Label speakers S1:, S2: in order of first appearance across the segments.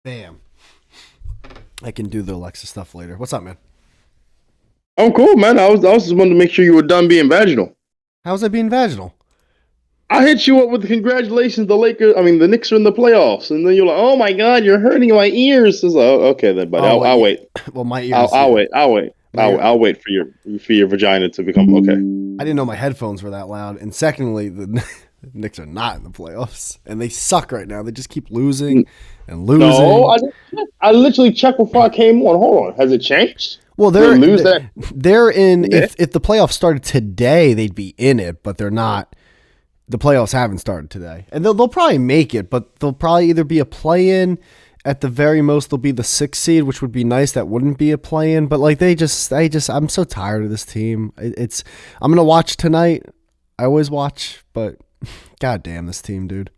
S1: Bam. I can do the Alexa stuff later. What's up, man?
S2: I'm cool, man. I was just wanting to make sure you were done being vaginal.
S1: How's that being vaginal?
S2: I hit you up with the congratulations. The Knicks are in the playoffs, and then you're like, "Oh my God, you're hurting my ears." I was like, oh, okay, then, buddy.
S1: Oh,
S2: I'll wait.
S1: well, my
S2: I'll,
S1: ears.
S2: I'll wait. I'll wait.
S1: My ear-
S2: I'll wait for your vagina to become okay.
S1: I didn't know my headphones were that loud. And secondly, the Knicks are not in the playoffs, and they suck right now. They just keep losing and losing.
S2: No, I literally checked before I came on. Hold on, has it changed?
S1: Well,
S2: They lose that.
S1: they're in.
S2: Yeah.
S1: If the playoffs started today, they'd be in it, but they're not. The playoffs haven't started today, and they'll probably make it, but they'll probably either be a play-in. At the very most, they'll be the 6th seed, which would be nice. That wouldn't be a play-in, but like I'm so tired of this team. I'm gonna watch tonight. I always watch, but god damn this team, dude.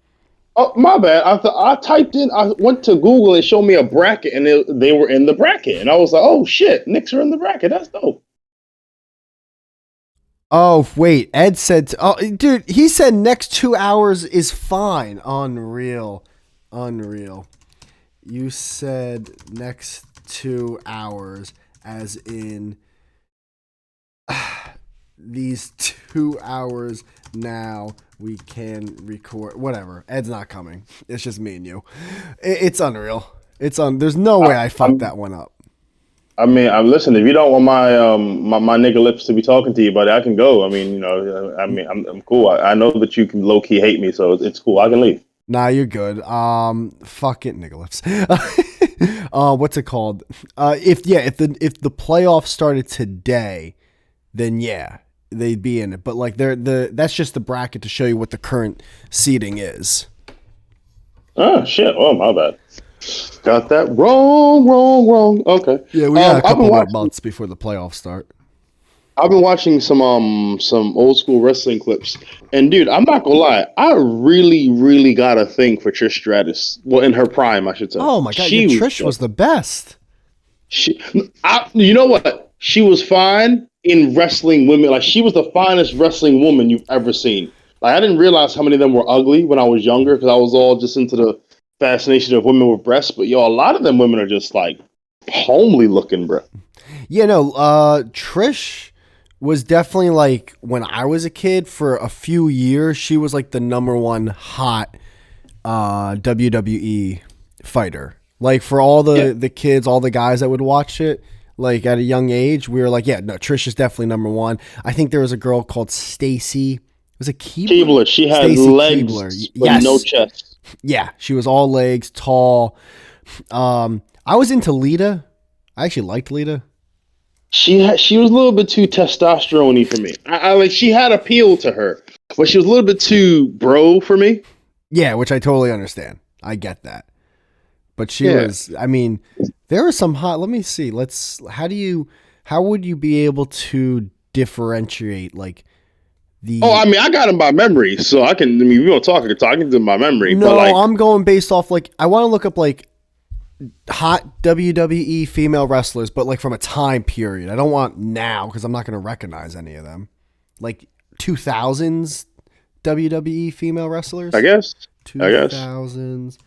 S2: Oh, my bad. I went to Google and it showed me a bracket, and they were in the bracket, and I was like, "Oh shit, Knicks are in the bracket. That's dope."
S1: Oh wait, Ed said. Oh, dude, he said next 2 hours is fine. Unreal. You said next 2 hours, as in these 2 hours now we can record. Whatever. Ed's not coming. It's just me and you. It's unreal. There's no way I fucked that one up.
S2: I mean, listen. If you don't want my nigga lips to be talking to you, buddy, I can go. I mean, I'm cool. I know that you can low key hate me, so it's cool. I can leave.
S1: Nah, you're good. Fuck it, Nicholas. What's it called? If the playoffs started today, then yeah, they'd be in it. But like that's just the bracket to show you what the current seeding is.
S2: Oh shit! Oh my bad. Got that wrong. Okay.
S1: Yeah, we got a couple more months before the playoffs start.
S2: I've been watching some old school wrestling clips, and dude, I'm not gonna lie, I really got a thing for Trish Stratus. Well, in her prime, I should say.
S1: Oh my god, Trish was the best.
S2: You know what? She was fine in wrestling women. Like she was the finest wrestling woman you've ever seen. Like I didn't realize how many of them were ugly when I was younger because I was all just into the fascination of women with breasts. But yo, a lot of them women are just like homely looking, bro.
S1: Yeah, no, Trish was definitely like when I was a kid for a few years, she was like the number one hot WWE fighter. Like for all the kids, all the guys that would watch it, like at a young age, we were like, yeah, no, Trish is definitely number one. I think there was a girl called Stacy. Was it Keebler?
S2: She had
S1: Stacey
S2: legs,
S1: Keebler.
S2: but
S1: Yes.
S2: no chest.
S1: Yeah, she was all legs, tall. I was into Lita. I actually liked Lita.
S2: She was a little bit too testosterone-y for me. I like she had appeal to her, but she was a little bit too bro for me.
S1: Yeah, which I totally understand. I get that. But she was, I mean, there were some hot, let me see. How would you be able to differentiate like the
S2: Oh, I mean, I got them by memory, so I can, we don't talk, I can do them by memory.
S1: No,
S2: but like,
S1: I'm going based off like I want to look up like hot WWE female wrestlers, but like from a time period. I don't want now because I'm not going to recognize any of them. Like 2000s WWE female wrestlers.
S2: I guess.
S1: 2000s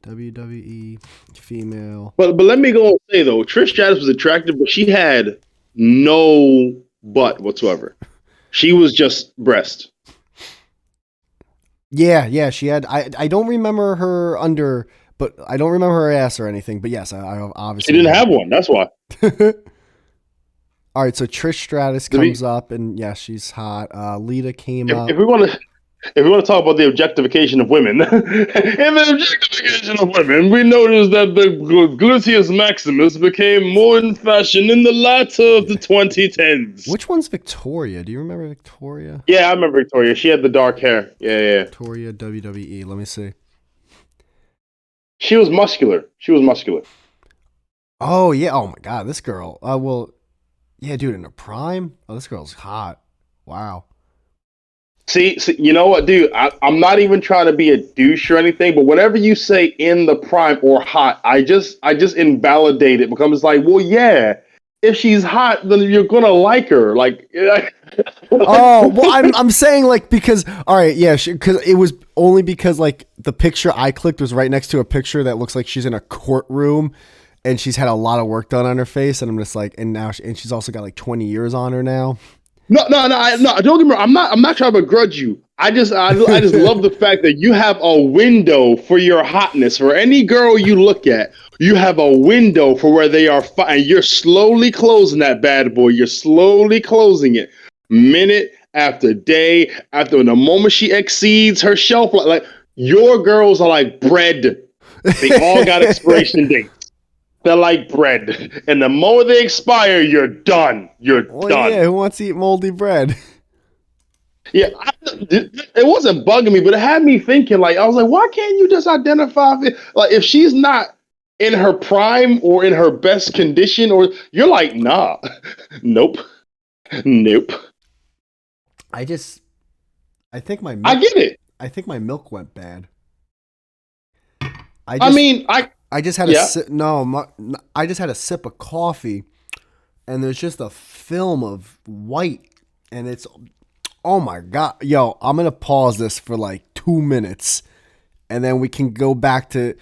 S1: WWE female.
S2: But let me go and say though, Trish Stratus was attractive, but she had no butt whatsoever. She was just breast.
S1: Yeah, she had. I don't remember her under, but I don't remember her ass or anything. But yes, I obviously
S2: She didn't have one. That's why.
S1: All right, so Trish Stratus comes up, and yeah, she's hot. Lita came up.
S2: If we want to talk about the objectification of women, in the objectification of women, we noticed that the gluteus maximus became more in fashion in the latter of the 2010s.
S1: Which one's Victoria? Do you remember Victoria?
S2: Yeah, I remember Victoria. She had the dark hair. Yeah.
S1: Victoria WWE. Let me see.
S2: She was muscular.
S1: Oh yeah. Oh my God, this girl. Well, yeah, dude, in her prime. Oh, this girl's hot. Wow.
S2: See, you know what, dude? I'm not even trying to be a douche or anything, but whenever you say in the prime or hot, I just invalidate it because it's like, well, yeah, if she's hot, then you're gonna like her. Like,
S1: Oh, well, I'm saying like because all right, yeah, because it was only because like the picture I clicked was right next to a picture that looks like she's in a courtroom, and she's had a lot of work done on her face, and I'm just like, and now and she's also got like 20 years on her now.
S2: no. Don't get me wrong. I'm not trying to begrudge you. I just love the fact that you have a window for your hotness. For any girl you look at, you have a window for where they are. And you're slowly closing that bad boy. You're slowly closing it, minute after day after. The moment she exceeds her shelf life, like your girls are like bread. They all got expiration dates. They're like bread, and the moment they expire, you're done. You're
S1: Well,
S2: done.
S1: yeah, who wants to eat moldy bread?
S2: Yeah, it wasn't bugging me, but it had me thinking. Like, I was like, why can't you just identify like if she's not in her prime or in her best condition, or you're like, nah, nope, nope.
S1: I think my
S2: I
S1: milk,
S2: get it.
S1: I think my milk went bad. I just had a
S2: yeah.
S1: sip. No, I just had a sip of coffee, and there's just a film of white, and it's, oh my god, yo! I'm gonna pause this for like 2 minutes, and then we can go back to,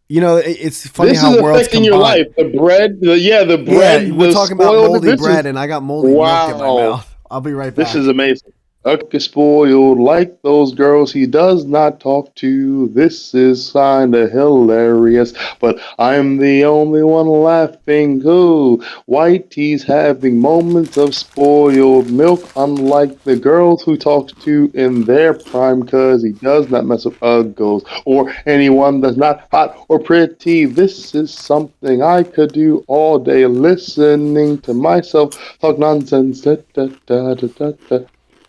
S1: it's funny
S2: This
S1: how
S2: is
S1: worlds
S2: affecting
S1: combine.
S2: your life. The bread, the bread.
S1: Yeah, we're talking about moldy bread, and I got moldy milk in my
S2: Wow.
S1: mouth. I'll be right back.
S2: This is amazing. Okay, spoiled like those girls he does not talk to. This is kinda hilarious, but I'm the only one laughing. Ooh, Whitey's having moments of spoiled milk, unlike the girls who talked to in their prime, cause he does not mess with uggos or anyone that's not hot or pretty. This is something I could do all day, listening to myself talk nonsense. Da, da, da, da, da, da.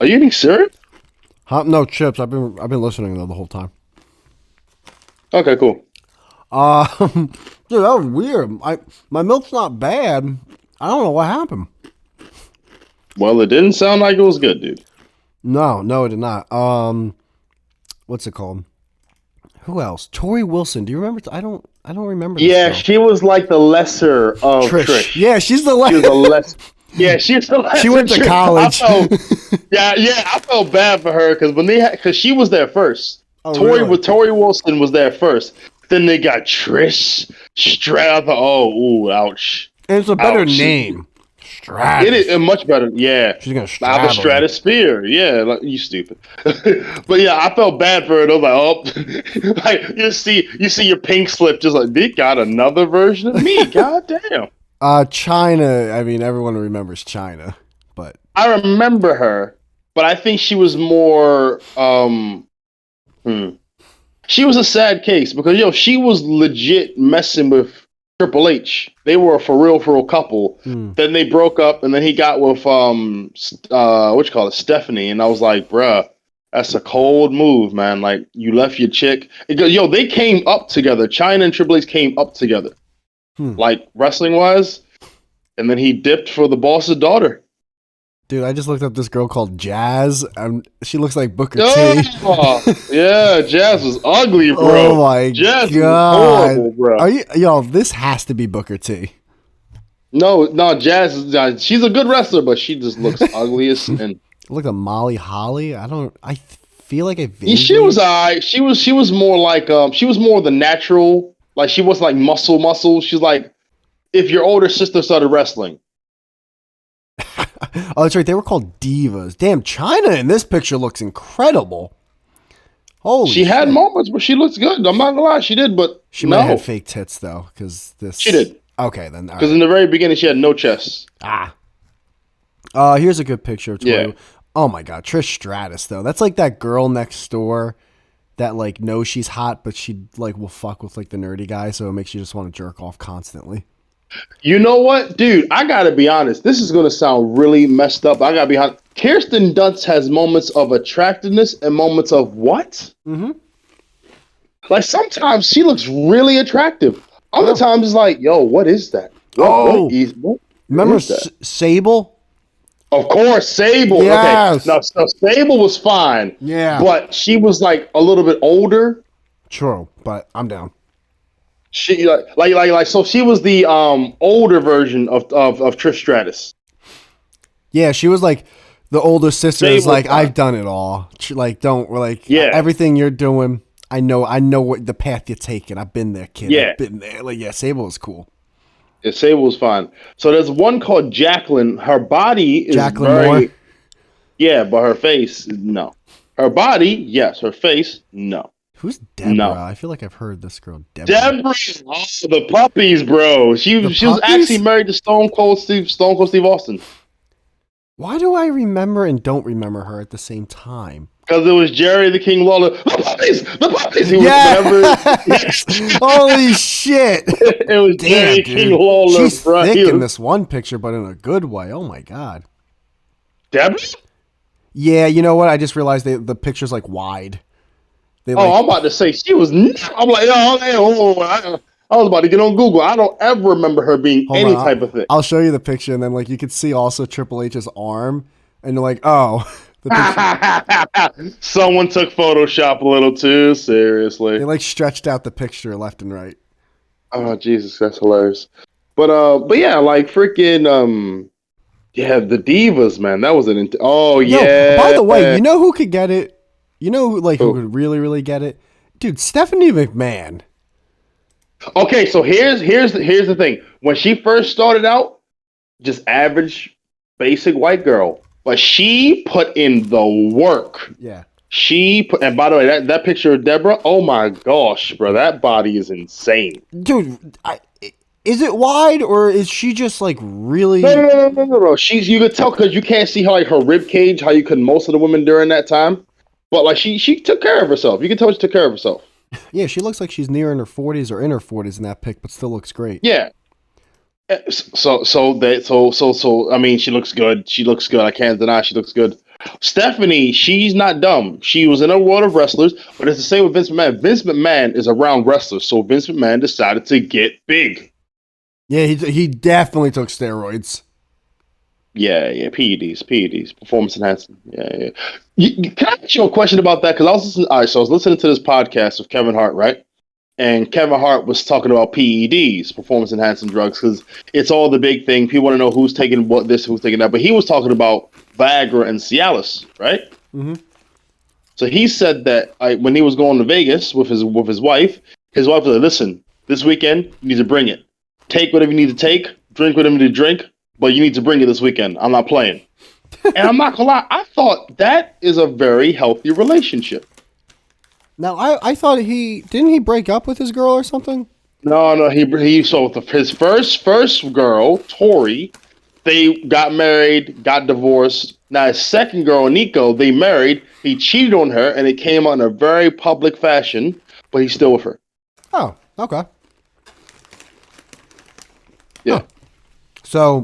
S2: Are you eating syrup?
S1: No chips. I've been listening though the whole time.
S2: Okay, cool.
S1: Dude, that was weird. My milk's not bad. I don't know what happened.
S2: Well, it didn't sound like it was good, dude.
S1: No, it did not. What's it called? Who else? Tori Wilson. Do you remember? I don't remember.
S2: Yeah,
S1: this
S2: she was like the lesser of Trish.
S1: Yeah, she's the
S2: She was the less. Yeah, she's the lesser.
S1: She went to
S2: Trish.
S1: college.
S2: I felt bad for her because because she was there first.
S1: Oh, really?
S2: Tori Wilson was there first. Then they got Trish straight out the. Oh, ooh, ouch.
S1: And it's a better
S2: Ouch.
S1: name. Stratus.
S2: It is much better. Yeah,
S1: She's gonna
S2: out the
S1: straddle.
S2: stratosphere. Yeah, like, you stupid. But yeah, I felt bad for it. I was like, oh, like you see your pink slip, just like they got another version of me. God damn.
S1: China. I mean, everyone remembers China, but
S2: I remember her, but I think she was more. She was a sad case because she was legit messing with Triple H. They were a for real couple. Then they broke up, and then he got with what you call it, Stephanie, and I was like, bruh, that's a cold move, man. Like, you left your chick. They came up together. China and Triple H came up together, like wrestling wise, and then he dipped for the boss's daughter.
S1: dude, I just looked up this girl called Jazz. She looks like Booker T.
S2: Yeah, Jazz was ugly, bro.
S1: Oh my
S2: Jazz
S1: god,
S2: was horrible, bro.
S1: This has to be Booker T.
S2: No, Jazz. She's a good wrestler, but she just looks ugliest. And
S1: Look at Molly Holly. I feel like
S2: she was alright. She was more like she was more the natural. Like, she wasn't like muscle. She's like if your older sister started wrestling.
S1: Oh, that's right. They were called divas. Damn, China in this picture looks incredible. Holy
S2: She
S1: shit.
S2: had moments where she looks good. I'm not gonna lie, she did, but
S1: She might have had fake tits though, because this.
S2: She did.
S1: Okay, then.
S2: Because in the very beginning, she had no chest.
S1: Here's a good picture of Tori.
S2: Yeah.
S1: Oh my god, Trish Stratus though. That's like that girl next door that like knows she's hot, but she like will fuck with like the nerdy guy, so it makes you just want to jerk off constantly.
S2: You know what, dude? I gotta be honest. This is gonna sound really messed up. I gotta be honest. Kirsten Dunst has moments of attractiveness and moments of what?
S1: Mm-hmm.
S2: Like, sometimes she looks really attractive. Other times it's like, yo, what is that? What
S1: Remember
S2: is that?
S1: Sable?
S2: Of course, Sable.
S1: Yes.
S2: Okay. No, Sable was fine.
S1: Yeah.
S2: But she was like a little bit older.
S1: True, but I'm down.
S2: She so she was the older version of Trish Stratus.
S1: Yeah, she was like the older sister is
S2: Sable's
S1: like,
S2: fine.
S1: I've done it all. Like, don't like
S2: Yeah,
S1: everything you're doing. I know what the path you're taking. I've been there, kid.
S2: yeah.
S1: I've been there. Like, yeah, Sable was cool.
S2: Yeah, Sable was fine. So there's one called Jacqueline. Her body is
S1: Jacqueline Moore.
S2: very yeah, but her face no. Her body yes. Her face no.
S1: Who's Deborah?
S2: No.
S1: I feel like I've heard this girl, Deborah.
S2: Deborah, oh, the puppies, bro.
S1: The
S2: She was actually
S1: puppies?
S2: married to Stone Cold Steve Austin
S1: Why do I remember and don't remember her at the same time?
S2: because it was Jerry the King Lawler. The puppies. He was
S1: Yes! Holy shit!
S2: it was
S1: Damn,
S2: Jerry King
S1: dude.
S2: Lawler,
S1: She's
S2: bro.
S1: thick in this one picture, but in a good way. Oh my god.
S2: Deborah.
S1: Yeah, you know what? I just realized the picture's like wide. They
S2: Oh,
S1: like
S2: I'm about to say she was. I'm like, I was about to get on Google. I don't ever remember her being
S1: hold
S2: any
S1: on.
S2: type of thing.
S1: I'll show you the picture, and then like you could see also Triple H's arm, and you're like, oh, the picture.
S2: Someone took Photoshop a little too seriously.
S1: They like stretched out the picture left and right.
S2: Oh Jesus, that's hilarious. But yeah, like freaking yeah, the divas, man. That was oh
S1: Yo,
S2: yeah.
S1: by the way, you know who could get it? You know who
S2: Who?
S1: could really get it? Dude, Stephanie McMahon.
S2: Okay, so here's the thing. When she first started out, just average, basic white girl, but she put in the work.
S1: Yeah.
S2: She put, and by the way, that picture of Deborah, oh my gosh, bro, that body is insane.
S1: Dude, is it wide or is she just like really?
S2: No. You could tell because you can't see her rib cage, how you could most of the women during that time. But like she took care of herself. You can tell she took care of herself.
S1: Yeah, she looks like she's near in her 40s or in her 40s in that pic, but still looks great.
S2: Yeah. So I mean, she looks good. She looks good. I can't deny she looks good. Stephanie, she's not dumb. She was in a world of wrestlers, but it's the same with Vince McMahon. Vince McMahon is around wrestlers, so Vince McMahon decided to get big.
S1: Yeah, he definitely took steroids.
S2: Yeah, PEDs, performance enhancing. Yeah. Can I ask you a question about that? Because I was listening. All right, so I was listening to this podcast with Kevin Hart, right? And Kevin Hart was talking about PEDs, performance enhancing drugs, because it's all the big thing. People want to know who's taking what this, who's taking that. But he was talking about Viagra and Cialis, right?
S1: Mm-hmm.
S2: So he said that when he was going to Vegas with his wife was like, "Listen, this weekend you need to bring it. Take whatever you need to take, drink whatever you need to drink, but you need to bring it this weekend. I'm not playing." And I'm not gonna lie, I thought that is a very healthy relationship.
S1: Now, I thought didn't he break up with his girl or something?
S2: No, he so his first girl, Tori, they got married, got divorced. Now his second girl, Nico, they married. He cheated on her, and it came out in a very public fashion. But he's still with her.
S1: Oh, okay.
S2: Yeah.
S1: Huh.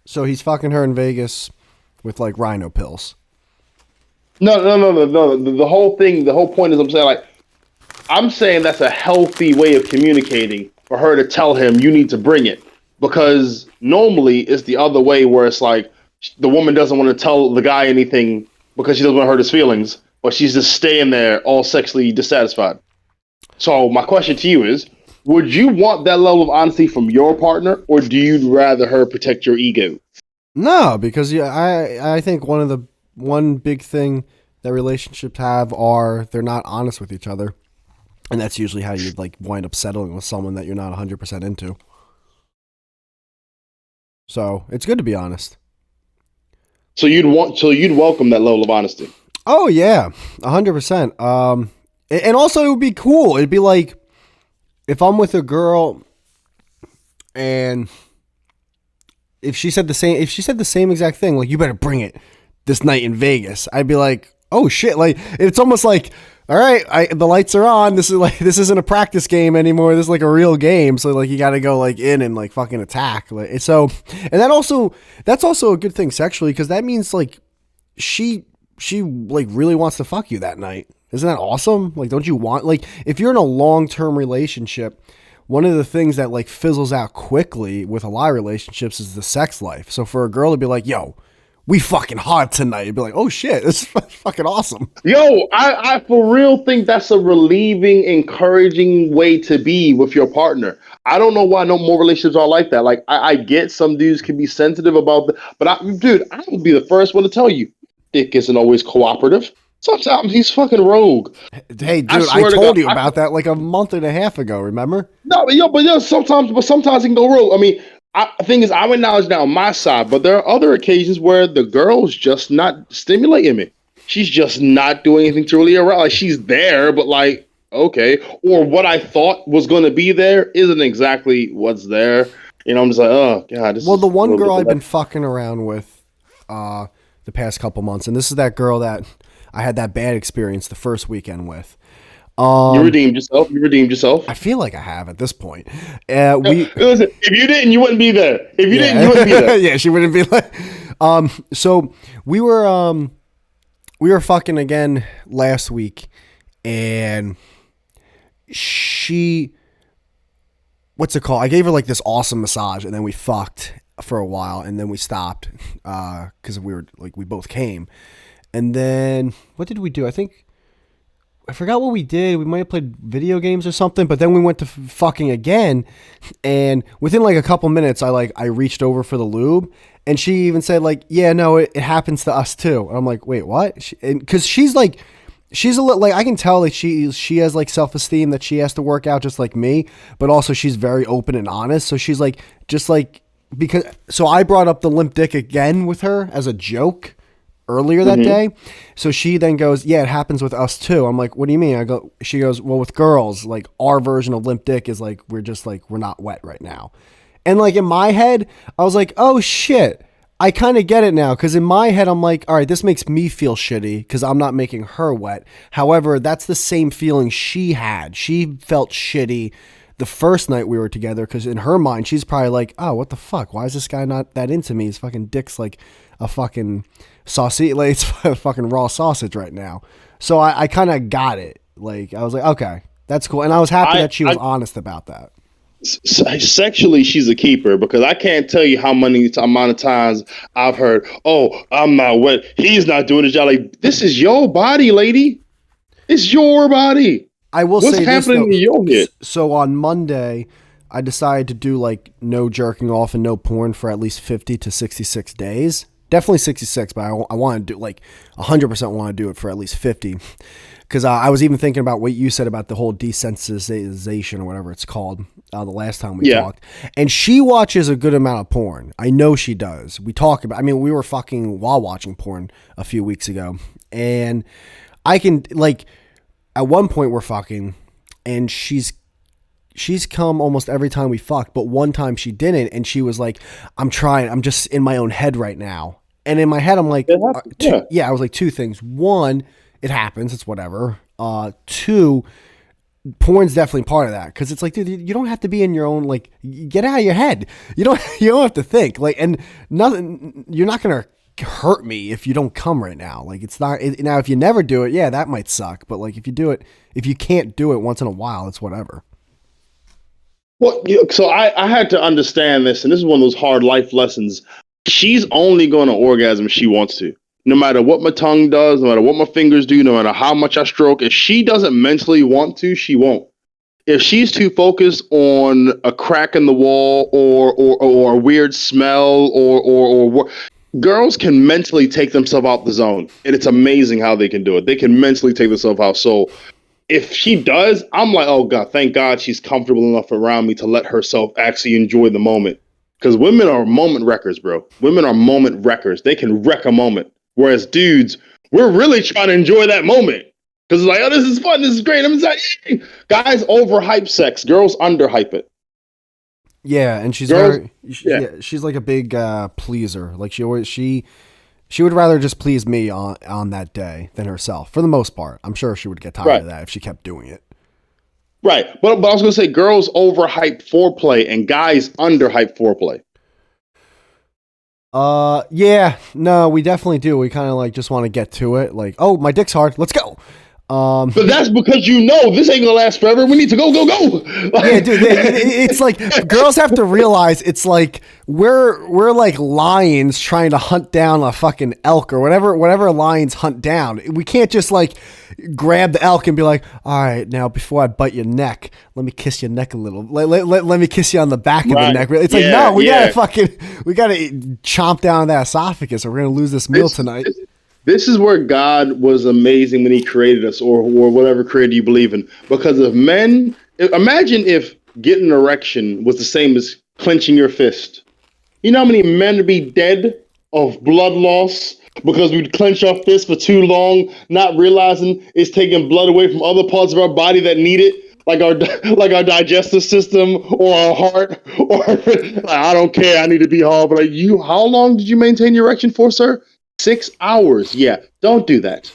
S1: So he's fucking her in Vegas with like rhino pills.
S2: No. The whole thing, the whole point is, I'm saying that's a healthy way of communicating for her to tell him you need to bring it, because normally it's the other way where it's like the woman doesn't want to tell the guy anything because she doesn't want to hurt his feelings, but she's just staying there all sexually dissatisfied. So my question to you is, would you want that level of honesty from your partner, or do you rather her protect your ego?
S1: No, because I think one big thing that relationships have are they're not honest with each other. And that's usually how you like wind up settling with someone that you're not 100% into. So it's good to be honest.
S2: So you'd welcome that level of honesty.
S1: Oh yeah, 100%. And also it would be cool. It'd be like if I'm with a girl and if she said the same exact thing, like you better bring it this night in Vegas, I'd be like, oh shit! Like it's almost like, all right, the lights are on. This isn't a practice game anymore. This is like a real game. So like you got to go like in and like fucking attack. Like so, and that's also a good thing sexually because that means like she like really wants to fuck you that night. Isn't that awesome? Like, don't you want like if you're in a long-term relationship? One of the things that like fizzles out quickly with a lot of relationships is the sex life. So for a girl to be like, yo, we fucking hot tonight. You'd be like, oh shit, this is fucking awesome.
S2: Yo, I for real think that's a relieving, encouraging way to be with your partner. I don't know why no more relationships are like that. Like I get some dudes can be sensitive about but dude, I will be the first one to tell you, Dick isn't always cooperative. Sometimes he's fucking rogue.
S1: Hey, dude, I told you about that like a month and a half ago. Remember?
S2: No, but sometimes it can go rogue. I mean, the thing is, I would acknowledge that on my side, but there are other occasions where the girl's just not stimulating me. She's just not doing anything to really arouse. Like she's there, but like okay, or what I thought was going to be there isn't exactly what's there. You know, I'm just like, oh god.
S1: Well, the one girl I've been fucking around with the past couple months, and this is that girl that I had that bad experience the first weekend with.
S2: You redeemed yourself. You redeemed yourself.
S1: I feel like I have at this point.
S2: Listen, if you didn't, you wouldn't be there. If you didn't, you wouldn't be there.
S1: Yeah, she wouldn't be like. So we were fucking again last week, and she, what's it called? I gave her like this awesome massage, and then we fucked for a while, and then we stopped because we both came, and then what did we do? I forgot what we did. We might have played video games or something, but then we went to fucking again, and within like a couple minutes, I reached over for the lube, and she even said like, "Yeah, no, it happens to us too." And I'm like, "Wait, what?" Because she's a little like I can tell like she has like self-esteem that she has to work out just like me, but also she's very open and honest. So she's like just like because so I brought up the limp dick again with her as a joke earlier that day. So she then goes, yeah, it happens with us too. I'm like, what do you mean? She goes, well, with girls, like our version of limp dick is like, we're just like, we're not wet right now. And like in my head, I was like, oh shit, I kind of get it now. Cause in my head, I'm like, all right, this makes me feel shitty cause I'm not making her wet. However, that's the same feeling she had. She felt shitty the first night we were together. Cause in her mind, she's probably like, oh, what the fuck? Why is this guy not that into me? His fucking dick's like a fucking sausage, like it's fucking raw sausage right now. So I kind of got it. Like I was like, okay, that's cool, and I was happy that she was honest about that.
S2: Sexually, she's a keeper because I can't tell you how many amount of times I've heard, "Oh, I'm not wet. He's not doing his job." Like this is your body, lady. It's your body.
S1: I will
S2: What's
S1: say
S2: happening
S1: this,
S2: in your head?
S1: So on Monday, I decided to do like no jerking off and no porn for at least 50 to 66 days. Definitely 66, but I want to do like 100% want to do it for at least 50. Because I was even thinking about what you said about the whole desensitization or whatever it's called the last time we talked. And she watches a good amount of porn. I know she does. We talk about, I mean, we were fucking while watching porn a few weeks ago. And I can, like, at one point we're fucking and she's come almost every time we fucked, but one time she didn't, and she was like, I'm trying, I'm just in my own head right now. And in my head, I'm like, I was like, two things. One, it happens, it's whatever. Two, porn's definitely part of that. Cause it's like, dude, you don't have to be in your own, like, get out of your head. You don't have to think. Like, and nothing, you're not going to hurt me if you don't come right now. Like, it's not, now if you never do it, yeah, that might suck. But like, if you can't do it once in a while, it's whatever.
S2: Well, so I had to understand this, and this is one of those hard life lessons. She's only going to orgasm if she wants to. No matter what my tongue does, no matter what my fingers do, no matter how much I stroke, if she doesn't mentally want to, she won't. If she's too focused on a crack in the wall or a weird smell or girls can mentally take themselves out the zone, and it's amazing how they can do it. They can mentally take themselves out. So if she does, I'm like, oh God, thank God she's comfortable enough around me to let herself actually enjoy the moment. Because women are moment wreckers, bro. Women are moment wreckers. They can wreck a moment. Whereas dudes, we're really trying to enjoy that moment. Because it's like, oh, this is fun. This is great. I'm like, yay. Guys overhype sex. Girls underhype it.
S1: Yeah, and she's she's like a big pleaser. Like she would rather just please me on that day than herself, for the most part. I'm sure she would get tired of that if she kept doing it.
S2: Right. But I was going to say girls overhype foreplay and guys underhype foreplay.
S1: Yeah. No, we definitely do. We kind of like just want to get to it. Like, oh, my dick's hard. Let's go.
S2: But that's because this ain't gonna last forever. We need to go, go, go.
S1: Yeah, dude, it's like girls have to realize it's like we're like lions trying to hunt down a fucking elk or whatever lions hunt down. We can't just like grab the elk and be like, all right, now before I bite your neck, let me kiss your neck a little. Let me kiss you on the back of the neck. It's like, no, we gotta chomp down that esophagus or we're gonna lose this meal tonight.
S2: This is where God was amazing when he created us or whatever creator you believe in. Because of men, imagine if getting an erection was the same as clenching your fist. You know how many men would be dead of blood loss because we'd clench our fist for too long, not realizing it's taking blood away from other parts of our body that need it, like our digestive system or our heart, or like, I don't care, I need to be hard. But like how long did you maintain your erection for, sir? 6 hours. Yeah, don't do that.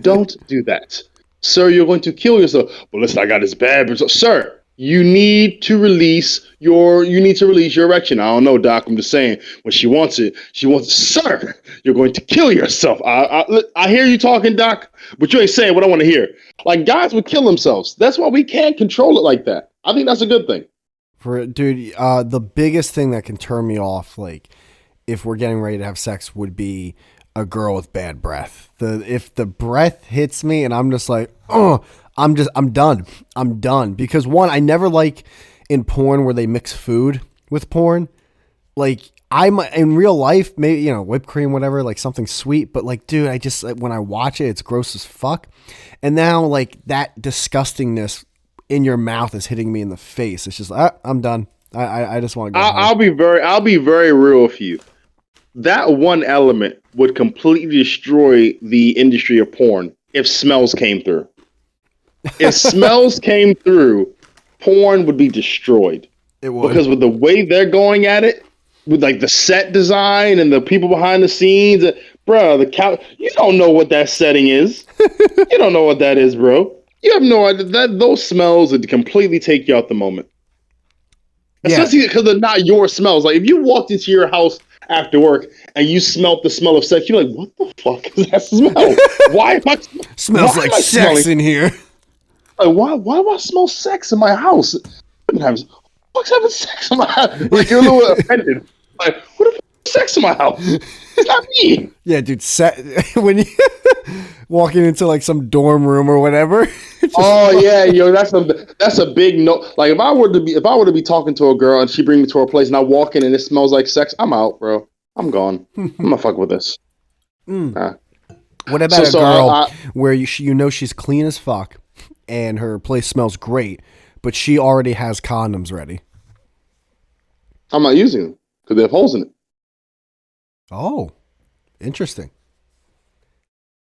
S2: Don't do that. Sir, you're going to kill yourself. Well, listen, I got this bad result. Sir, you need to release your erection. I don't know, Doc. I'm just saying, when she wants it, sir, you're going to kill yourself. I hear you talking, Doc, but you ain't saying what I want to hear. Like, guys would kill themselves. That's why we can't control it like that. I think that's a good thing.
S1: Dude, the biggest thing that can turn me off, like, if we're getting ready to have sex, would be a girl with bad breath. If the breath hits me and I'm just like, oh, I'm done. I'm done. Because one, I never like in porn where they mix food with porn. Like I'm in real life, maybe, whipped cream, whatever, like something sweet. But like, dude, when I watch it, it's gross as fuck. And now like that disgustingness in your mouth is hitting me in the face. It's just, I'm done. I just want to go home.
S2: I'll be very real with you. That one element would completely destroy the industry of porn if smells came through. If smells came through, porn would be destroyed.
S1: It would.
S2: Because with the way they're going at it, with like the set design and the people behind the scenes, bro, you don't know what that setting is. You don't know what that is, bro. You have no idea. Those smells would completely take you out the moment. Especially because they're not your smells. Like if you walked into your house after work and you smelled the smell of sex, you're like, what the fuck is that smell? Why am I
S1: smells like sex in here?
S2: Like, why do I smell sex in my house? What's having sex in my house? Like you're a little offended. Like, who the fuck has sex in my house? It's not me.
S1: Yeah, dude. When you walking into like some dorm room or whatever.
S2: Oh yeah, that's a big no. Like if I were to be talking to a girl and she bring me to her place and I walk in and it smells like sex, I'm out, bro. I'm gone. I'm not fuck with this.
S1: What about a girl where she's clean as fuck and her place smells great, but she already has condoms ready?
S2: I'm not using them because they have holes in it.
S1: Oh, interesting.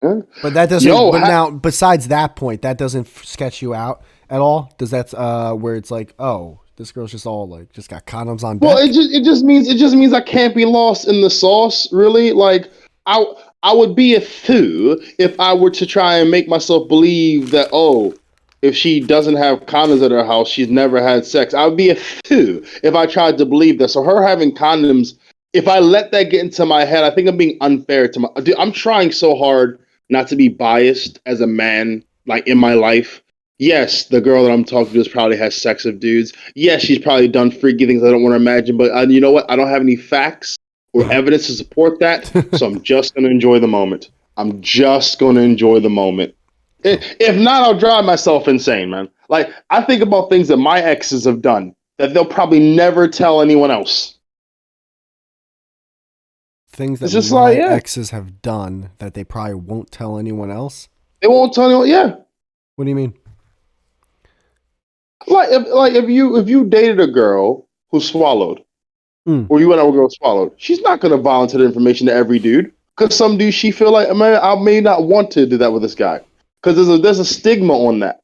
S1: Yeah. But that doesn't. Now, besides that point, that doesn't sketch you out at all. Does that where it's like, oh, this girl's just got condoms on deck?
S2: Well, it just means I can't be lost in the sauce. Really, like I would be a fool if I were to try and make myself believe that if she doesn't have condoms at her house, she's never had sex. I would be a fool if I tried to believe that. So her having condoms, if I let that get into my head, I think I'm being unfair to I'm trying so hard not to be biased as a man, like in my life. Yes, the girl that I'm talking to probably has sex with dudes. Yes, she's probably done freaky things I don't want to imagine. But you know what? I don't have any facts or evidence to support that. So I'm just going to enjoy the moment. If not, I'll drive myself insane, man. Like, I think about things that my exes have done that they'll probably never tell anyone else.
S1: Things that my exes have done that they probably won't tell anyone else?
S2: They won't tell anyone, yeah.
S1: What do you mean?
S2: If you dated a girl who swallowed, or you went out with a girl who swallowed, she's not going to volunteer the information to every dude. Because some dude, she feel like, man, I may not want to do that with this guy. Because there's a stigma on that.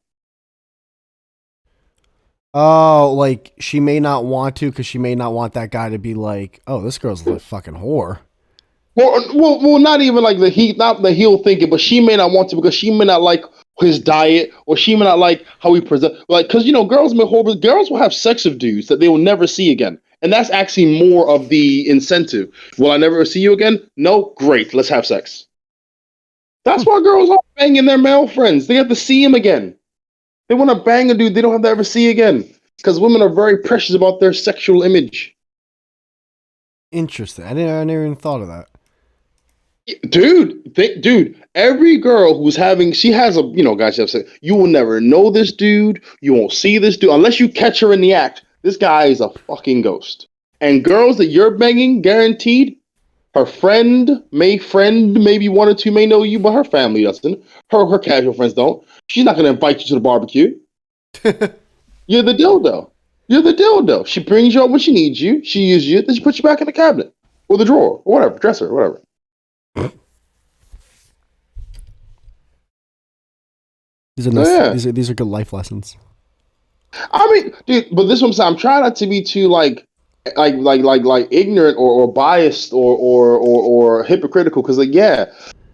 S1: Oh, like she may not want to because she may not want that guy to be like, oh, this girl's a fucking whore.
S2: Well, not even like not the heel thinking, but she may not want to because she may not like his diet, or she may not like how he present. Like, because girls will have sex with dudes that they will never see again, and that's actually more of the incentive. Will I never see you again? No, great, let's have sex. That's why girls are banging their male friends. They have to see him again. They want to bang a dude they don't have to ever see again. Because women are very precious about their sexual image.
S1: Interesting. I never even thought of that.
S2: Dude, every girl who's having, she has a, guys have said, you will never know this dude. You won't see this dude unless you catch her in the act. This guy is a fucking ghost. And girls that you're banging, guaranteed, her maybe one or two may know you, but her family doesn't. Her casual friends don't. She's not going to invite you to the barbecue. You're the dildo. You're the dildo. She brings you up when she needs you. She uses you. Then she puts you back in the cabinet or the drawer or whatever, dresser, or whatever.
S1: These are nice, yeah. These are good life lessons.
S2: I mean, dude, but this one I'm trying not to be too like ignorant or biased or hypocritical, because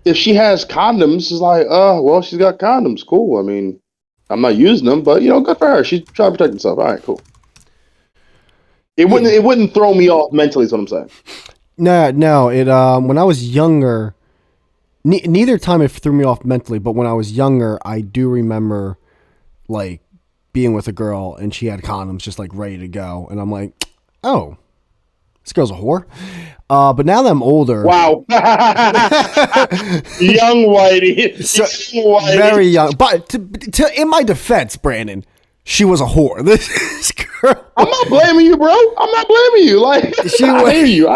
S2: if she has condoms, it's like, well, she's got condoms, cool. I mean, I'm not using them, but good for her. She's trying to protect herself. All right, cool. It wouldn't throw me off mentally, is what I'm saying.
S1: No. It when I was younger, neither time it threw me off mentally, but when I was younger, I do remember like being with a girl and she had condoms just like ready to go, and I'm like, oh, this girl's a whore. But now that I'm older,
S2: wow, young whitey,
S1: very young. But to in my defense, Brandon, she was a whore. This girl.
S2: I'm not blaming you, bro. I'm not blaming you. Like, I hear you.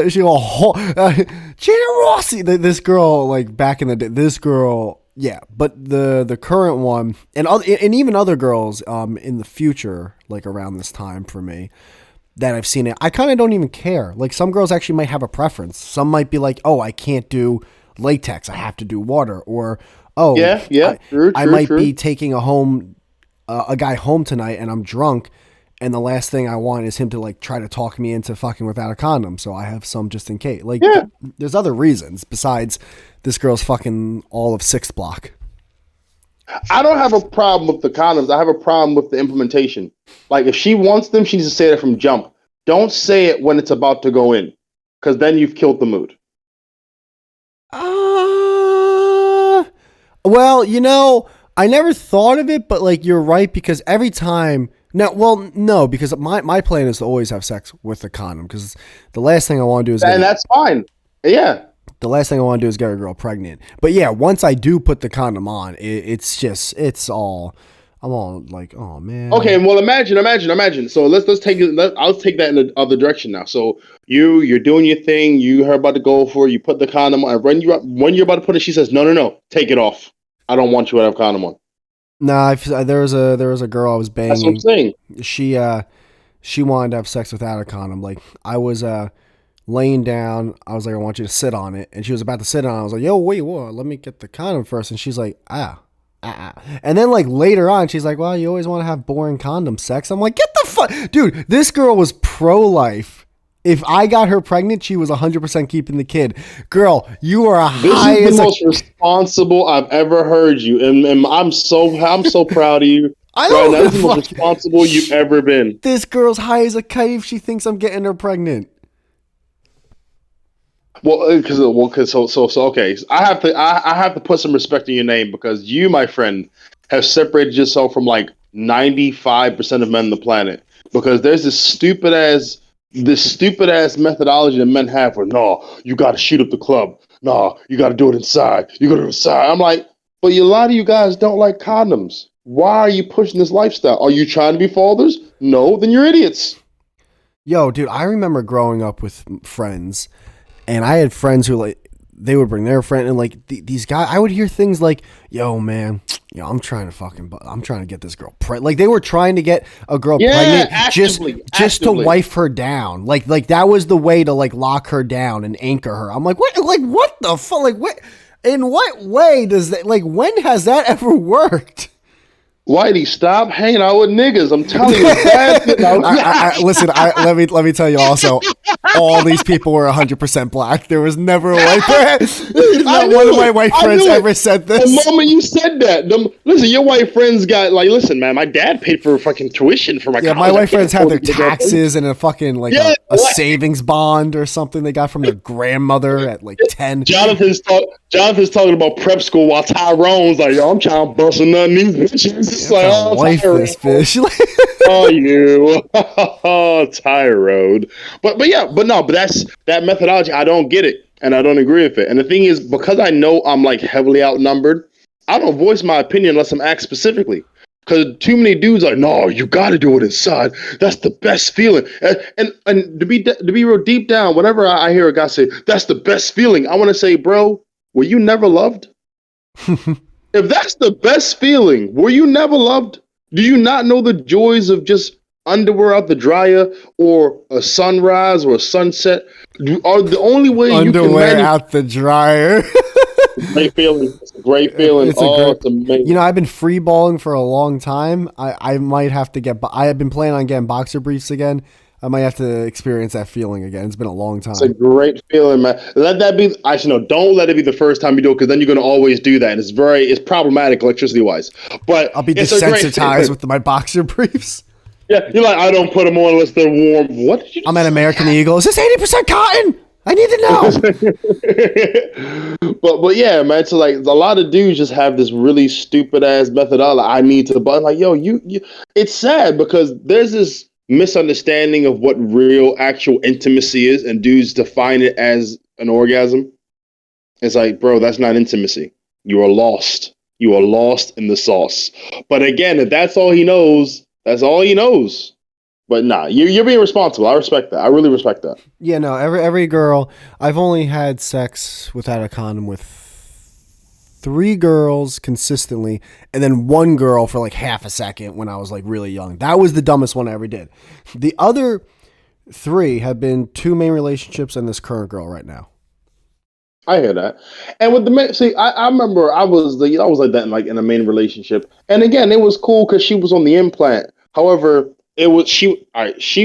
S1: She a whore. Gina Rossi. This girl, like back in the day, this girl, yeah. But the current one, and even other girls, in the future, like around this time for me, that I've seen it, I kind of don't even care. Like some girls actually might have a preference. Some might be like, oh, I can't do latex. I have to do water. Or, oh,
S2: true,
S1: I might be taking a guy home tonight and I'm drunk, and the last thing I want is him to like try to talk me into fucking without a condom. So I have some just in case. Like, there's other reasons besides this girl's fucking all of 6th block.
S2: I don't have a problem with the condoms. I have a problem with the implementation. Like, if she wants them, she needs to say it from jump. Don't say it when it's about to go in, because then you've killed the mood.
S1: Well, I never thought of it, but like you're right, because every time. No, because my plan is to always have sex with a condom, because the last thing I want to do is.
S2: And that's fine. Yeah.
S1: The last thing I want to do is get a girl pregnant. But yeah, once I do put the condom on, I'm all like, oh man.
S2: Okay, well, imagine. So let's take it. I'll take that in the other direction now. So you're doing your thing. You're about to go for it. You put the condom on. When you're about to put it, she says, no, take it off. I don't want you to have a condom on.
S1: Nah, there was a girl I was banging.
S2: That's what I'm saying.
S1: She wanted to have sex without a condom. Like I was laying down. I was like, I want you to sit on it, and she was about to sit on it. I was like, yo, wait, whoa, let me get the condom first. And she's like, and then like later on, she's like, well, you always want to have boring condom sex. I'm like, get the fuck, dude. This girl was pro-life. If I got her pregnant, she was 100% keeping the kid. Girl, you are high as
S2: This is the most responsible I've ever heard you, and I'm so proud of you.
S1: I know
S2: that's the most responsible you've ever been.
S1: This girl's high as a kite if she thinks I'm getting her pregnant.
S2: Well, okay. I have to put some respect in your name, because you, my friend, have separated yourself from like 95% of men on the planet, because there's this stupid ass methodology that men have where, no, you got to shoot up the club. No, you got to do it inside. You got to do it inside. I'm like, but a lot of you guys don't like condoms. Why are you pushing this lifestyle? Are you trying to be fathers? No, then you're idiots.
S1: Yo, dude, I remember growing up with friends, and I had friends who like, they would bring their friend, and like these guys, I would hear things like, yo, man, I'm trying to get this girl pregnant. Like they were trying to get a girl pregnant just to wife her down. Like that was the way to like lock her down and anchor her. I'm like, what the fuck? Like what? In what way does that, like, when has that ever worked?
S2: Whitey, stop hanging out with niggas. I'm telling you.
S1: Listen, let me tell you also. all these people were 100% black. There was never a white person. Not one of my white
S2: I
S1: friends
S2: knew it.
S1: ever said
S2: The
S1: this.
S2: moment you said that, listen, your white friends got like, listen, man, my dad paid for fucking tuition for my
S1: Yeah,
S2: college.
S1: my
S2: I
S1: white
S2: can't
S1: friends had their
S2: afford to get that thing.
S1: taxes and a fucking like
S2: Yeah,
S1: a
S2: what?
S1: savings bond or something they got from their grandmother at like 10.
S2: Jonathan's talking about prep school while Tyrone's like, yo, I'm trying to bust a nut in these bitches. It's
S1: I'm
S2: like,
S1: trying to
S2: oh,
S1: wife this
S2: Tyrone.
S1: bitch.
S2: Oh, you. Oh, Tyrone. But that's that methodology. I don't get it. And I don't agree with it. And the thing is, because I know I'm like heavily outnumbered, I don't voice my opinion unless I'm asked specifically. Because too many dudes are like, no, you got to do it inside. That's the best feeling. And to be real deep down, whenever I hear a guy say that's the best feeling, I want to say, bro, were you never loved? If that's the best feeling, were you never loved? Do you not know the joys of just underwear out the dryer or a sunrise or a sunset? Are the only way you can
S1: Underwear
S2: manage
S1: out the dryer.
S2: great feeling. It's a great feeling.
S1: It's a
S2: Oh,
S1: great.
S2: it's amazing.
S1: You know, I've been free balling for a long time. I might have to get. I have been planning on getting boxer briefs again. I might have to experience that feeling again. It's been a long
S2: It's a
S1: time.
S2: great feeling, man. Let that be. Actually, no, don't let it be the first time you do it, because then you're going to always do that, and it's problematic electricity wise. But
S1: I'll be
S2: it's a great
S1: desensitized
S2: feeling.
S1: with my boxer briefs.
S2: Yeah, you're like, I don't put them on unless they're warm. What did you?
S1: I'm at American Eagle. Is this 80% cotton? I need to know.
S2: But yeah, man. So like, a lot of dudes just have this really stupid ass methodology. I need to, but like, yo, you. It's sad because there's this misunderstanding of what real actual intimacy is, and dudes define it as an orgasm. It's like, bro, that's not intimacy. You are lost. You are lost in the sauce. But again, if that's all he knows, that's all he knows. But nah, you're being responsible. I respect that. I really respect that.
S1: Yeah, no. Every girl. I've only had sex without a condom with 3 girls consistently, and then 1 girl for like half a second when I was like really young. That was the dumbest one I ever did. The other 3 have been 2 main relationships and this current girl right now.
S2: I hear that. And with the men, see, I remember I was like that in a main relationship. And again, it was cool because she was on the implant. However, she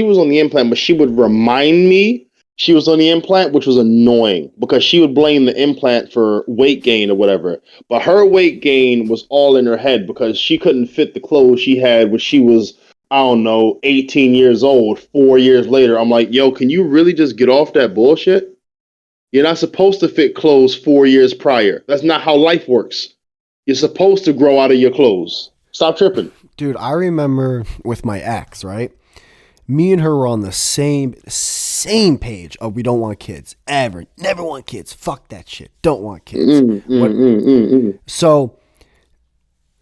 S2: was on the implant, but she would remind me she was on the implant, which was annoying because she would blame the implant for weight gain or whatever. But her weight gain was all in her head because she couldn't fit the clothes she had when she was, I don't know, 18 years old. 4 years later, I'm like, yo, can you really just get off that bullshit? You're not supposed to fit clothes 4 years prior. That's not how life works. You're supposed to grow out of your clothes. Stop tripping.
S1: Dude, I remember with my ex, right? Me and her were on the same page of we don't want kids. Ever. Never want kids. Fuck that shit. Don't want kids. So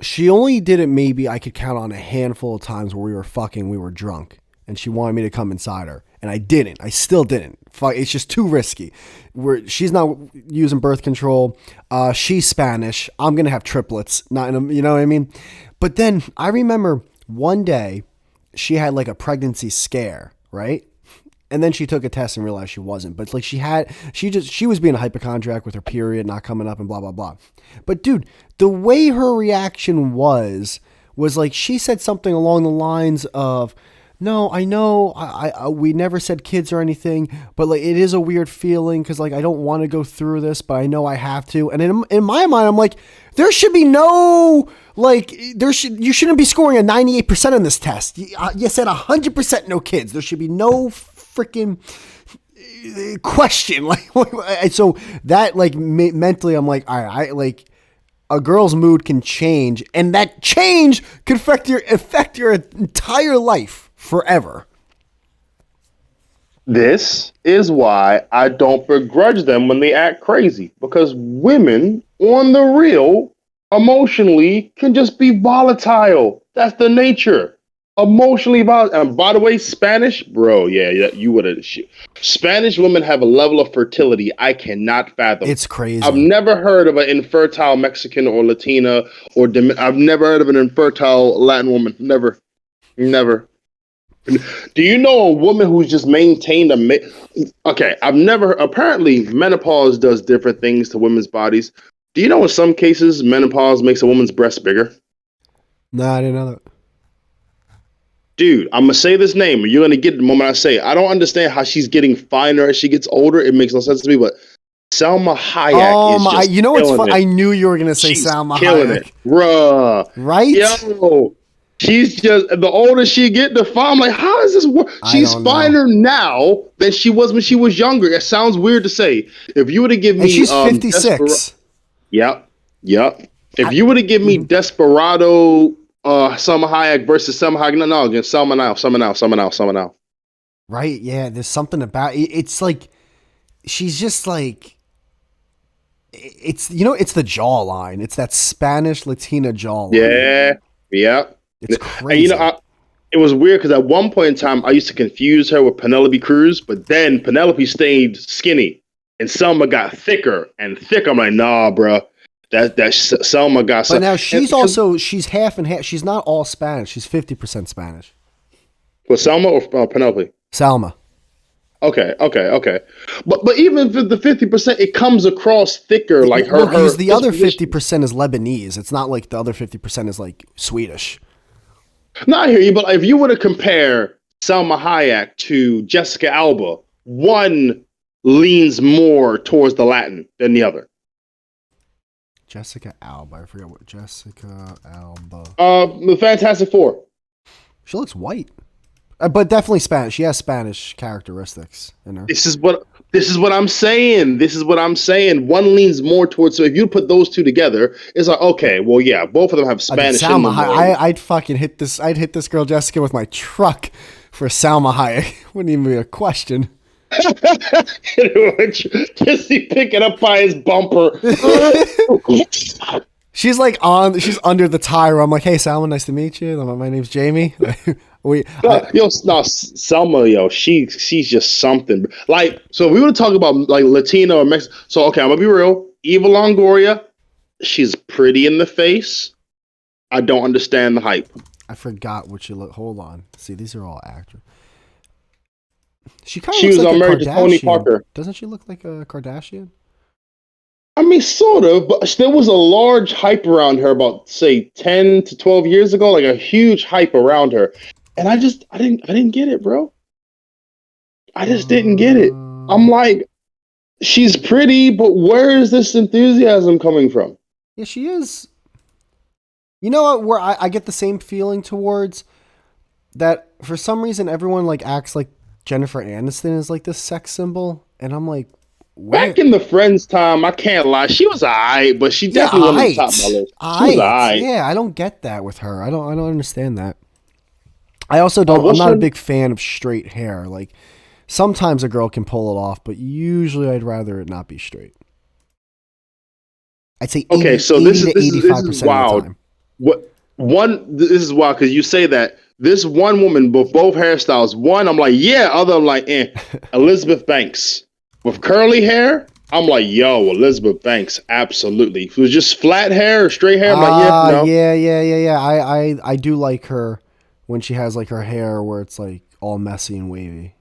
S1: she only did it maybe I could count on a handful of times where we were fucking, we were drunk. And she wanted me to come inside her. And I didn't. I still didn't. Fuck, it's just too risky. She's not using birth control. She's Spanish. I'm going to have triplets. You know what I mean? But then I remember one day she had like a pregnancy scare, right? And then she took a test and realized she wasn't. But like she was being a hypochondriac with her period not coming up and blah, blah, blah. But dude, the way her reaction was like she said something along the lines of, no, I know we never said kids or anything, but like it is a weird feeling because like I don't want to go through this, but I know I have to. And in my mind, I'm like, there should be no you shouldn't be scoring a 98% on this test. You said 100% no kids. There should be no freaking question. Like so that like mentally, I'm like, all right, I like. A girl's mood can change, and that change could affect your entire life forever.
S2: This is why I don't begrudge them when they act crazy, because women on the real emotionally can just be volatile. That's the nature. Emotionally volatile. And by the way, Spanish, bro, yeah, you would have. Spanish women have a level of fertility I cannot fathom.
S1: It's crazy.
S2: I've never heard of an infertile Mexican or Latina I've never heard of an infertile Latin woman. Never. Do you know a woman who's just maintained okay, apparently menopause does different things to women's bodies. Do you know in some cases menopause makes a woman's breast bigger?
S1: No, I didn't know that.
S2: Dude, I'm gonna say this name, and you're gonna get it the moment I say it. I don't understand how she's getting finer as she gets older. It makes no sense to me, but Selma Hayek is just
S1: you know what's fun?
S2: killing it.
S1: I knew you were gonna say
S2: She's
S1: Salma
S2: killing
S1: Hayek,
S2: it, bruh.
S1: right?
S2: Yo, she's just the older she get, the fine. I'm like, how is this work?
S1: I
S2: She's
S1: don't know.
S2: finer now than she was when she was younger. It sounds weird to say. If you were to give
S1: And
S2: me,
S1: she's 56.
S2: yep. If you were to give me Desperado, Selma Hayek versus Selma Hayek, no, again, Selma now.
S1: Right? Yeah. There's something about it. It's like she's just like it's it's the jawline. It's that Spanish Latina jawline.
S2: Yeah.
S1: It's
S2: And
S1: crazy.
S2: it was weird because at one point in time I used to confuse her with Penelope Cruz, but then Penelope stayed skinny and Selma got thicker and thicker. I'm like, nah, bro. That Selma got.
S1: But now she's half and half. She's not all Spanish. She's 50% Spanish.
S2: Was Selma or Penelope?
S1: Salma.
S2: Okay. But even for the 50%, it comes across thicker. Like her.
S1: Because the other 50% is Lebanese. It's not like the other 50% is like Swedish.
S2: No, I hear you. But if you were to compare Selma Hayek to Jessica Alba, one leans more towards the Latin than the other.
S1: Jessica Alba. I forget what Jessica Alba.
S2: The Fantastic Four.
S1: She looks white. But definitely Spanish. She has Spanish characteristics in her.
S2: This is what I'm saying. One leans more towards. So if you put those two together, it's like, okay, well, yeah, both of them have Spanish.
S1: Salma Hayek. I'd fucking hit this. I'd hit this girl Jessica with my truck for Salma Hayek. Wouldn't even be a question.
S2: Just see picking up by his bumper.
S1: She's under the tire. I'm like, hey, Salma, nice to meet you. My name's Jamie.
S2: Selma, she's just something. Like, so if we were to talk about like Latino or Mexican. So okay, I'm gonna be real. Eva Longoria, she's pretty in the face. I don't understand the hype.
S1: I forgot what she looked. Hold on. See, these are all actors. She kind of
S2: was
S1: like
S2: married to Tony Parker.
S1: Doesn't she look like a Kardashian?
S2: I mean, sort of, but there was a large hype around her about, say, 10 to 12 years ago, like a huge hype around her. And I didn't get it, bro. I just didn't get it. I'm like, she's pretty, but where is this enthusiasm coming from?
S1: Yeah, she is. You know what? Where I get the same feeling towards that for some reason everyone like acts like Jennifer Aniston is like this sex symbol, and I'm like,
S2: back in the Friends time, I can't lie, she was alright, but she definitely wasn't top of my list. She was alright.
S1: Yeah, I don't get that with her. I don't understand that. I also don't. I'm not a big fan of straight hair. Like sometimes a girl can pull it off, but usually I'd rather it not be straight. I'd say 80,
S2: so
S1: 80
S2: this
S1: to
S2: is
S1: 85% of the
S2: wild.
S1: time.
S2: This is wild because you say that this one woman with both hairstyles. One, I'm like, yeah. Other, I'm like, Elizabeth Banks with curly hair. I'm like, yo, Elizabeth Banks, absolutely. If it was just flat hair or straight hair, I'm like,
S1: yeah. I do like her when she has like her hair where it's like all messy and wavy.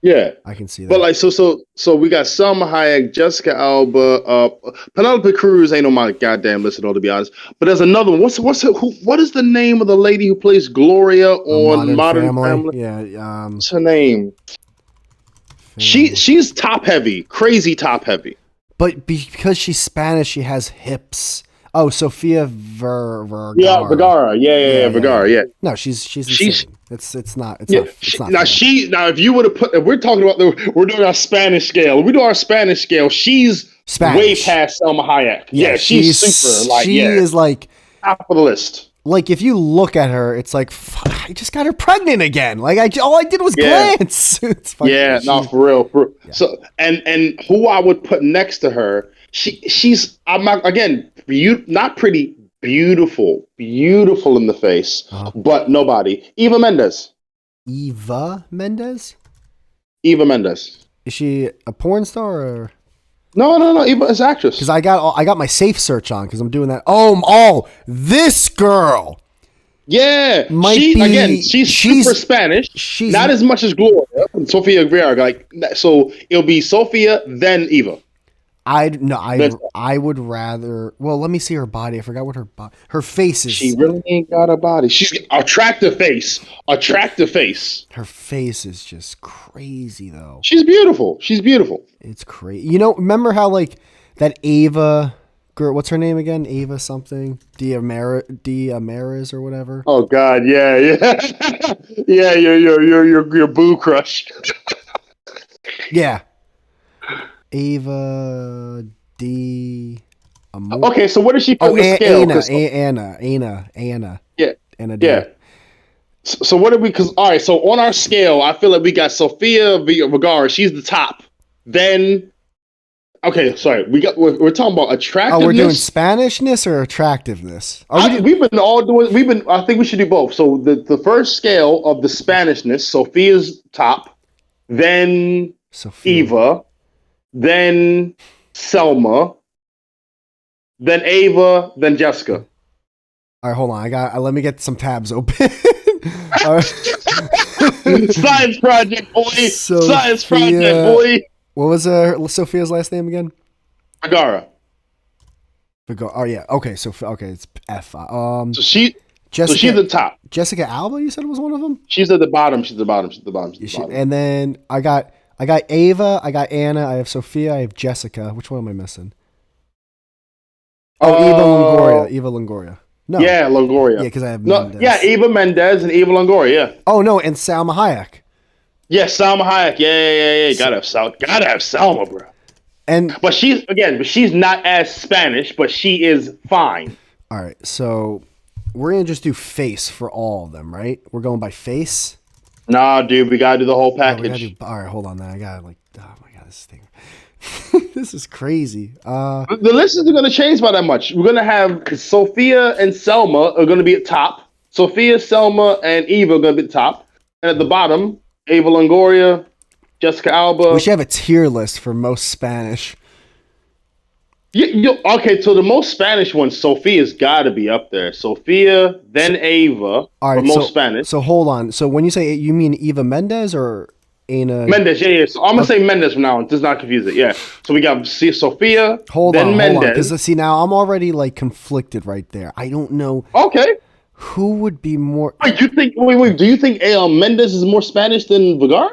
S1: Yeah, I can see that.
S2: But like, so we got Salma Hayek, Jessica Alba, Penelope Cruz. Ain't on my goddamn list at all, to be honest. But there's another one. What is the name of the lady who plays Gloria on Modern Family?
S1: Yeah.
S2: What's her name? She's top heavy, crazy top heavy.
S1: But because she's Spanish, she has hips. Oh, Sofia Vergara.
S2: Yeah, Vergara. Yeah, Vergara. Yeah.
S1: No, she's insane. It's not.
S2: Now if you would have put, if we're talking about we're doing our Spanish scale. If we do our Spanish scale, she's Spanish. Way past Selma Hayek. Yeah, she's super. Like she is like
S1: top of the list. Like if you look at her, it's like I just got her pregnant again. Like all I did was glance. It's
S2: no, for real. Yeah. So and who I would put next to her, she's I'm not again not pretty. Beautiful in the face, but nobody. Eva Mendes.
S1: Eva Mendes.
S2: Is
S1: she a porn star or?
S2: No. Eva is actress.
S1: Because I got my safe search on because I'm doing that. Oh, this girl.
S2: Yeah, she's super Spanish. She's not as much as Gloria, Sofia Vergara. Like so, it'll be Sofia then Eva.
S1: I'd no,
S2: That's,
S1: I would rather. Well, let me see her body. I forgot what her face
S2: she
S1: is.
S2: really ain't got a body. She's attractive face. Attractive face.
S1: Her face is just crazy though.
S2: She's beautiful. She's beautiful.
S1: It's crazy. You know, remember how like that Ava girl? What's her name again? Ava something. Diamaris or whatever.
S2: Oh God, yeah, yeah, yeah. Your boo crush.
S1: Yeah, Ava D.
S2: Okay, so what does she put
S1: Oh,
S2: in the scale?
S1: Anna,
S2: Yeah,
S1: Anna
S2: yeah.
S1: D.
S2: So what did we? Because all right, so on our scale, I feel like we got Sofia Vergara. She's the top. Then, okay, sorry, we're talking about
S1: Oh, we're doing
S2: attractiveness.
S1: Spanishness or attractiveness? Are we
S2: We've been all doing. We've been. I think we should do both. So the first scale of the Spanishness, Sofia's top, then
S1: Sophia?
S2: Eva, then Selma, then Ava, then Jessica.
S1: All right, hold on. Let me get some tabs open. All right.
S2: Science project, boy. Science project,
S1: Sophia.
S2: boy.
S1: What was Sophia's last name again?
S2: Vergara.
S1: Oh yeah. Okay. So okay, it's F.
S2: So she's the top.
S1: Jessica Alba. You said was one of them.
S2: She's at the bottom. She's at the bottom. She's at the bottom. She's at the bottom.
S1: And then I got Ava. I got Anna. I have Sophia. I have Jessica. Which one am I missing? Oh, Eva Longoria. Eva Longoria. No.
S2: Yeah, Longoria.
S1: Yeah, because I have
S2: no.
S1: Mendez.
S2: Yeah, Eva Mendez and Eva Longoria. Yeah.
S1: Oh no, and Salma Hayek.
S2: Yeah, Salma Hayek. Yeah. Gotta have Salma, bro. But she's not as Spanish, but she is fine.
S1: All right, so we're gonna just do face for all of them, right? We're going by face.
S2: Nah, dude, we gotta do the whole package.
S1: All right, hold on. Then I gotta oh my god, this thing. This is crazy.
S2: The list isn't gonna change by that much. We're gonna have Sophia and Selma are gonna be at top. Sophia, Selma, and Eva are gonna be at top, and at the bottom, Ava Longoria, Jessica Alba.
S1: We should have a tier list for most Spanish.
S2: Okay, so the most Spanish one, Sophia's got to be up there. Sophia, then Ava,
S1: all right,
S2: for most Spanish.
S1: So hold on. So when you say you mean Eva Mendez or Ana?
S2: Mendez, yeah. So I'm gonna say Mendez from now on. Does not confuse it. Yeah. So we got Sophia,
S1: hold
S2: then
S1: on,
S2: Mendez.
S1: Because see now I'm already like conflicted right there. I don't know.
S2: Okay.
S1: Who would be more?
S2: Wait, do you think Mendez is more Spanish than Vergara?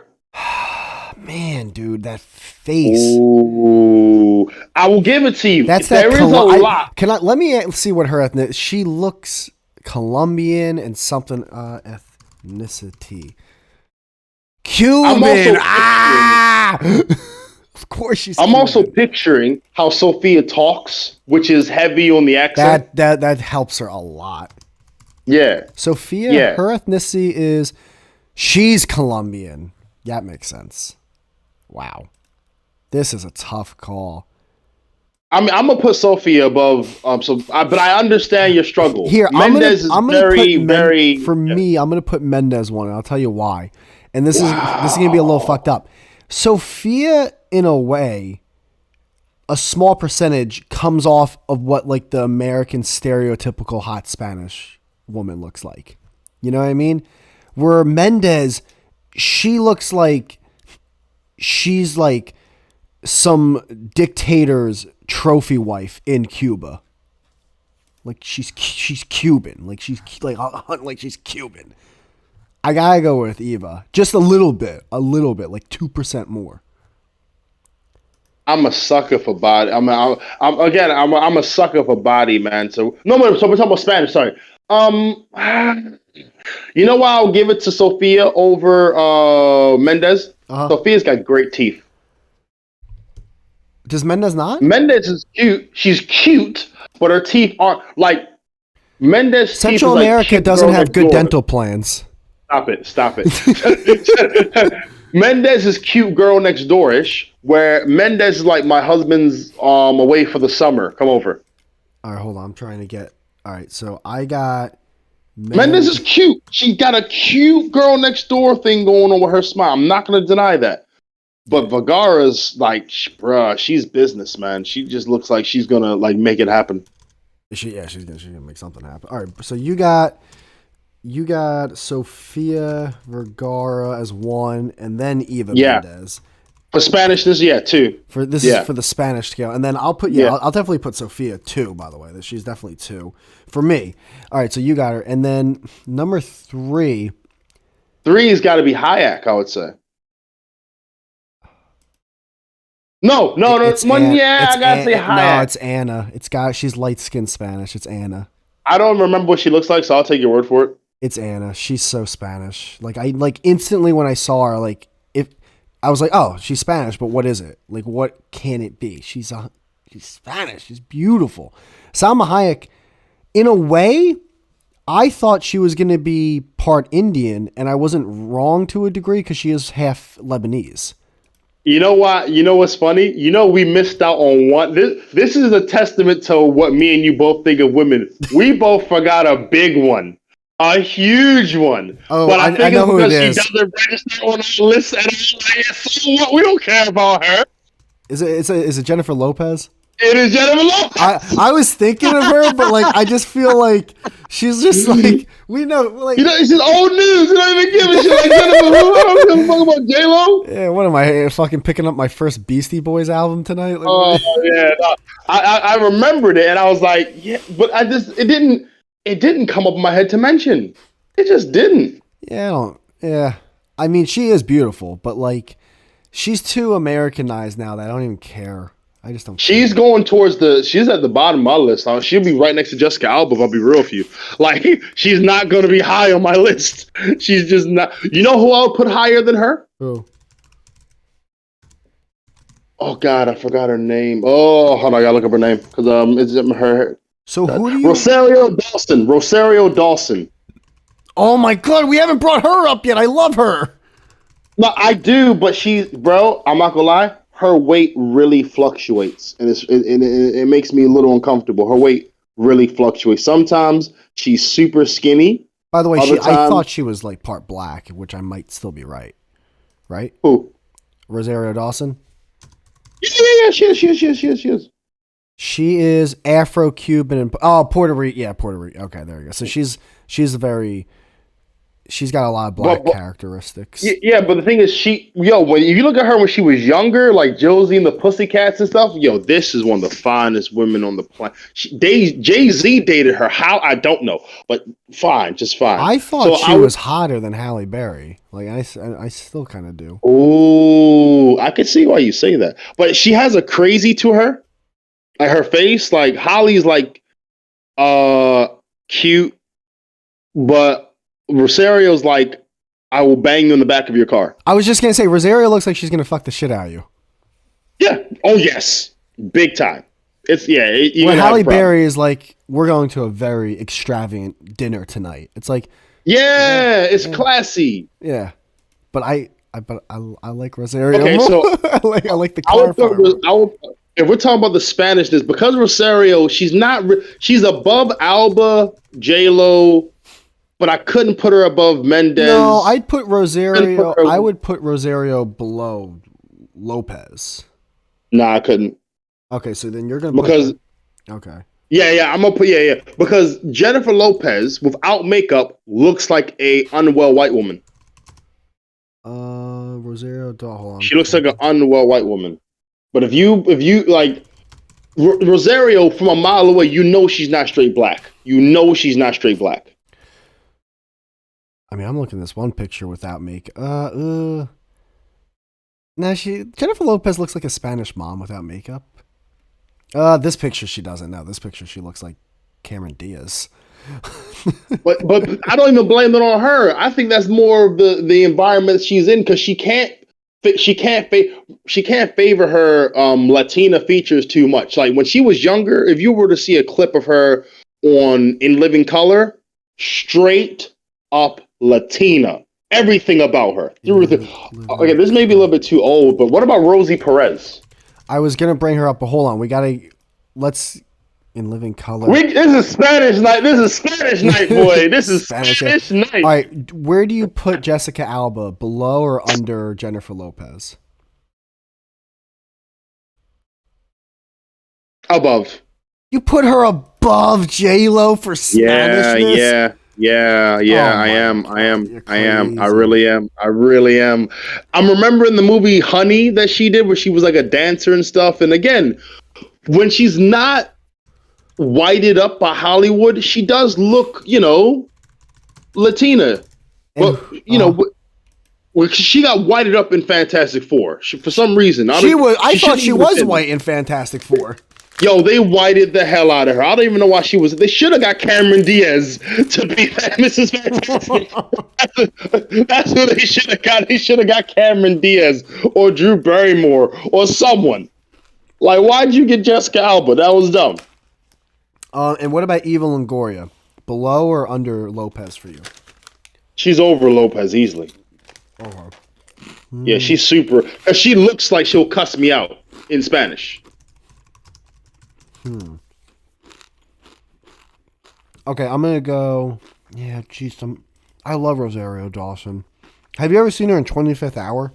S1: Man, dude, that face.
S2: Ooh, I will give it to you. There is a lot.
S1: Let me see what her ethnicity. She looks Colombian and something ethnicity. Cuban. Of course she's.
S2: I'm
S1: Cuban.
S2: also picturing how Sophia talks, which is heavy on the accent.
S1: That helps her a lot.
S2: Yeah.
S1: Sophia, her ethnicity is she's Colombian. That makes sense. Wow. This is a tough call.
S2: I mean, I'm gonna put Sophia above. But I understand your struggle.
S1: Here,
S2: Mendez is very.
S1: For me, I'm gonna put Mendez one, and I'll tell you why. And this is gonna be a little fucked up. Sophia, in a way, a small percentage comes off of what like the American stereotypical hot Spanish woman looks like. You know what I mean? Where Mendez, she looks like she's like some dictator's trophy wife in Cuba. Like she's Cuban. Like she's Cuban. I gotta go with Eva. Just a little bit, like 2% more.
S2: I'm a sucker for body. I'm a sucker for body, man. So we're talking about Spanish. Sorry. You know why I'll give it to Sophia over Mendez? Sophia's got great teeth.
S1: Does Mendez not?
S2: Mendez is cute. She's cute, but her teeth aren't like Mendez.
S1: Central America doesn't have good dental plans.
S2: Stop it. Mendez is cute girl next door-ish, where Mendez is like my husband's away for the summer. Come over.
S1: All right, hold on. I'm trying to get. All right, so I got.
S2: Mendez is cute. She got a cute girl next door thing going on with her smile. I'm not going to deny that. But Vergara's like, bruh, she's business, man. She just looks like she's going to like make it happen.
S1: She's gonna make something happen. All right, so you got Sofia Vergara as one, and then Eva Mendez.
S2: For Spanishness, yeah, two.
S1: For this is
S2: Yeah,
S1: for the Spanish scale, and then I'll put
S2: yeah.
S1: I'll definitely put Sophia 2. By the way, that she's definitely 2 for me. All right, so you got her, and then number 3.
S2: Three's got to be Hayek, I would say. No, no, no.
S1: It's
S2: One,
S1: Anna.
S2: yeah, I gotta say
S1: No,
S2: Hayek.
S1: it's Anna. She's light skinned Spanish. It's Anna.
S2: I don't remember what she looks like, so I'll take your word for it.
S1: It's Anna. She's so Spanish. Like I like instantly when I saw her, like if I was like, oh, she's Spanish, but what is it? Like what can it be? She's Spanish. She's beautiful. Salma Hayek, in a way, I thought she was going to be part Indian, and I wasn't wrong to a degree because she is half Lebanese.
S2: You know what? You know what's funny? You know we missed out on one. This is a testament to what me and you both think of women. We both forgot a big one, a huge one.
S1: Oh,
S2: but I think
S1: know
S2: it's
S1: who it
S2: because
S1: is.
S2: she doesn't register on our list at all. Like, so what? We don't care about her.
S1: Is it Jennifer Lopez?
S2: It is Jennifer Lopez.
S1: I was thinking of her, but like I just feel like she's just like we know like
S2: You know, it's just old news. You don't even give a shit like Jennifer. Who? I don't give a fuck about J Lo.
S1: yeah. What am I fucking picking up my first Beastie Boys album tonight? Like,
S2: Oh yeah, no. I remembered it and I was like, yeah, but it didn't come up in my head to mention. It just didn't.
S1: yeah, I don't. Yeah, I mean she is beautiful, but like she's too Americanized now that I don't even care. I just don't.
S2: She's going she's at the bottom of my list. She'll be right next to Jessica Alba if I'll be real with you. Like she's not gonna be high on my list. She's just not. You know who I would put higher than her?
S1: Who?
S2: Oh God, I forgot her name. Oh, hold on, I gotta look up her name because it's her.
S1: So who do you?
S2: Rosario Dawson. Rosario Dawson.
S1: Oh my god, we haven't brought her up yet. I love her.
S2: No, I do, but bro, I'm not gonna lie. Her weight really fluctuates, and it makes me a little uncomfortable. Her weight really fluctuates. Sometimes she's super skinny.
S1: By the way,
S2: Other
S1: I
S2: times,
S1: thought she was like part black, which I might still be right. Right?
S2: who?
S1: Rosario Dawson.
S2: Yeah, she is.
S1: She is Afro-Cuban and Puerto Rico. Yeah, Puerto Rico. Okay, there you go. So she's she's got a lot of black characteristics.
S2: Yeah, but the thing is, if you look at her when she was younger, like Josie and the Pussycats and stuff, this is one of the finest women on the planet. Jay-Z dated her. How? I don't know, but fine, just fine.
S1: I thought she was hotter than Halle Berry. Like I still kind of do.
S2: Oh, I can see why you say that. But she has a crazy to her. Like her face, like Holly's like cute, but Rosario's like, I will bang you in the back of your car.
S1: I was just gonna say Rosario looks like she's gonna fuck the shit out of you.
S2: Yeah. Oh yes. Big time. It's
S1: When Halle Berry is like, we're going to a very extravagant dinner tonight. It's like
S2: it's classy.
S1: Yeah. But I like Rosario.
S2: Okay,
S1: more.
S2: so
S1: I like the car.
S2: If we're talking about the Spanishness, because Rosario, she's above Alba, J Lo, but I couldn't put her above Mendez.
S1: No, I'd put Rosario. I would put Rosario below Lopez.
S2: Nah, I couldn't.
S1: Okay, so then you're gonna okay.
S2: Yeah, I'm gonna put because Jennifer Lopez without makeup looks like a unwell white woman.
S1: Rosario, hold on.
S2: She looks like an unwell white woman. But if you like Rosario from a mile away, she's not straight black. She's not straight black.
S1: I mean, I'm looking at this one picture without makeup. Jennifer Lopez looks like a Spanish mom without makeup. This picture she doesn't know. This picture she looks like Cameron Diaz.
S2: but I don't even blame it on her. I think that's more of the environment she's in because she can't favor her Latina features too much. Like when she was younger, if you were to see a clip of her in Living Color, straight up Latina. Everything about her. Okay, this may be a little bit too old, but what about Rosie Perez?
S1: I was gonna bring her up, but hold on. Let's in Living Color.
S2: This is Spanish night. This is Spanish night, boy. This is Spanish night.
S1: All right, where do you put Jessica Alba? Below or under Jennifer Lopez?
S2: Above.
S1: You put her above J Lo for Spanishness?
S2: Yeah,
S1: Oh
S2: I
S1: my
S2: am.
S1: God, you're
S2: I am. I
S1: crazy.
S2: really am. I really am. I'm remembering the movie Honey that she did where she was like a dancer and stuff. And again, when she's not whited up by Hollywood, she does look, Latina.
S1: And
S2: But, she got whited up in Fantastic Four. For some reason.
S1: she was. I
S2: She
S1: thought
S2: shouldn't
S1: she
S2: even have
S1: was
S2: been.
S1: white in Fantastic Four.
S2: Yo, they whited the hell out of her. I don't even know why she was. They should have got Cameron Diaz to be Mrs. Fantastic. That's who they should have got. They should have got Cameron Diaz or Drew Barrymore or someone. Like, why'd you get Jessica Alba? That was dumb.
S1: And what about Eva Longoria? Below or under Lopez for you?
S2: She's over Lopez easily.
S1: Okay.
S2: Yeah, she's super. She looks like she'll cuss me out in Spanish.
S1: Okay, I'm gonna go. Yeah, geez, I love Rosario Dawson. Have you ever seen her in 25th Hour?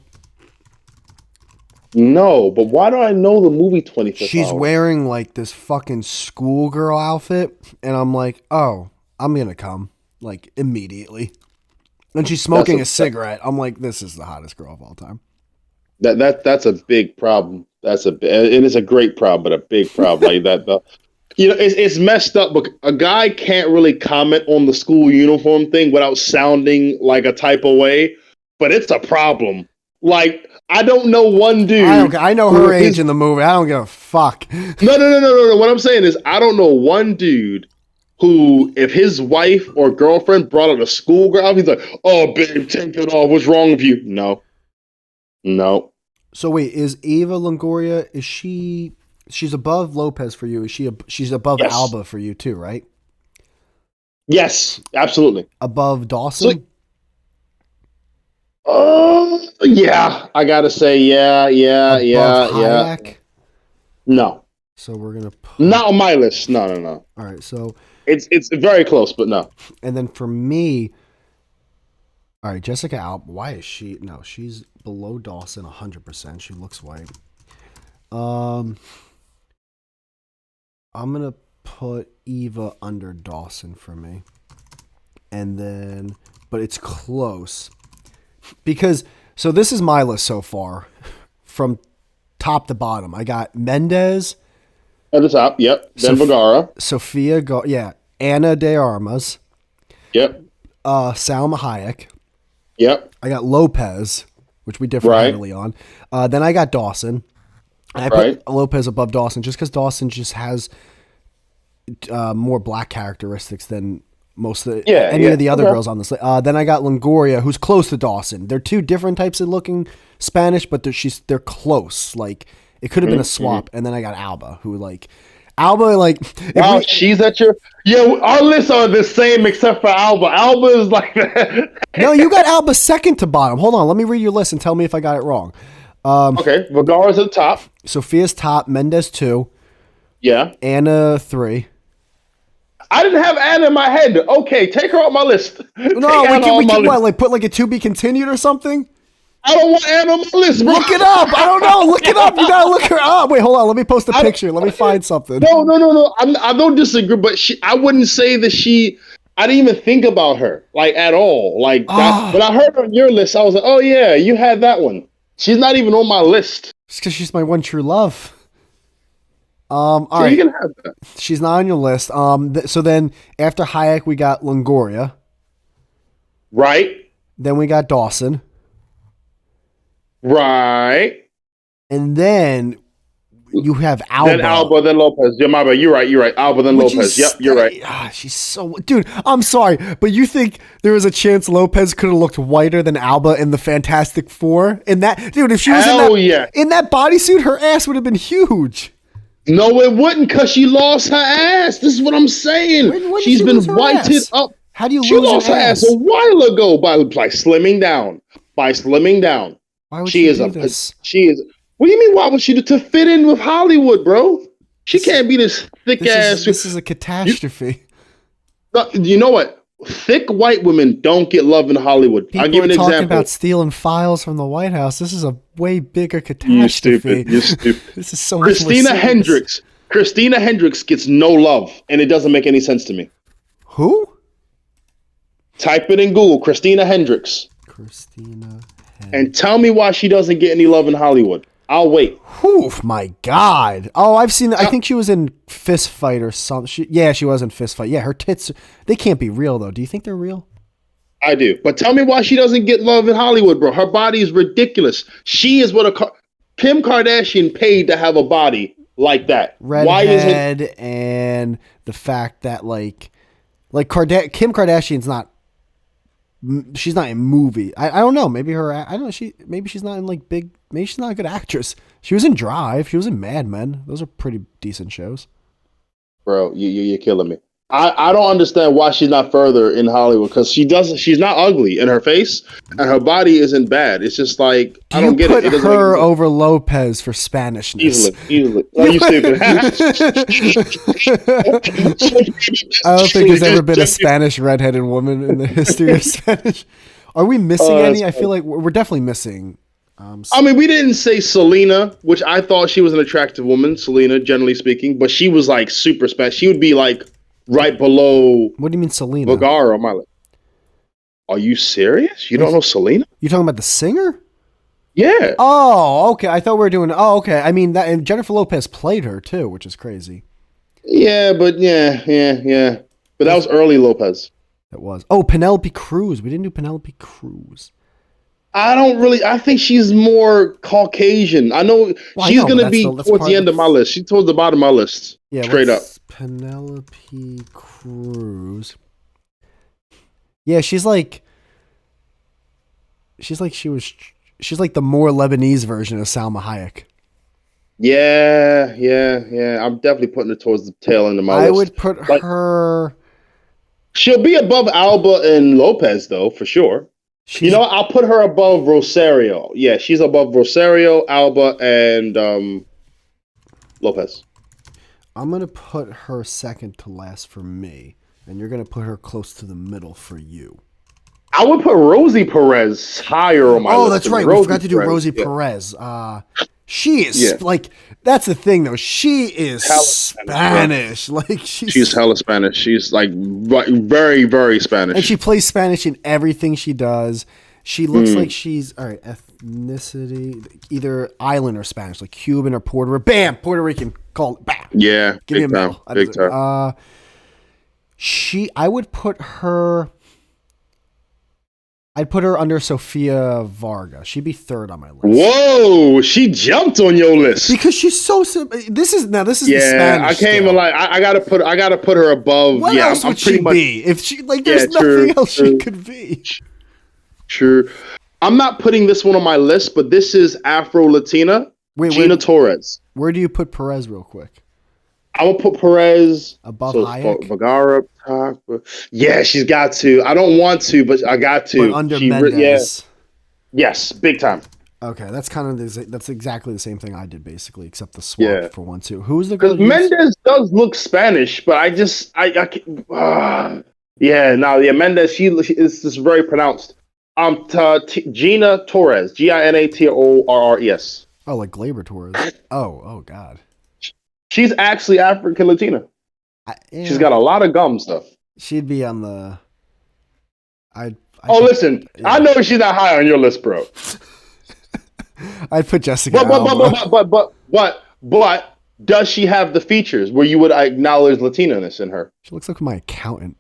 S2: No, but why do I know the movie 25th
S1: She's
S2: Hour?
S1: wearing like this fucking schoolgirl outfit, and I'm like, oh, I'm gonna come like immediately. And she's smoking a cigarette. I'm like, this is the hottest girl of all time.
S2: That's a big problem. It is a great problem, but a big problem like that. It's messed up. But a guy can't really comment on the school uniform thing without sounding like a type of way. But it's a problem. Like I don't know one dude.
S1: I know her age in the movie. I don't give a fuck.
S2: No. What I'm saying is, I don't know one dude who, if his wife or girlfriend brought out a schoolgirl, he's like, "Oh, babe, take it off. What's wrong with you?" No.
S1: So wait, is Eva Longoria? Is she? She's above Lopez for you. Is she? She's above
S2: Yes.
S1: Alba for you too, right?
S2: Yes, absolutely.
S1: Above Dawson.
S2: Yeah. I gotta say, yeah.
S1: Above Hayek.
S2: No,
S1: So we're gonna put,
S2: not on my list. No.
S1: all right. So
S2: It's very close, but no.
S1: and then for me, all right, Jessica Alba. Why is she? No, she's below Dawson 100%. She looks white. I'm gonna put Eva under Dawson for me, and then but it's close because so this is my list so far from top to bottom. I got Mendez.
S2: At the top, yep. Then Vergara.
S1: Sophia, Anna de Armas,
S2: Yep.
S1: Salma Hayek.
S2: Yep.
S1: I got Lopez, which we differ heavily on. Then I got Dawson. And I put Lopez above Dawson just because Dawson just has more black characteristics than most of any of the other girls on this list. Then I got Longoria, who's close to Dawson. They're two different types of looking Spanish, but they're close. Like it could have been a swap. And then I got Alba, who
S2: wow, she's at your our lists are the same except for Alba. Alba is like
S1: No, you got Alba second to bottom. Hold on, let me read your list and tell me if I got it wrong.
S2: Okay, Vergara's at the top.
S1: Sophia's top, Mendez 2.
S2: Yeah.
S1: Anna 3.
S2: I didn't have Anna in my head. Okay, take her off my list.
S1: No, we can what, like put like a to be continued or something?
S2: I don't want Anna on my list, bro.
S1: Look it up. I don't know. Look it up. You gotta look her up. Wait, hold on. Let me post a picture. Let me find something.
S2: No. I don't disagree, but I wouldn't say that I didn't even think about her like at all. Like when I heard her on your list, I was like, oh yeah, you had that one. She's not even on my list.
S1: It's because she's my one true love. All right.
S2: You can have that.
S1: She's not on your list. So then after Hayek, we got Longoria.
S2: Right.
S1: Then we got Dawson.
S2: Right.
S1: And then you have Alba.
S2: Then Alba, then Lopez. Yeah, my bad. You're right. Alba, then Lopez. Yep, you're right.
S1: She's so... Dude, I'm sorry, but you think there was a chance Lopez could have looked whiter than Alba in the Fantastic Four? Dude, if she was in that bodysuit, her ass would have been huge.
S2: No, it wouldn't, because she lost her ass. This is what I'm saying.
S1: When
S2: She's been whited up.
S1: How do you
S2: She
S1: lose
S2: lost her ass a while ago by slimming down.
S1: Why would she do this?
S2: She is. What do you mean? Why would she do to fit in with Hollywood, bro? She can't be this thick ass.
S1: This is a catastrophe.
S2: You know what? Thick white women don't get love in Hollywood. I'll give you an example.
S1: Talking about stealing files from the White House. This is a way bigger catastrophe.
S2: You're stupid.
S1: This is so
S2: Christina Hendricks. Christina Hendricks gets no love, and it doesn't make any sense to me.
S1: Who?
S2: Type it in Google, Christina Hendricks,
S1: Christina.
S2: and tell me why she doesn't get any love in Hollywood. I'll wait.
S1: Whew, my God. Oh, I've seen. I think she was in Fist Fight or something. She was in Fist Fight. Yeah, her tits. They can't be real though. Do you think they're real?
S2: I do, but tell me why she doesn't get love in Hollywood, bro. Her body is ridiculous. She is what Kim Kardashian paid to have a body like that.
S1: Redhead,
S2: why is it?
S1: And the fact that Kim Kardashian's not. She's not in movie. I don't know. Maybe I don't know. Maybe she's not in big. Maybe she's not a good actress. She was in Drive. She was in Mad Men. Those are pretty decent shows.
S2: Bro, you're killing me. I don't understand why she's not further in Hollywood, because she's not ugly in her face and her body isn't bad. It's just like, I don't get it.
S1: You put her over Lopez for Spanishness.
S2: Easily. Are you stupid?
S1: I don't think there's ever been a Spanish redheaded woman in the history of Spanish. Are we missing any? I feel like we're definitely missing.
S2: I mean, we didn't say Selena, which I thought she was an attractive woman, Selena, generally speaking, but she was super Spanish. She would be right below.
S1: What do you mean, Selena?
S2: Vergara on my list. Are you serious? You don't know Selena?
S1: You talking about the singer?
S2: Yeah.
S1: Oh, okay. I thought we were doing. Oh, okay. I mean, and Jennifer Lopez played her too, which is crazy.
S2: Yeah, but yeah. But that was early Lopez.
S1: It was. Oh, Penelope Cruz. We didn't do Penelope Cruz.
S2: I think she's more Caucasian. I know she's going to be towards the end of my list. She's towards the bottom of my list. Yeah, straight up.
S1: Penelope Cruz. Yeah, she's like the more Lebanese version of Salma Hayek.
S2: Yeah. I'm definitely putting her towards the tail end of my list.
S1: I would put her.
S2: She'll be above Alba and Lopez, though, for sure. I'll put her above Rosario. Yeah, she's above Rosario, Alba, and Lopez.
S1: I'm going to put her second to last for me, and you're going to put her close to the middle for you.
S2: I would put Rosie Perez higher on my list.
S1: Oh, that's right. We forgot to do Rosie Perez. She is that's the thing though. She is Spanish. She's
S2: hella Spanish. She's very, very Spanish.
S1: And she plays Spanish in everything she does. She looks like she's ethnicity, either island or Spanish, like Cuban or Puerto Rican. Bam, Puerto Rican. Call it. Bam.
S2: Yeah,
S1: give me a medal.
S2: Big time.
S1: I would put her. I'd put her under Sofia Varga. She'd be third on my list.
S2: Whoa, she jumped on your list
S1: because she's so. This is the Spanish.
S2: I gotta put her above.
S1: What else would she be if she There's nothing else she could be.
S2: True. I'm not putting this one on my list, but this is Afro Latina. Gina Torres.
S1: Where do you put Perez, real quick?
S2: I will put Perez
S1: above Hayek.
S2: Vergara top. Yeah, she's got to. I don't want to, but I got to.
S1: But under Mendes.
S2: Yes, big time.
S1: Okay, that's that's exactly the same thing I did basically, except the swap for 1-2. Who's the girl?
S2: Because Mendes does look Spanish, but Mendes. She is just very pronounced. Gina Torres, Ginatorres.
S1: Oh, like Glaber Torres. Oh, God.
S2: She's actually African Latina. She's got a lot of gum stuff.
S1: She'd be on the.
S2: Listen, I know she's not high on your list, bro.
S1: I'd put Jessica.
S2: But does she have the features where you would acknowledge Latinaness in her?
S1: She looks like my accountant.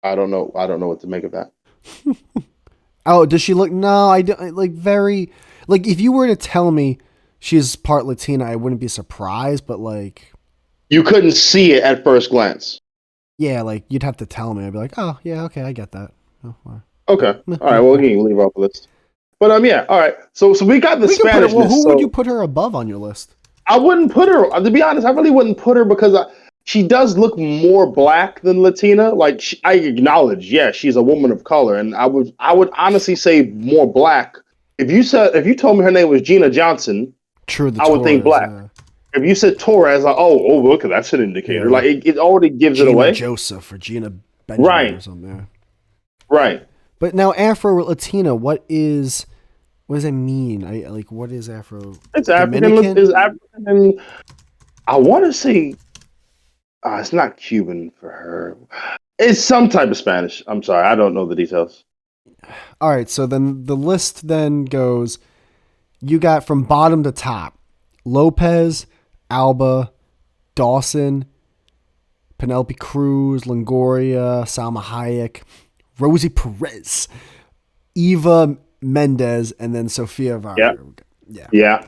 S2: I don't know what to make of that.
S1: Oh, does she look? No, I don't. Very. If you were to tell me she's part Latina, I wouldn't be surprised, but
S2: you couldn't see it at first glance.
S1: Yeah, you'd have to tell me. I'd be like, oh, yeah, okay, I get that. Oh, wow.
S2: Okay. All right, well, we can leave off the list. But yeah, all right. So we got the Spanish.
S1: Who would you put her above on your list?
S2: I wouldn't put her. To be honest, I really wouldn't put her because she does look more black than Latina. I acknowledge, she's a woman of color, and I would honestly say more black. If you told me her name was Gina Johnson, I would think black. If you said Torres, look, that's an indicator. It already gives
S1: Gina
S2: it away.
S1: Joseph or Gina Benjamin or something. Yeah.
S2: Right.
S1: But now Afro Latina, what does it mean? What is Afro?
S2: It's African. It's African. I want to say, it's not Cuban for her. It's some type of Spanish. I'm sorry, I don't know the details.
S1: All right, so then the list then goes, you got from bottom to top, Lopez, Alba, Dawson, Penelope Cruz, Longoria, Salma Hayek, Rosie Perez, Eva Mendes, and then Sofia Vargas.
S2: Yeah.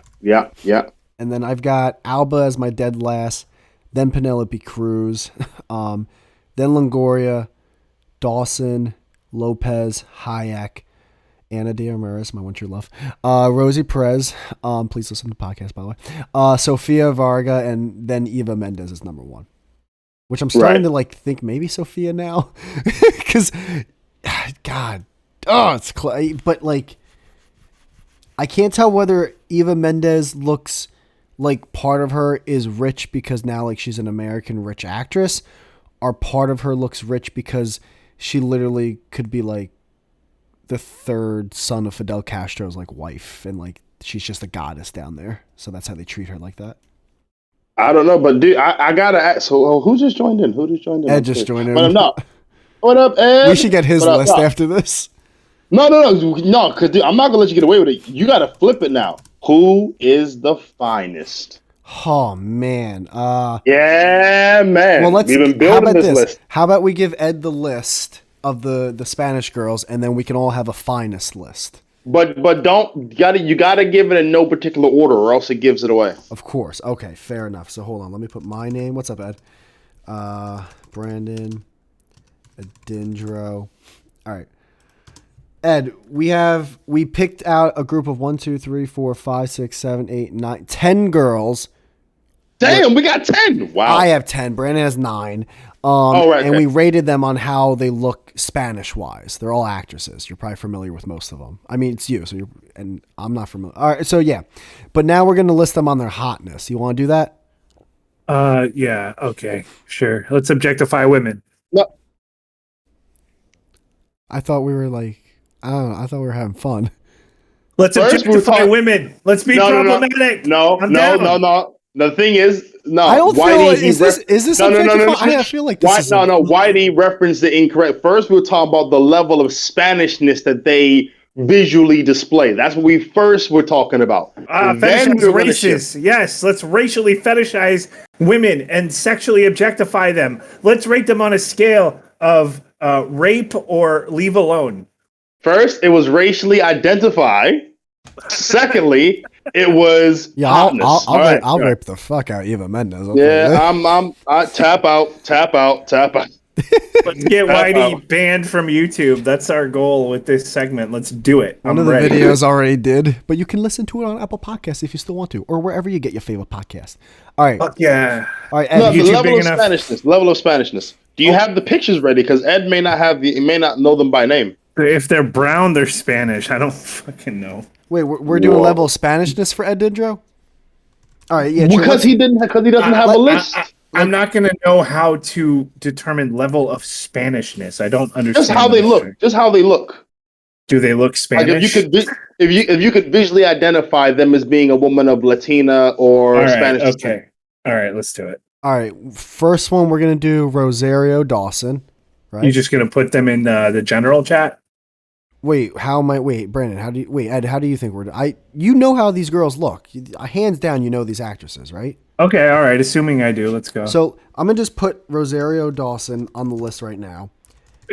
S1: And then I've got Alba as my dead last, then Penelope Cruz, then Longoria, Dawson, Lopez, Hayek, Ana de Armas, my one true love, Rosie Perez, please listen to the podcast, by the way, Sofia Varga, and then Eva Mendes is number one, which I'm starting to like think maybe Sofia now, because, God, it's but like, I can't tell whether Eva Mendes looks like part of her is rich because now like she's an American rich actress, or part of her looks rich because she literally could be like the third son of Fidel Castro's like wife, and like she's just a goddess down there, so that's how they treat her like that.
S2: I don't know, but dude, I gotta ask. So who just joined in?
S1: Ed just joined in.
S2: But I'm not. What up, Ed?
S1: We should get his list after this.
S2: No, because I'm not gonna let you get away with it. You gotta flip it now. Who is the finest?
S1: Oh man.
S2: Yeah, man.
S1: Well,
S2: we've been building this list.
S1: How about we give Ed the list of the Spanish girls, and then we can all have a finest list.
S2: But you gotta give it in no particular order, or else it gives it away.
S1: Of course. Okay, fair enough. So hold on, let me put my name. What's up, Ed? Brandon Edindro. All right. Ed, we picked out a group of 1, 2, 3, 4, 5, 6, 7, 8, 9, 10 girls.
S2: Damn, we got 10. Wow.
S1: I have 10. Brandon has 9.
S2: Right.
S1: We rated them on how they look Spanish-wise. They're all actresses. You're probably familiar with most of them. I mean, it's you, and I'm not familiar. All right, so yeah. But now we're going to list them on their hotness. You want to do that?
S3: Yeah, okay, sure. Let's objectify women.
S2: No.
S1: I thought we were like, I don't know. I thought we were having fun.
S3: Let's objectify women. Let's be problematic.
S2: No. The thing is, no.
S1: I don't feel. Is this objectifying? I feel like this is.
S2: Why did he reference the incorrect? First, we were talking about the level of Spanishness that they visually display. That's what we first were talking about.
S3: Fetishize races. Yes, let's racially fetishize women and sexually objectify them. Let's rate them on a scale of rape or leave alone.
S2: First, it was racially identify. Secondly, it was hotness.
S1: I'll rape the fuck out Eva Mendes.
S2: I tap out.
S3: Let's get Whitey banned from YouTube. That's our goal with this segment. Let's do it.
S1: One of the videos already did, but you can listen to it on Apple Podcasts if you still want to, or wherever you get your favorite podcast. All right.
S3: Fuck yeah.
S1: All right,
S2: Ed, the level of Spanishness. Do you have the pictures ready? Because Ed may not know them by name.
S3: If they're brown, they're Spanish. I don't fucking know.
S1: Wait, we're doing a level of Spanishness for Edindro? All right, yeah.
S2: Because he doesn't have a list.
S3: I'm not going to know how to determine level of Spanishness. I don't understand.
S2: Just how they look.
S3: Do they look Spanish?
S2: Like if you could visually identify them as being a woman of Latina or Spanish.
S3: Okay. All right, let's do it.
S1: All right, first one we're going to do Rosario Dawson. Right?
S3: You're just going to put them in the general chat?
S1: Wait, Brandon, Ed, how do you think you know how these girls look. Hands down, you know these actresses, right?
S3: Okay, all right, assuming I do, let's go.
S1: So I'm going to just put Rosario Dawson on the list right now.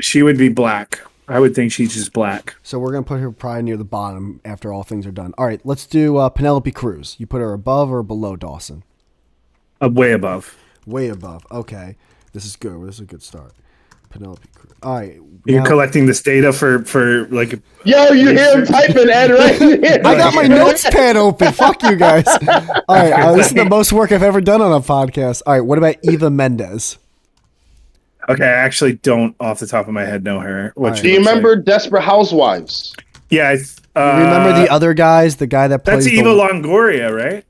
S3: She would be black. I would think she's just black.
S1: So we're going to put her probably near the bottom after all things are done. All right, let's do Penelope Cruz. You put her above or below Dawson?
S3: Way above.
S1: Way above. Okay, this is good. This is a good start. Penelope Cruz. All right.
S3: You're collecting this data for like.
S2: Yo, you hear him typing, Ed, right?
S1: I got my notes pad open. Fuck you guys. All right. This is the most work I've ever done on a podcast. All right. What about Eva Mendes?
S3: Okay, I actually don't, off the top of my head, know her.
S2: Do you remember Desperate Housewives?
S3: Yeah.
S1: You remember the other guys? The guy that plays.
S3: That's Eva Longoria, right?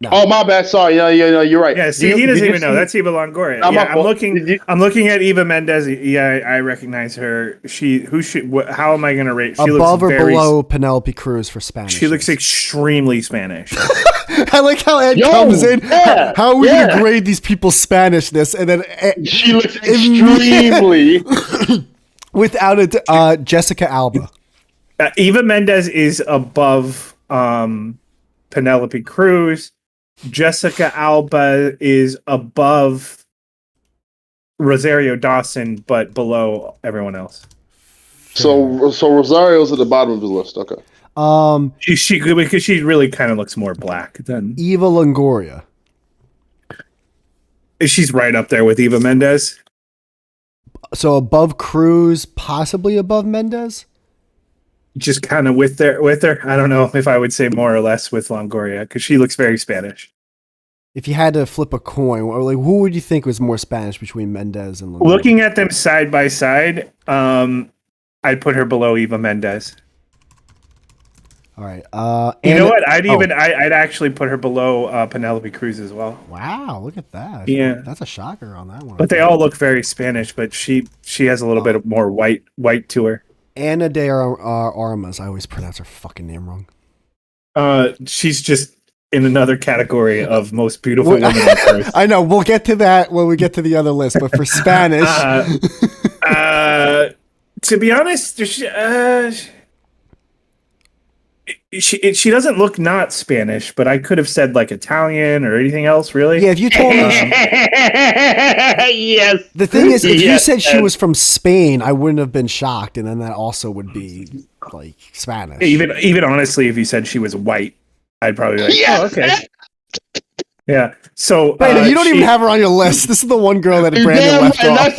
S2: No. Oh, my bad. Sorry. Yeah, you're right.
S3: Yeah, see, he doesn't even know. That's Eva Longoria. I'm looking at Eva Mendes. Yeah, I recognize her. How am I going to rate? She
S1: above or below Penelope Cruz for Spanish?
S3: She looks extremely Spanish.
S1: I like how Ed comes in. How are we gonna grade these people's Spanishness? And then
S2: she looks extremely
S1: without it. Jessica Alba.
S3: Eva Mendes is above Penelope Cruz. Jessica Alba is above Rosario Dawson, but below everyone else.
S2: So Rosario's at the bottom of the list. Okay.
S3: She because she really kind of looks more black than
S1: Eva Longoria.
S3: She's right up there with Eva Mendes.
S1: So above Cruz, possibly above Mendes.
S3: Just kind of with her. I don't know if I would say more or less with Longoria because she looks very Spanish.
S1: If you had to flip a coin, or like, who would you think was more Spanish between Mendes and Longoria?
S3: Looking at them side by side, I'd put her below Eva Mendes.
S1: All right.
S3: You know what? I'd actually put her below Penelope Cruz as well.
S1: Wow, look at that.
S3: Yeah,
S1: that's a shocker on that one.
S3: But they all look very Spanish. But she has a little bit more white to her.
S1: Ana de Armas. I always pronounce her fucking name wrong.
S3: She's just in another category of most beautiful women on earth.
S1: I know. We'll get to that when we get to the other list. But for Spanish,
S3: to be honest, she doesn't look not Spanish, but I could have said like Italian or anything else. Really?
S1: Yeah. If you told me,
S2: yes.
S1: The thing is, if you said she was from Spain, I wouldn't have been shocked, and then that also would be like Spanish.
S3: Even honestly, if you said she was white, I'd probably be like, oh, okay. Yeah. So
S1: Brandon, you don't even have her on your list. This is the one girl that Brandon left off.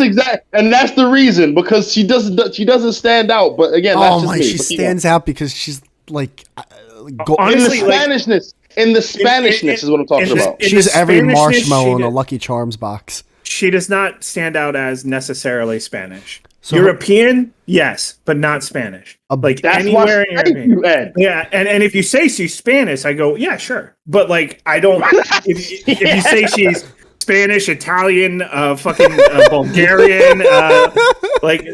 S2: And that's the reason, because she doesn't stand out. But again, that's just me.
S1: She stands out because she's like
S3: honestly,
S2: in the Spanishness is what I'm talking about.
S1: She's every marshmallow in a Lucky Charms box.
S3: She does not stand out as necessarily Spanish. So, European, yes, but not Spanish. Like that's anywhere in Europe. Yeah, and if you say she's Spanish, I go, yeah, sure. But like, I don't. if you say she's Spanish, Italian, fucking Bulgarian, like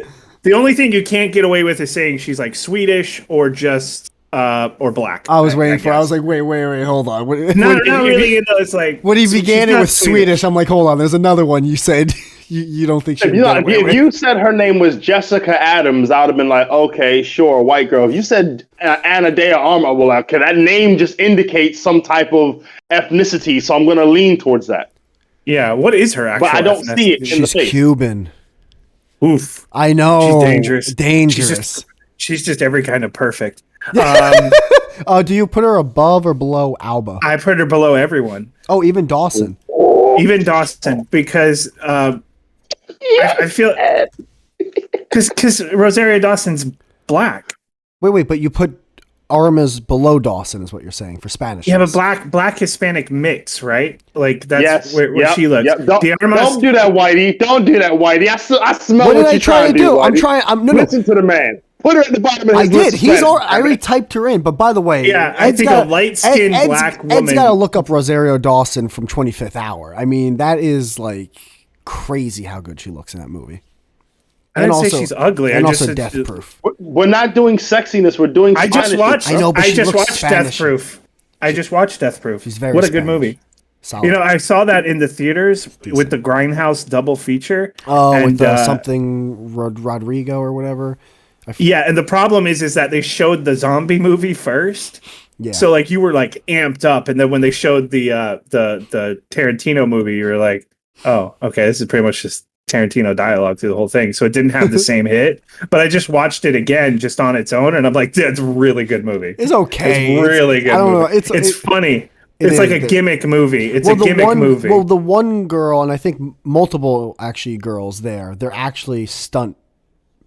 S3: the only thing you can't get away with is saying she's like Swedish or just or black.
S1: I was waiting for. I was like, wait, hold on.
S3: Not really. You know, it's like
S1: when he began it with Swedish, I'm like, hold on. There's another one. You said. You don't think she?
S2: If you said her name was Jessica Adams, I would have been like, okay, sure, white girl. If you said Ana de Armas, well, okay, that name just indicates some type of ethnicity, so I'm going to lean towards that.
S3: Yeah, what is her actual?
S2: But I don't see it in the face.
S1: She's Cuban.
S3: Oof,
S1: I know.
S3: She's dangerous. She's just every kind of perfect.
S1: Do you put her above or below Alba?
S3: I put her below everyone.
S1: Oh, even Dawson.
S3: Even Dawson, because. I feel because Rosario Dawson's black.
S1: Wait, but you put Armas below Dawson is what you're saying for Spanish.
S3: Yeah, but black Hispanic mix, right? Like that's where she looks.
S2: Yep. Don't do that, Whitey. Don't do that, Whitey. I smell what you're trying to do.
S1: Whitey.
S2: Listen to the man. Put her at the bottom of his list.
S1: I did. I already typed her in. But by the way,
S3: yeah, I think a light-skinned black woman.
S1: Ed's got to look up Rosario Dawson from 25th Hour. I mean, that is like crazy how good she looks in that movie.
S3: I didn't say she's ugly.
S1: And also Death Proof.
S2: We're not doing sexiness. We're doing Spanish.
S1: I just
S3: watched Death Proof. I just watched Death Proof.
S1: She's very
S3: what a
S1: Spanish.
S3: good movie.
S1: Solid.
S3: You know, I saw that in the theaters with the Grindhouse double feature.
S1: Oh, with something Rodrigo or whatever.
S3: Yeah, and the problem is that they showed the zombie movie first. Yeah. So like you were like amped up, and then when they showed the Tarantino movie, you were like, oh, okay, this is pretty much just Tarantino dialogue through the whole thing. So it didn't have the same hit. But I just watched it again just on its own, and I'm like, that's a really good movie.
S1: It's okay.
S3: It's really good. I don't know. It's funny. It's like a gimmick movie. It's a gimmick movie.
S1: Well, the one girl, and I think multiple actually girls there, they're actually stunt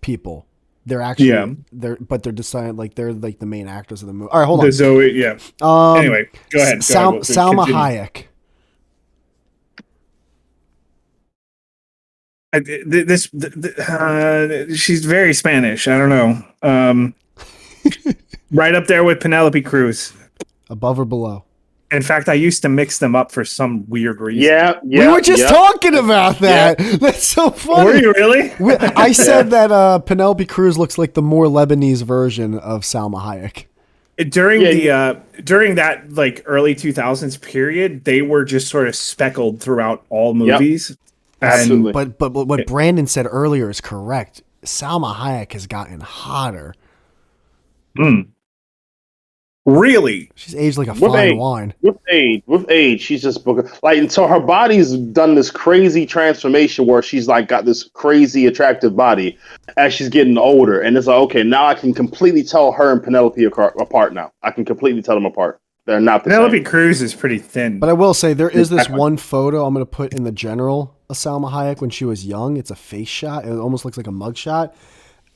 S1: people. They're actually they're deciding like they're like the main actors of the movie. All right, hold on.
S3: Zoe, yeah. Anyway, go ahead.
S1: Salma Hayek.
S3: She's very Spanish. I don't know. Right up there with Penelope Cruz.
S1: Above or below?
S3: In fact, I used to mix them up for some weird reason.
S2: Yeah.
S1: We were just talking about that. Yeah. That's so funny.
S3: Were you really?
S1: I said that Penelope Cruz looks like the more Lebanese version of Salma Hayek.
S3: during during that like early 2000s period, they were just sort of speckled throughout all movies.
S2: Yep. Absolutely.
S1: But what Brandon said earlier is correct. Salma Hayek has gotten hotter.
S3: Really?
S1: She's aged like a fine wine.
S2: With age, she's just like, and so her body's done this crazy transformation where she's like got this crazy attractive body as she's getting older, and it's like, okay, now I can completely tell her and Penelope apart. Now I can completely tell them apart. They're not the
S3: Penelope
S2: same.
S3: Cruz is pretty thin,
S1: but I will say there is this one photo I'm going to put in the general of Salma Hayek when she was young. It's a face shot. It almost looks like a mug shot,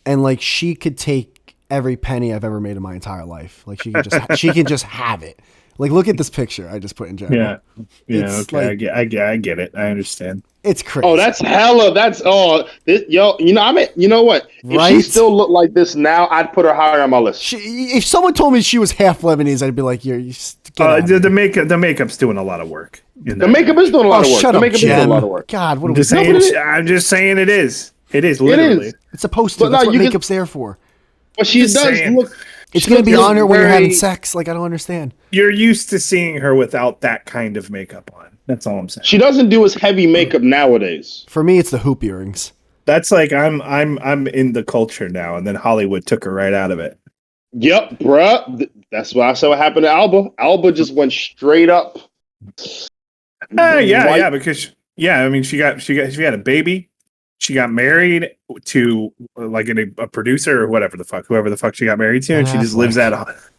S1: and like she could take every penny I've ever made in my entire life. Like she can just have it. Like look at this picture I just put in general.
S3: Yeah. Okay, like, I get it. I understand.
S1: It's crazy.
S2: Oh, that's hella. That's yo. You know, you know what? If she still looked like this now, I'd put her higher on my list.
S1: If someone told me she was half Lebanese, I'd be like,
S3: the makeup's doing a lot of work.
S2: The makeup is doing a lot of work.
S1: The
S2: makeup is doing a lot of work.
S1: God, what
S3: I'm just saying it is. It is literally.
S2: It is.
S1: It's supposed to. That's what makeup's there for.
S2: But she does look.
S1: It's going to be on her when you're having sex. Like, I don't understand.
S3: You're used to seeing her without that kind of makeup on. That's all I'm saying.
S2: She doesn't do as heavy makeup nowadays.
S1: For me, it's the hoop earrings.
S3: That's like I'm in the culture now, and then Hollywood took her right out of it.
S2: Yep, bruh. That's why I said what happened to Alba. Alba just went straight up.
S3: Because I mean, she had a baby. She got married to like a producer or whoever the fuck she got married to, and she just lives that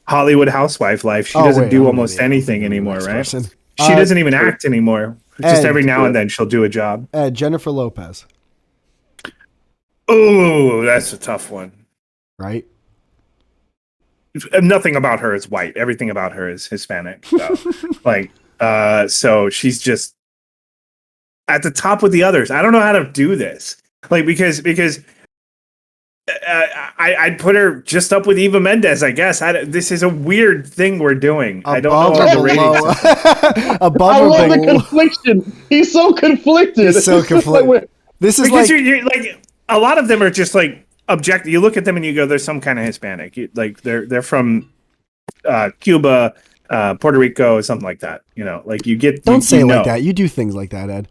S3: Hollywood housewife life. She doesn't do almost anything anymore, right? She doesn't even act anymore. Just every now and then she'll do a job.
S1: Jennifer Lopez.
S3: Oh, that's a tough one.
S1: Right?
S3: Nothing about her is white. Everything about her is Hispanic. So, so she's just at the top with the others. I don't know how to do this. Like, because I'd put her just up with Eva Mendes, I guess. This is a weird thing we're doing. I don't know how the ratings.
S2: I love the confliction. He's so conflicted.
S1: This is
S3: because you're like, a lot of them are just like objective. You look at them and you go, "There's some kind of Hispanic." Like they're from Cuba, Puerto Rico, something like that. You know, like you get.
S1: Don't say it like that. You do things like that, Ed.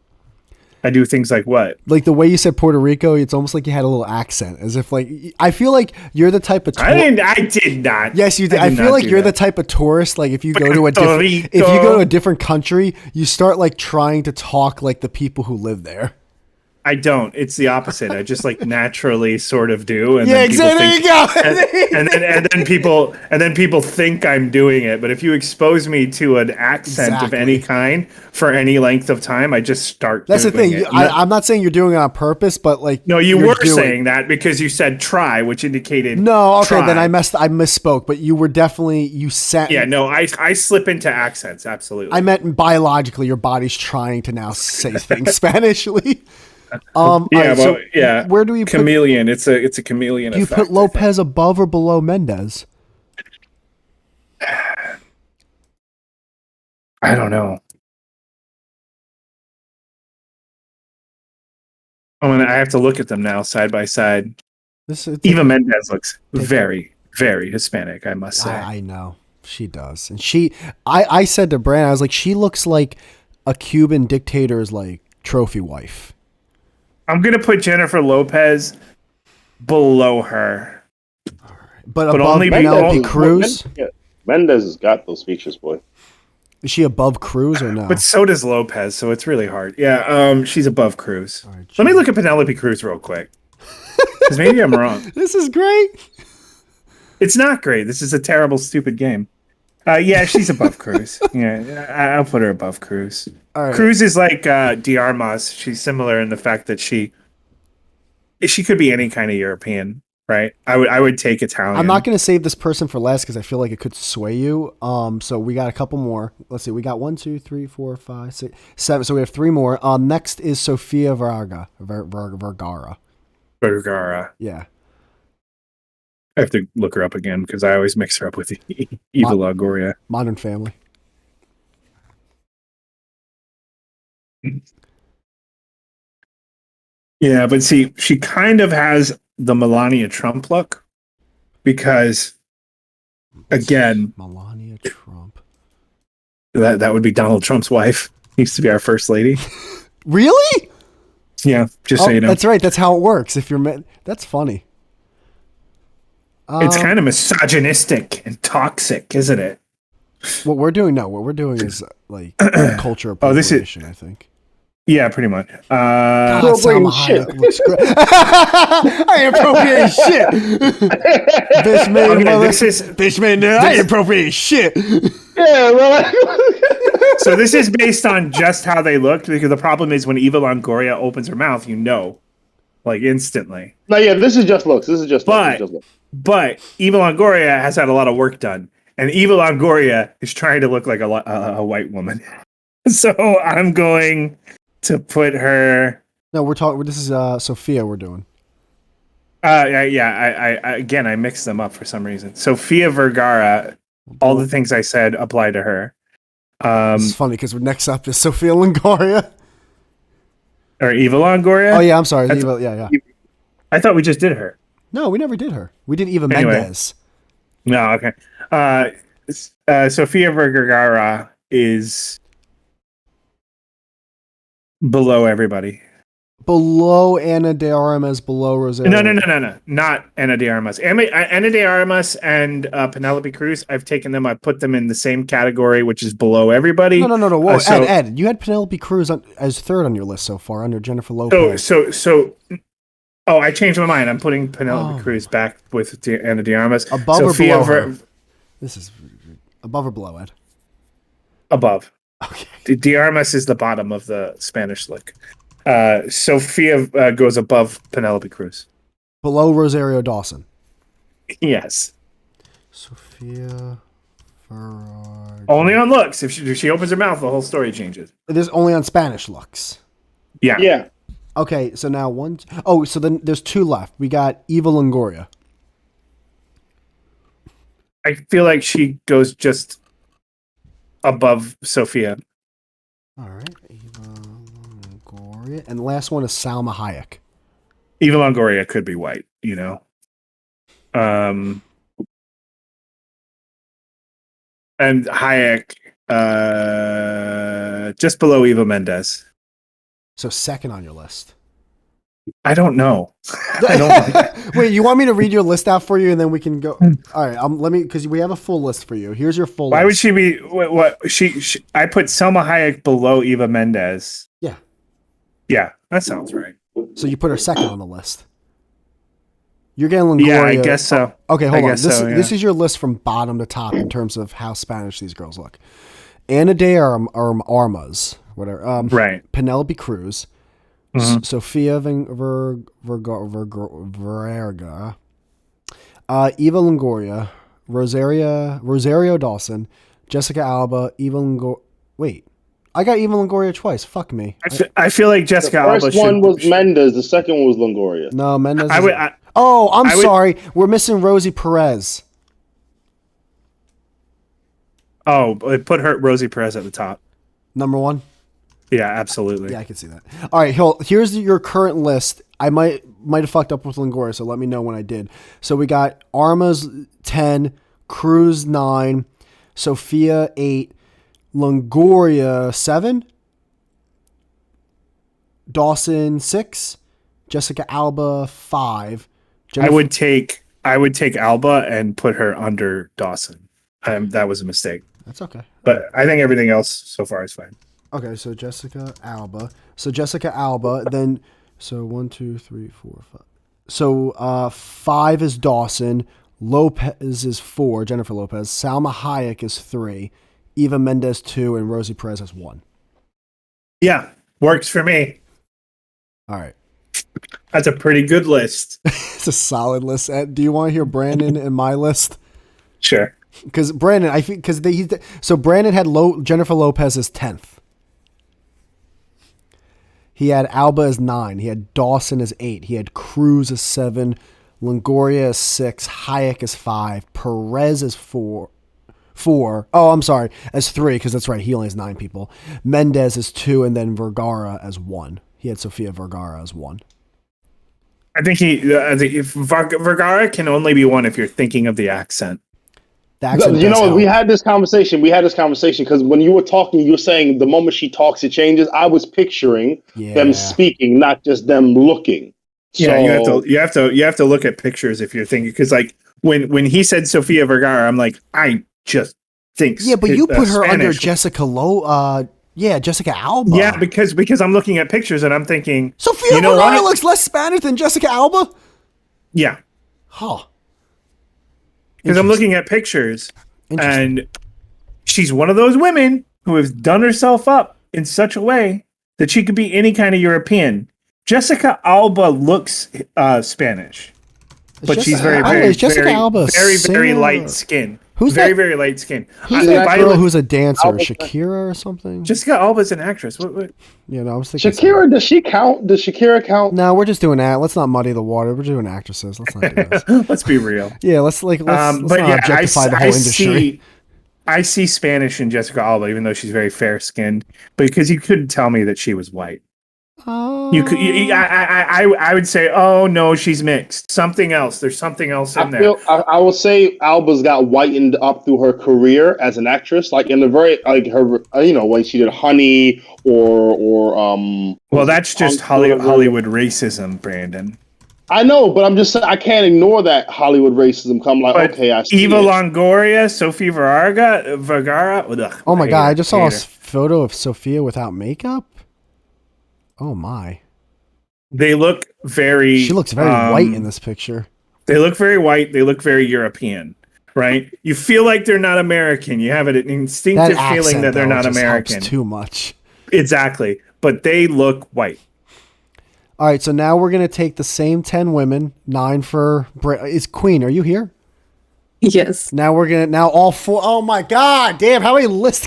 S3: I do things like what?
S1: Like the way you said Puerto Rico, it's almost like you had a little accent, as if like I feel like you're the type of.
S3: I did not.
S1: Yes, you did. I feel like you're the type of tourist. Like if you go to a different country, you start like trying to talk like the people who live there.
S3: I don't. It's the opposite. I just like naturally sort of do. And
S1: yeah, exactly. There you
S3: go. And then people think I'm doing it. But if you expose me to an accent of any kind for any length of time, I just start.
S1: That's the thing. I'm not saying you're doing it on purpose, but like
S3: no, you were saying that because you said try, which indicated
S1: no. Okay, try. Then I misspoke. But you were definitely said.
S3: Yeah, no, I slip into accents. Absolutely.
S1: I meant biologically, your body's trying to now say things Spanishly. Where do we put
S3: chameleon? It's a chameleon.
S1: Do you put Lopez above or below Mendes?
S3: I don't know. I have to look at them now side by side. Eva Mendes looks very, very Hispanic, I must say.
S1: I know she does, and I said to Brand, I was like, she looks like a Cuban dictator's like trophy wife.
S3: I'm going to put Jennifer Lopez below her.
S1: But above Penelope Cruz?
S2: Mendes has got those features, boy.
S1: Is she above Cruz or no?
S3: But so does Lopez, so it's really hard. Yeah, she's above Cruz. Right, let me look at Penelope Cruz real quick. Because maybe I'm wrong.
S1: This is great.
S3: It's not great. This is a terrible, stupid game. Yeah, she's above Cruz. Yeah, I'll put her above Cruz. Right. Cruz is like Diarmas. She's similar in the fact that she could be any kind of European, right? I would take Italian.
S1: I'm not going to save this person for last because I feel like it could sway you. So we got a couple more. Let's see. We got 1, 2, 3, 4, 5, 6, 7. So we have 3 more. Next is Sofia Vergara.
S3: Vergara.
S1: Yeah.
S3: I have to look her up again because I always mix her up with Eva Longoria.
S1: Modern Family.
S3: Yeah, but see, she kind of has the Melania Trump look because Again,
S1: Melania Trump.
S3: That would be Donald Trump's wife. Used to be our first lady.
S1: Really?
S3: Yeah, just so you know.
S1: That's right. That's how it works. If you're that's funny.
S3: It's kind of misogynistic and toxic, isn't it?
S1: What we're doing is like culture
S3: this
S1: appropriation, I think.
S3: Yeah, pretty much.
S1: God, Salma Hayek looks great. I ain't appropriate shit. Bitch made I ain't appropriate shit.
S2: Yeah, well,
S3: so this is based on just how they looked, because the problem is when Eva Longoria opens her mouth, like instantly.
S2: No, yeah, this is just looks.
S3: But Eva Longoria has had a lot of work done, and Eva Longoria is trying to look like a white woman. So I'm going to put her.
S1: No, we're talking. This is Sophia. We're doing.
S3: I mixed them up for some reason. Sofia Vergara. All the things I said apply to her.
S1: It's funny because next up is Sofia Longoria.
S3: Or Eva Longoria.
S1: Oh yeah, I'm sorry. Eva, yeah.
S3: I thought we just did her.
S1: No, we never did her. We did Eva Mendes.
S3: No, okay. Sofia Vergara is below everybody.
S1: Below Ana de Armas, below Rosario.
S3: No. Not Ana de Armas. Ana de Armas and Penelope Cruz, I've taken them, I put them in the same category, which is below everybody.
S1: No. Whoa, Ed, you had Penelope Cruz as third on your list so far, under Jennifer Lopez.
S3: Oh, I changed my mind. I'm putting Penelope Cruz back with Ana de Armas.
S1: Above or below her? This is above or below, Ed?
S3: Above.
S1: Okay.
S3: De Armas is the bottom of the Spanish look. Sofia goes above Penelope Cruz.
S1: Below Rosario Dawson.
S3: Yes.
S1: Sofia Vergara.
S3: Only on looks. If she opens her mouth, the whole story changes.
S1: It is only on Spanish looks.
S3: Yeah.
S1: Okay, so now so then there's two left. We got Eva Longoria.
S3: I feel like she goes just above Sofia.
S1: All right, Eva Longoria. And the last one is Salma Hayek.
S3: Eva Longoria could be white, and Hayek just below Eva Mendes.
S1: So second on your list.
S3: I don't know.
S1: Wait, you want me to read your list out for you, and then we can go? All right, because we have a full list for you. Here's your full list.
S3: Why would she be? What she? I put Salma Hayek below Eva Mendes. Yeah, that sounds right.
S1: So you put her second on the list. You're getting Longoria.
S3: Yeah, I guess so.
S1: Okay, hold on. This is your list from bottom to top in terms of how Spanish these girls look. Ana de Armas, whatever.
S3: Right.
S1: Penelope Cruz. Mm-hmm. Sofia Vergara. Eva Longoria. Rosario Dawson. Jessica Alba. Eva Longoria. Wait. I got Eva Longoria twice. Fuck me.
S3: I feel like Jessica Alba.
S2: The first one was Mendes. The second one was Longoria.
S1: No, Mendes. I'm sorry. We're missing Rosie Perez.
S3: Oh, put Rosie Perez at the top.
S1: Number one?
S3: Yeah, absolutely.
S1: Yeah, I can see that. All right, here's your current list. I might have fucked up with Longoria, so let me know when I did. So we got Armas 10, Cruz 9, Sofia 8, Longoria 7, Dawson 6, Jessica Alba 5.
S3: I would take Alba and put her under Dawson. That was a mistake.
S1: That's okay.
S3: But I think everything else so far is fine.
S1: Okay, so Jessica Alba. Then 1, 2, 3, 4, 5. So 5 is Dawson. Lopez is 4. Jennifer Lopez. Salma Hayek is 3. Eva Mendes 2, and Rosie Perez is 1.
S3: Yeah, works for me.
S1: All right.
S3: That's a pretty good list.
S1: It's a solid list. Do you want to hear Brandon and my list?
S3: Sure.
S1: Because Brandon, Brandon had Jennifer Lopez as 10th. He had Alba as 9. He had Dawson as 8. He had Cruz as 7. Longoria as 6. Hayek as 5. Perez as 4. Oh, I'm sorry, as 3, because that's right. He only has 9 people. Mendes as 2, and then Vergara as 1. He had Sofia Vergara as 1.
S3: I think Vergara can only be 1 if you're thinking of the accent.
S2: You know, we had this conversation because when you were talking, you were saying the moment she talks, it changes. I was picturing them speaking, not just them looking.
S3: Yeah, you have to look at pictures if you're thinking, because like when he said Sofia Vergara, I'm like, I just think
S1: but you put her under Jessica Alba.
S3: Yeah, because I'm looking at pictures and I'm thinking
S1: Sofia Vergara looks less Spanish than Jessica Alba.
S3: Yeah.
S1: Huh.
S3: Because I'm looking at pictures and she's one of those women who has done herself up in such a way that she could be any kind of European. Jessica Alba looks Spanish, but she's very light skin.
S1: Who's
S3: very light skin?
S1: Who's that girl who's a dancer? Shakira or something?
S3: Jessica Alba's an actress. What?
S1: Yeah, no, I was thinking
S2: Shakira. Does she count? Does Shakira count?
S1: No, we're just doing that. Let's not muddy the water. We're doing actresses. Let's not do this.
S3: Let's be real.
S1: Yeah, let's not objectify the whole industry.
S3: I see Spanish in Jessica Alba, even though she's very fair skinned, because you couldn't tell me that she was white. You could. I would say, oh no, she's mixed. Something else. There's something else in there.
S2: I will say Alba's got whitened up through her career as an actress, like in the very her when she did Honey or.
S3: Well, that's just Hollywood racism, Brandon.
S2: I know, but I'm just saying I can't ignore that Hollywood racism. Okay, I see.
S3: Eva Longoria, Sofia Vergara. Ugh,
S1: oh my God! I just saw a photo of Sofia without makeup. Oh my!
S3: They look very.
S1: She looks very white in this picture.
S3: They look very white. They look very European, right? You feel like they're not American. You have an instinctive feeling that they're not American.
S1: Helps too much.
S3: Exactly, but they look white.
S1: All right, so now we're gonna take the same 10 women, 9 for. Is Queen? Are you here?
S4: Yes.
S1: Now all 4. Oh my God! Damn, how many lists?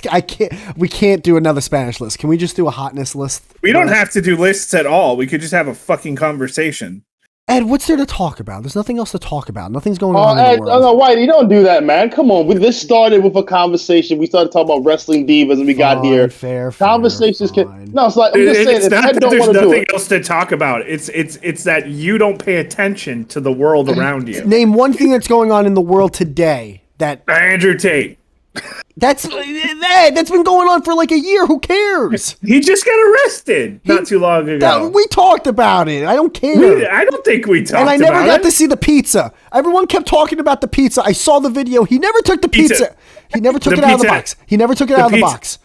S1: We can't do another Spanish list. Can we just do a hotness list?
S3: We don't have to do lists at all. We could just have a fucking conversation.
S1: Ed, what's there to talk about? There's nothing else to talk about. Nothing's going on in the world.
S2: No, Whitey, don't do that, man. Come on. This started with a conversation. We started talking about wrestling divas, and we got here.
S1: Fair.
S2: Conversations can. No, it's like I'm just saying.
S3: It's not that there's nothing else to talk about. It's that you don't pay attention to the world around you.
S1: Name one thing that's going on in the world today that
S3: Andrew Tate.
S1: That's been going on for like a year. Who cares?
S3: He just got arrested not too long ago.
S1: We talked about it. I don't care.
S3: I don't think we talked about it.
S1: And I never got to see the pizza. Everyone kept talking about the pizza. I saw the video. He never took the pizza. He never took it out of the box. He never took it out of the box.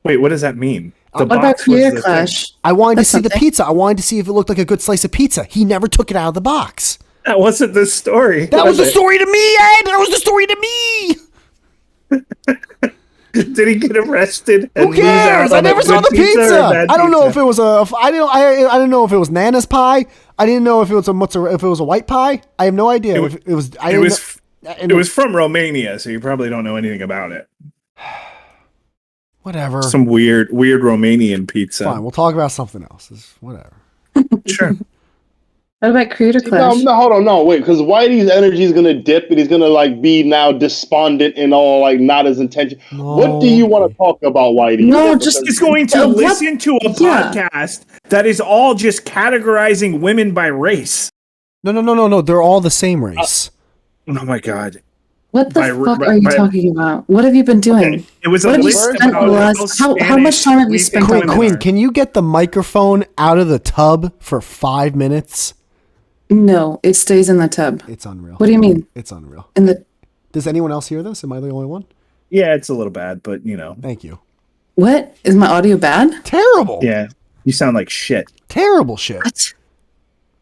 S3: Wait, what does that mean?
S4: What about Creator Clash?
S1: I wanted to see the pizza. I wanted to see if it looked like a good slice of pizza. He never took it out of the box.
S3: That wasn't the story.
S1: That was the story to me, Ed. That was the story to me.
S3: Did he get arrested?
S1: Who cares? I never saw the pizza. I don't know if it was I didn't know if it was Nana's pie. I didn't know if it was a white pie. I have no idea. It was
S3: from Romania, so you probably don't know anything about it.
S1: Whatever.
S3: Some weird Romanian pizza.
S1: Fine, we'll talk about something else. Whatever.
S3: Sure.
S4: What about Creator Clash?
S2: No, hold on, no, wait, because Whitey's energy is gonna dip, and he's gonna be now despondent and all not as intentional. No. What do you want to talk about, Whitey?
S4: No,
S3: he's going to listen to a podcast that is all just categorizing women by race.
S1: No. They're all the same race.
S3: Oh my God.
S4: What the fuck are you talking about? What have you been doing?
S3: Okay. It was a list about
S4: how much time have you spent on
S1: Queen, can you get the microphone out of the tub for 5 minutes?
S4: No, it stays in the tub.
S1: It's unreal.
S4: What do you mean?
S1: It's unreal.
S4: Does
S1: anyone else hear this? Am I the only one?
S3: Yeah, it's a little bad, but
S1: Thank you.
S4: What? Is my audio bad?
S1: Terrible.
S3: Yeah. You sound like shit.
S1: Terrible shit.
S4: What?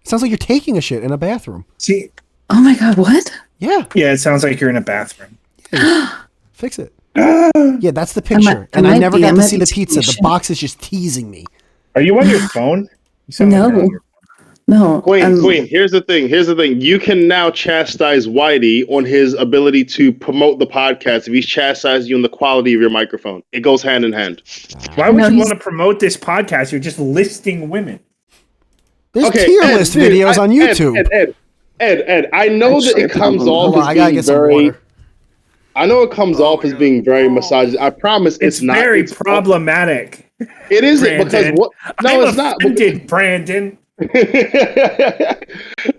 S1: Sounds like you're taking a shit in a bathroom.
S3: See?
S4: Oh my God, what?
S1: Yeah.
S3: Yeah, it sounds like you're in a bathroom.
S1: Yeah, fix it. Yeah, that's the picture. I never got to see the pizza. The box is just teasing me.
S3: Are you on your phone?
S4: No.
S2: Queen, here's the thing. You can now chastise Whitey on his ability to promote the podcast if he's chastised you on the quality of your microphone. It goes hand in hand.
S3: Why would you want to promote this podcast? You're just listing women.
S1: There's tier list videos on YouTube.
S2: Ed, I know that it comes off as being very... I know it comes off as being very misogynist. I promise it's not.
S3: Very problematic.
S2: It isn't because what? No, it's not.
S3: Offended, Brandon.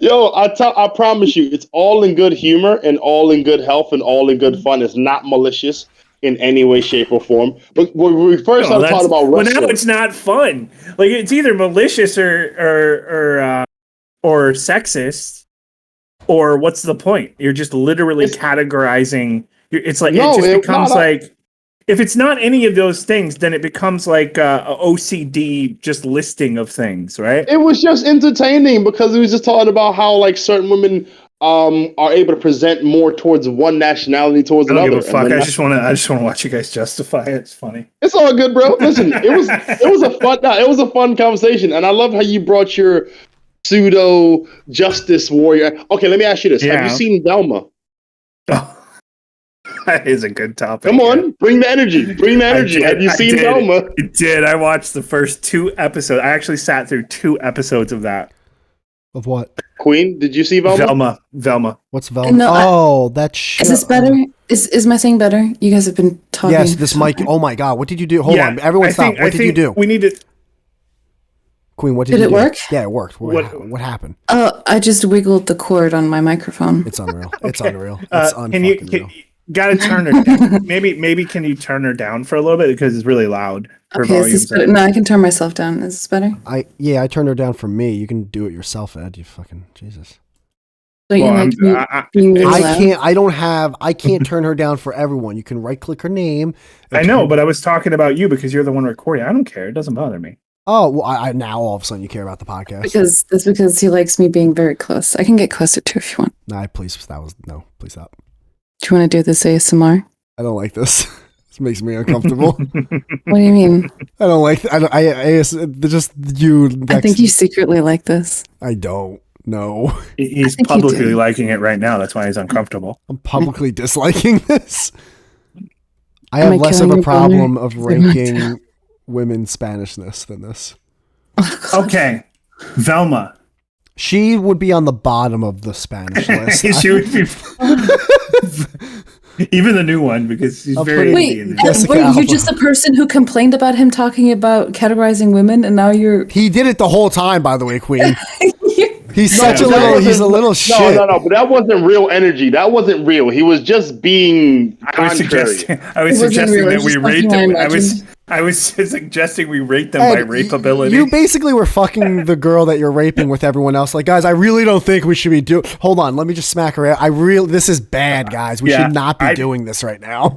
S2: Yo, I promise you, it's all in good humor and all in good health and all in good fun. It's not malicious in any way, shape, or form. But when we first started talking about wrestling,
S3: well, now it's not fun. Like it's either malicious or sexist, or what's the point? You're just literally categorizing. It's like it just becomes like. If it's not any of those things, then it becomes like a OCD just listing of things, right?
S2: It was just entertaining because it was just talking about how like certain women are able to present more towards one nationality towards another.
S3: I don't give a fuck. I just want to watch you guys justify it. It's funny.
S2: It's all good, bro. Listen, it was a fun conversation, and I love how you brought your pseudo justice warrior. Okay, let me ask you this: Have you seen Velma?
S3: That is a good topic.
S2: Come on, bring the energy. Bring the energy. Have you seen Velma?
S3: I did. I watched the first 2 episodes. I actually sat through 2 episodes of that.
S1: Of what?
S2: Queen, did you see Velma?
S3: Velma.
S1: What's Velma?
S4: No,
S1: that shit.
S4: Is this better? Is my thing better? You guys have been talking.
S1: Yes, this mic. Oh my god, what did you do? Hold on, everyone stop. What did you do?
S3: We need to.
S1: Queen, what did you do?
S4: Did it work?
S1: Yeah, it worked. What happened?
S4: I just wiggled the cord on my microphone.
S1: It's unreal. It's unreal. It's unfucking real.
S3: Gotta turn her down. Maybe can you turn her down for a little bit because it's really loud.
S4: Okay, is this better? No, I can turn myself down. Is this better?
S1: I turned her down for me. You can do it yourself, Ed. You fucking Jesus.
S4: Don't you like being really loud?
S1: I can't turn her down for everyone. You can right click her name.
S3: I know, but I was talking about you because you're the one recording. I don't care. It doesn't bother me.
S1: Oh, well, I now all of a sudden you care about the podcast.
S4: Because he likes me being very close. I can get closer too if you want.
S1: Nah, please stop.
S4: Do you want to do this ASMR?
S1: I don't like this. This makes me uncomfortable.
S4: What do you mean?
S1: I don't like. Just you.
S4: I think you secretly like this.
S1: I don't. No.
S3: He's publicly liking it right now. That's why he's uncomfortable.
S1: I'm publicly disliking this. I have less of a problem of ranking women's Spanishness than this.
S3: Okay, Velma.
S1: She would be on the bottom of the Spanish list.
S3: She would be. Even the new one, because she's very Indian.
S4: Wait, you're just the person who complained about him talking about categorizing women, and now you're...
S1: He did it the whole time, by the way, Queen. He's a little shit.
S2: No, but that wasn't real energy. That wasn't real. He was just being contrary.
S3: I was suggesting that we rate them. I was suggesting we rate them by rapeability.
S1: You basically were fucking the girl that you're raping with everyone else. Like, guys, I really don't think we should be doing... Hold on, let me just smack her out. This is bad, guys. We should not be doing this right now.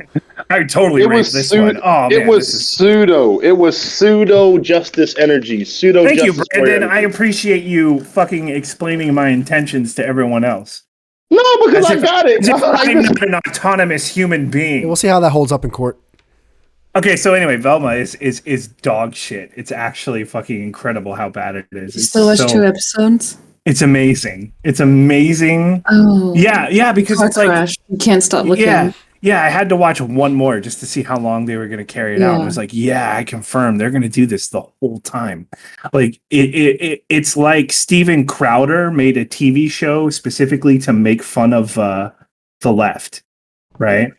S3: I totally raped this one. Oh, man,
S2: it was pseudo. It was pseudo justice energy.
S3: Thank you, Brandon. I appreciate you fucking explaining my intentions to everyone else.
S2: No, because I got it.
S3: I'm not an autonomous human being.
S1: We'll see how that holds up in court.
S3: Okay, so anyway, Velma is dog shit. It's actually fucking incredible how bad it is.
S4: You still watch 2 episodes?
S3: It's amazing. It's amazing.
S4: Oh.
S3: Yeah, because it's like...
S4: You can't stop looking.
S3: Yeah, I had to watch one more just to see how long they were going to carry it out. And I was like, I confirm they're going to do this the whole time. Like it's like Steven Crowder made a TV show specifically to make fun of the left, right?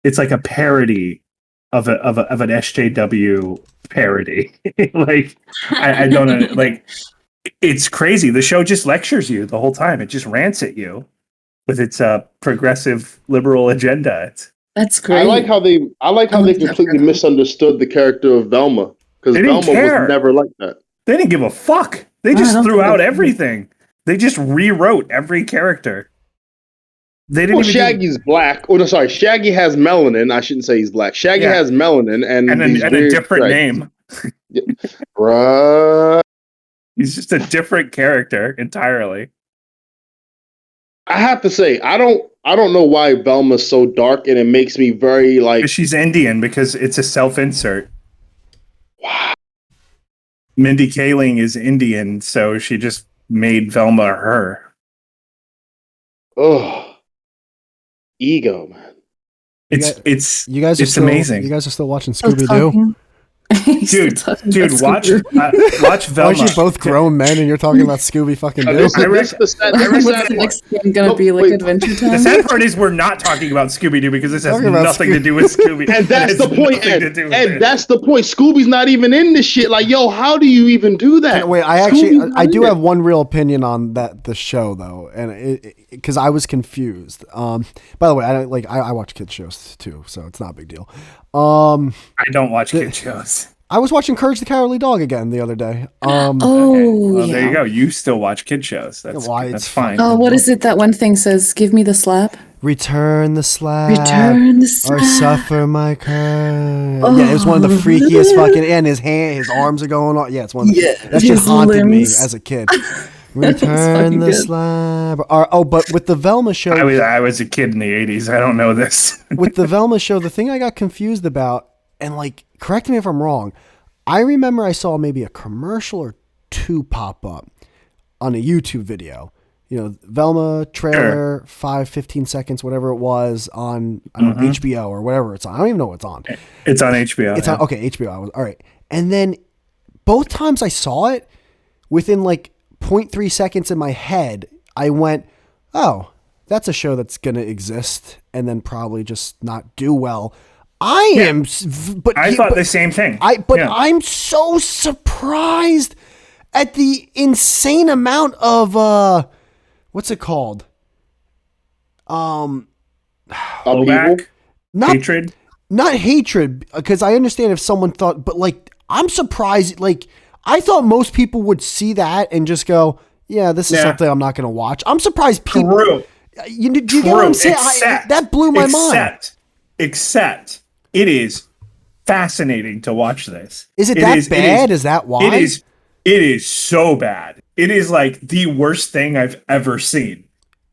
S3: It's like a parody of an SJW parody. Like I don't know, like it's crazy. The show just lectures you the whole time. It just rants at you with its progressive liberal agenda.
S4: That's great.
S2: I like how they completely misunderstood the character of Velma, because Velma was never like that.
S3: They didn't give a fuck. They just threw out everything. They just rewrote every character. They didn't.
S2: Shaggy's black. Oh no, sorry. Shaggy has melanin. I shouldn't say he's black. Shaggy has melanin and
S3: a different name.
S2: Bruh.
S3: He's just a different character entirely.
S2: I have to say, I don't know why Velma's so dark, and it makes me very like...
S3: She's Indian, because it's a self-insert.
S2: Wow.
S3: Mindy Kaling is Indian, so she just made Velma her.
S2: Oh, ego, man.
S3: It's
S1: you guys
S3: amazing.
S1: You guys are still watching Scooby-Doo?
S3: Dude, watch Velma.
S1: Aren't you both grown men and you're talking about Scooby fucking Doo?
S4: What's the next game gonna be like Adventure Time?
S3: The sad part is we're not talking about Scooby Doo because this has nothing to do with Scooby.
S2: And that's the point, Ed. That's the point. Scooby's not even in this shit. Like, yo, how do you even do that?
S1: Wait, I do have one real opinion on the show though, and because I was confused. By the way, I watch kids shows too, so it's not a big deal.
S3: I don't watch kids shows.
S1: I was watching Courage the Cowardly Dog again the other day.
S3: Well, there you go. You still watch kid shows. That's fine.
S4: Oh, what is it that one thing says? Give me the slap.
S1: Return the slap.
S4: Return the slap.
S1: Or suffer my curse. Yeah, it was one of the freakiest fucking. And his arms are going on. Yeah, it's one. That shit haunted me as a kid. Return the slab. But with the Velma show,
S3: I was a kid in the 80s. I don't know this.
S1: With the Velma show, the thing I got confused about, and correct me if I'm wrong, I remember I saw maybe a commercial or two pop up on a YouTube video. Velma trailer, 5-15 seconds, whatever it was on HBO or whatever it's on. I don't even know what it's on.
S3: It's on HBO.
S1: It's on HBO. All right. And then both times I saw it, within 0.3 seconds in my head, I went, oh, that's a show that's going to exist and then probably just not do well. I
S3: thought the same thing.
S1: I'm so surprised at the insane amount of, what's it called?
S3: Blowback? Hatred?
S1: Not hatred, because I understand if someone thought, but I'm surprised, I thought most people would see that and just go, yeah, this is something I'm not going to watch. I'm surprised people.
S3: True.
S1: You get what I'm saying? That blew my mind.
S3: Except it is fascinating to watch this.
S1: Is it that bad? Is that why?
S3: It is so bad. It is the worst thing I've ever seen.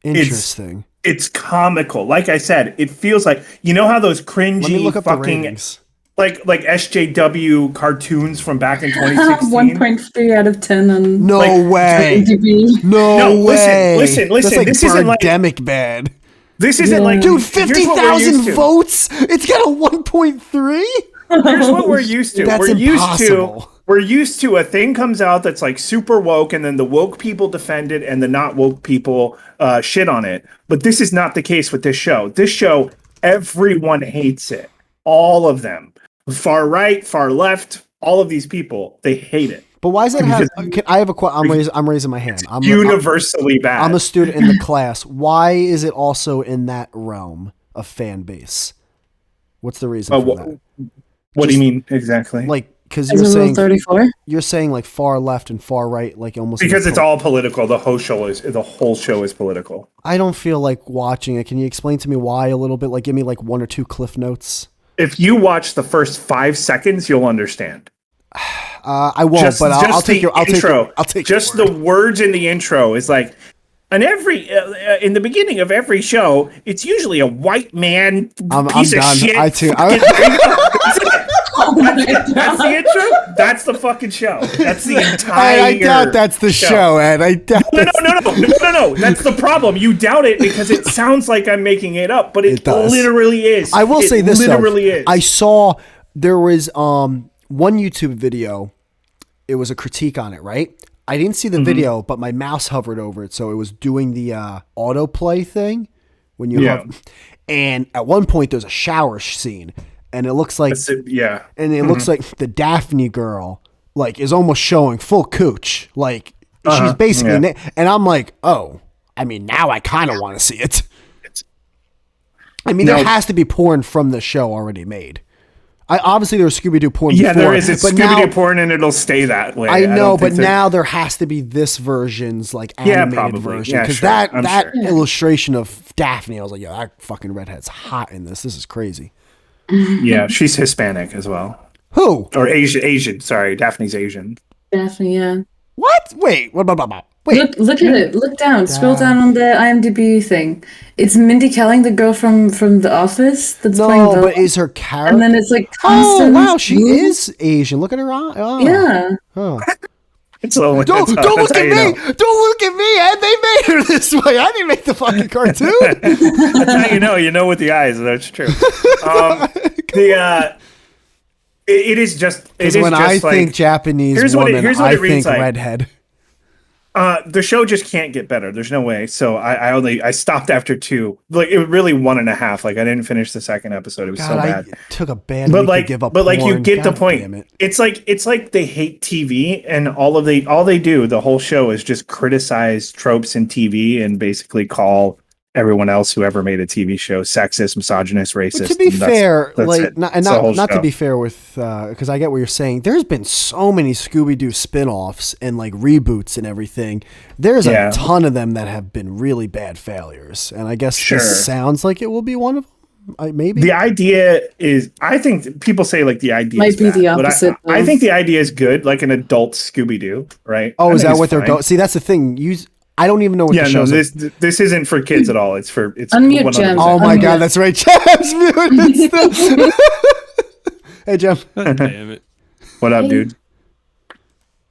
S1: Interesting.
S3: It's comical. Like I said, it feels like, how those cringy
S1: Let me look up
S3: fucking
S1: the ratings.
S3: like SJW cartoons from back in 2016.
S4: 1.3 out of 10 on
S1: No way. No way.
S3: Listen.
S1: That's
S3: this isn't
S1: pandemic bad.
S3: This isn't
S1: dude, 50,000 votes. It's got a 1.3.
S3: Here's what we're used to.
S1: That's impossible.
S3: We're used to a thing comes out that's super woke, and then the woke people defend it, and the not woke people shit on it. But this is not the case with this show. This show, everyone hates it. All of them. Far right, far left, all of these people, they hate it.
S1: But why is that? I have a question. I'm raising my hand. I'm
S3: universally bad.
S1: I'm a student in the class. Why is it also in that realm of fan base? What's the reason for that?
S3: What do you mean exactly?
S1: Because you're saying
S4: 34.
S1: You're saying far left and far right, almost
S3: because it's all political. The whole show is political.
S1: I don't feel like watching it. Can you explain to me why a little bit? Give me one or two cliff notes.
S3: If you watch the first 5 seconds, you'll understand.
S1: I won't, but I'll take your intro. I'll take
S3: just the words in the intro is in the beginning of every show, it's usually a white man piece of shit.
S1: I too.
S3: That's the intro. That's the fucking show. That's the entire.
S1: I doubt that's the show, Ed. I doubt.
S3: No. That's the problem. You doubt it because it sounds like I'm making it up, but it literally is.
S1: I will say this.
S3: Literally is.
S1: I saw there was one YouTube video. It was a critique on it, right? I didn't see the video, but my mouse hovered over it, so it was doing the autoplay thing when you and at one point there's a shower scene. And it looks like, and it looks like the Daphne girl, is almost showing full cooch. She's basically, and I'm like, oh, now I kind of want to see it. There has to be porn from the show already made. Obviously there was Scooby-Doo porn before.
S3: Yeah, there is. It's Scooby-Doo porn, and it'll stay that way.
S1: I know, but now there has to be this version's animated version. Because that illustration of Daphne, I was like, yeah, that fucking redhead's hot in this. This is crazy.
S3: Yeah, she's Hispanic as well.
S1: Who?
S3: Or Asian. Sorry, Daphne's Asian.
S4: Daphne, yeah.
S1: What? Wait. What? Wait.
S4: Look at it. Look down. Scroll down on the IMDb thing. It's Mindy Kaling, the girl from The Office. That's playing
S1: No, but is her character?
S4: And then it's
S1: oh wow, she is Asian. Look at her eye. Oh.
S4: Yeah.
S1: Oh.
S3: Don't look at me!
S1: Don't look at me! Ed. They made her this way. I didn't make the fucking cartoon.
S3: That's how you know. You know with the eyes. That's true. It is just.
S1: Because when I think Japanese woman, I think redhead.
S3: The show just can't get better. There's no way. So I stopped after 2. Like it was really 1.5. Like I didn't finish the second episode. It was so bad.
S1: I took a bad week to give up.
S3: But like
S1: porn.
S3: you get
S1: God
S3: the point. It's like they hate TV, and all they do the whole show is just criticize tropes in TV and basically call everyone else who ever made a TV show sexist, misogynist, racist.
S1: But to be fair,
S3: that's
S1: not to be fair with, because I get what you're saying. There's been so many Scooby-Doo spin-offs and like reboots and everything. There's a ton of them that have been really bad failures, and I guess this sounds like it will be one of them. Maybe
S3: the idea is. I think people say like the idea
S4: might be the opposite.
S3: I think the idea is good, like an adult Scooby-Doo, right?
S1: Oh, is that what they're going? See, that's the thing. I don't even know what the show's
S3: this isn't for kids at all. It's
S4: unmute Jem.
S1: Oh my God, that's right. Jem's muted. Hey, Jem.
S5: Oh, damn it.
S3: What up, dude?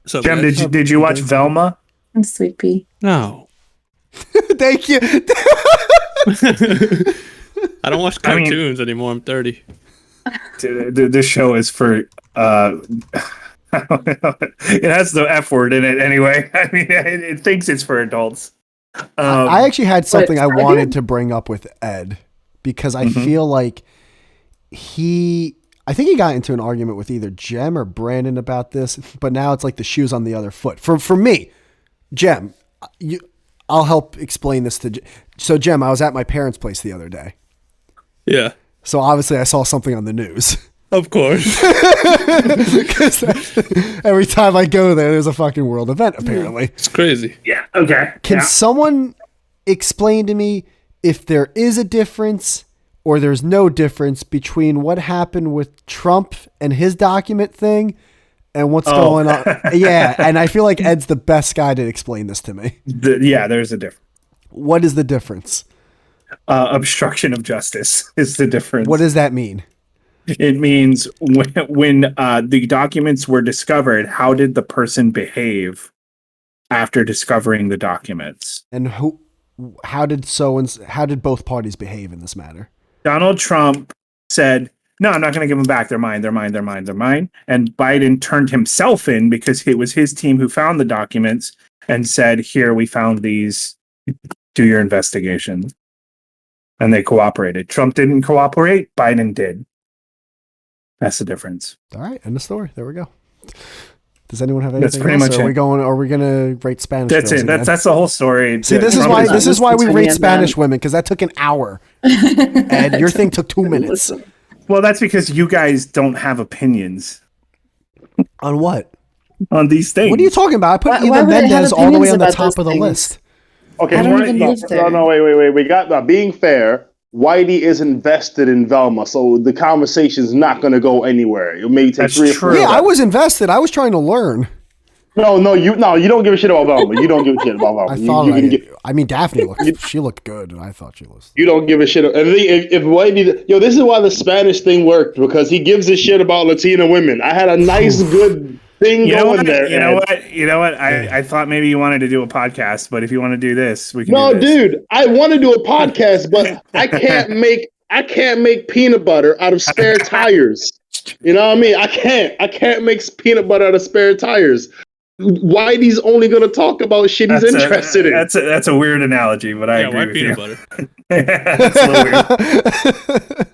S5: So,
S3: Jem, did you watch Velma?
S4: I'm Sweet Pea.
S5: No.
S1: Thank you.
S5: I don't watch cartoons anymore. I'm 30.
S3: This show is for it has the F word in it anyway. I mean, it thinks it's for adults.
S1: I actually had something I wanted to bring up with Ed because I feel like I think he got into an argument with either Jem or Brandon about this, but now it's like the shoe's on the other foot. For me, Jem, I'll help explain this to. So Jem, I was at my parents' place the other day.
S5: Yeah.
S1: So obviously I saw something on the news.
S5: Of course.
S1: Because every time I go there, there's a fucking world event, apparently.
S5: It's crazy.
S3: Yeah, okay.
S1: Can someone explain to me if there is a difference or there's no difference between what happened with Trump and his document thing and what's going on? Yeah, and I feel like Ed's the best guy to explain this to me.
S3: There's a difference.
S1: What is the difference?
S3: Obstruction of justice is the difference.
S1: What does that mean?
S3: It means when the documents were discovered, how did the person behave after discovering the documents?
S1: And how did both parties behave in this matter?
S3: Donald Trump said, "No, I'm not going to give them back. They're mine. They're mine. They're mine. They're mine." And Biden turned himself in because it was his team who found the documents and said, "Here, we found these. Do your investigation." And they cooperated. Trump didn't cooperate. Biden did. That's the difference.
S1: All right, end of story. There we go. Does anyone have anything?
S3: That's pretty much
S1: it. Are we gonna rate Spanish?
S3: That's it.
S1: Again?
S3: That's the whole story.
S1: See, this is why we rate Spanish women, because that took an hour, and your thing took 2 minutes.
S3: Well, that's because you guys don't have opinions
S1: on what?
S3: On these things.
S1: What are you talking about? I put Eva Mendes all the way on the top of the list.
S2: Okay, no, wait. We got being fair. Whitey is invested in Velma, so the conversation's not going to go anywhere. It may take 3 or 4.
S1: Yeah, I was invested. I was trying to learn.
S2: No, you don't give a shit about Velma. You don't give a shit about Velma.
S1: I mean, Daphne looked good, and I thought she was.
S2: You don't give a shit. And if Whitey, this is why the Spanish thing worked, because he gives a shit about Latina women. I had a nice, good thing going there.
S3: You know what? I thought maybe you wanted to do a podcast, but if you want to do this, we can.
S2: No, dude, I want to do a podcast, but I can't make peanut butter out of spare tires. You know what I mean? I can't make peanut butter out of spare tires. Whitey's only going to talk about shit he's interested in.
S3: That's a weird analogy, but I agree with
S5: peanut
S3: you.
S5: Butter?
S3: That's a little weird.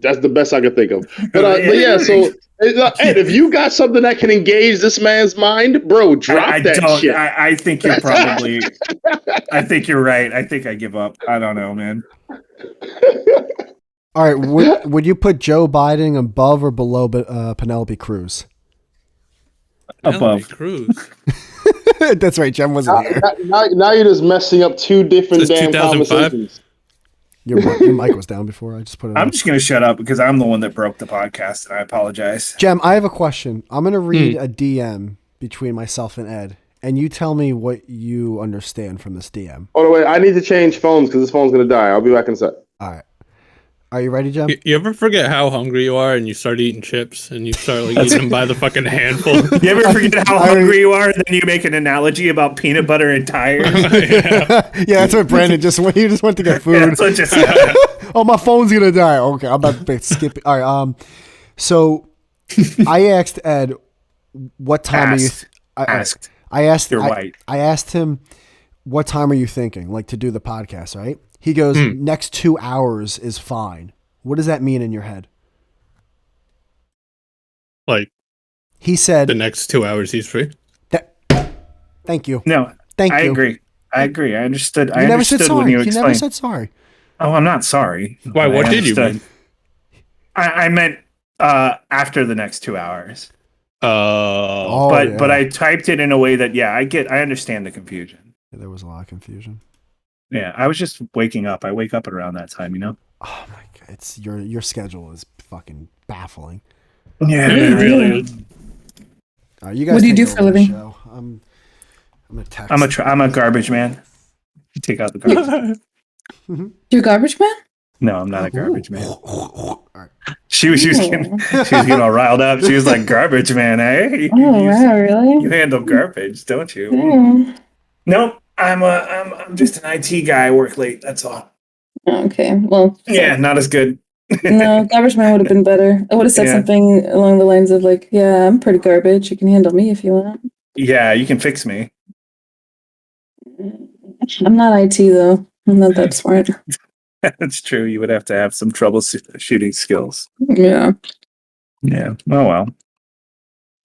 S2: That's the best I could think of. But yeah, so Ed, if you got something that can engage this man's mind, bro, drop that shit.
S3: I think you're probably. I think you're right. I think I give up. I don't know, man.
S1: All right, would you put Joe Biden above or below Penelope Cruz?
S3: Above
S5: Cruz.
S1: That's right. Jem wasn't here.
S2: Now you're just messing up 2 different damn
S5: 2005?
S2: conversations.
S1: Your mic was down before. I just put it.
S3: I'm just gonna shut up because I'm the one that broke the podcast, and I apologize.
S1: Jem, I have a question. I'm gonna read a DM between myself and Ed, and you tell me what you understand from this DM.
S2: Oh wait, I need to change phones because this phone's gonna die. I'll be back in a sec.
S1: All right. Are you ready, Jem?
S5: You ever forget how hungry you are and you start eating chips and you start eating them by the fucking handful?
S3: You ever forget how hungry you are and then you make an analogy about peanut butter and tires?
S1: Yeah, that's what Brandon he just went to get food.
S3: That's what just happened.
S1: Oh, my phone's gonna die. Okay, I'm about to skip it. All right. So I asked Ed, what time are you?
S3: Asked.
S1: I asked.
S3: You're white.
S1: I asked him, what time are you thinking, like, to do the podcast? Right? He goes, next 2 hours is fine. What does that mean in your head?
S5: Like,
S1: he said
S5: the next 2 hours he's free.
S1: Thank you.
S3: No,
S1: thank you.
S3: I agree. I understood.
S1: You never said sorry. You never said sorry.
S3: Oh, I'm not sorry.
S5: Why? What did you mean?
S3: I meant after the next 2 hours. But I typed it in a way that I understand the confusion.
S1: Yeah, there was a lot of confusion.
S3: Yeah, I was just waking up. I wake up at around that time, you know.
S1: Oh my god, it's your schedule is fucking baffling.
S3: Yeah, it really is.
S1: You guys,
S4: what do you do for a living?
S1: I'm a text.
S3: I'm a garbage man. You take out the garbage.
S4: You're a garbage man?
S3: No, I'm not a garbage man.
S1: Right.
S3: She was getting all riled up. She was like, "Garbage man, eh?
S4: Wow, really?
S3: You handle garbage, don't you?"
S4: Mm.
S3: Nope. I'm just an IT guy. I work late. That's all.
S4: Okay. Well.
S3: Yeah, not as good.
S4: No, garbage man would have been better. I would have said something along the lines of like, "Yeah, I'm pretty garbage. You can handle me if you want."
S3: Yeah, you can fix me.
S4: I'm not IT though. I'm not that smart.
S3: That's true. You would have to have some troubleshooting skills.
S4: Yeah.
S3: Yeah. Oh well.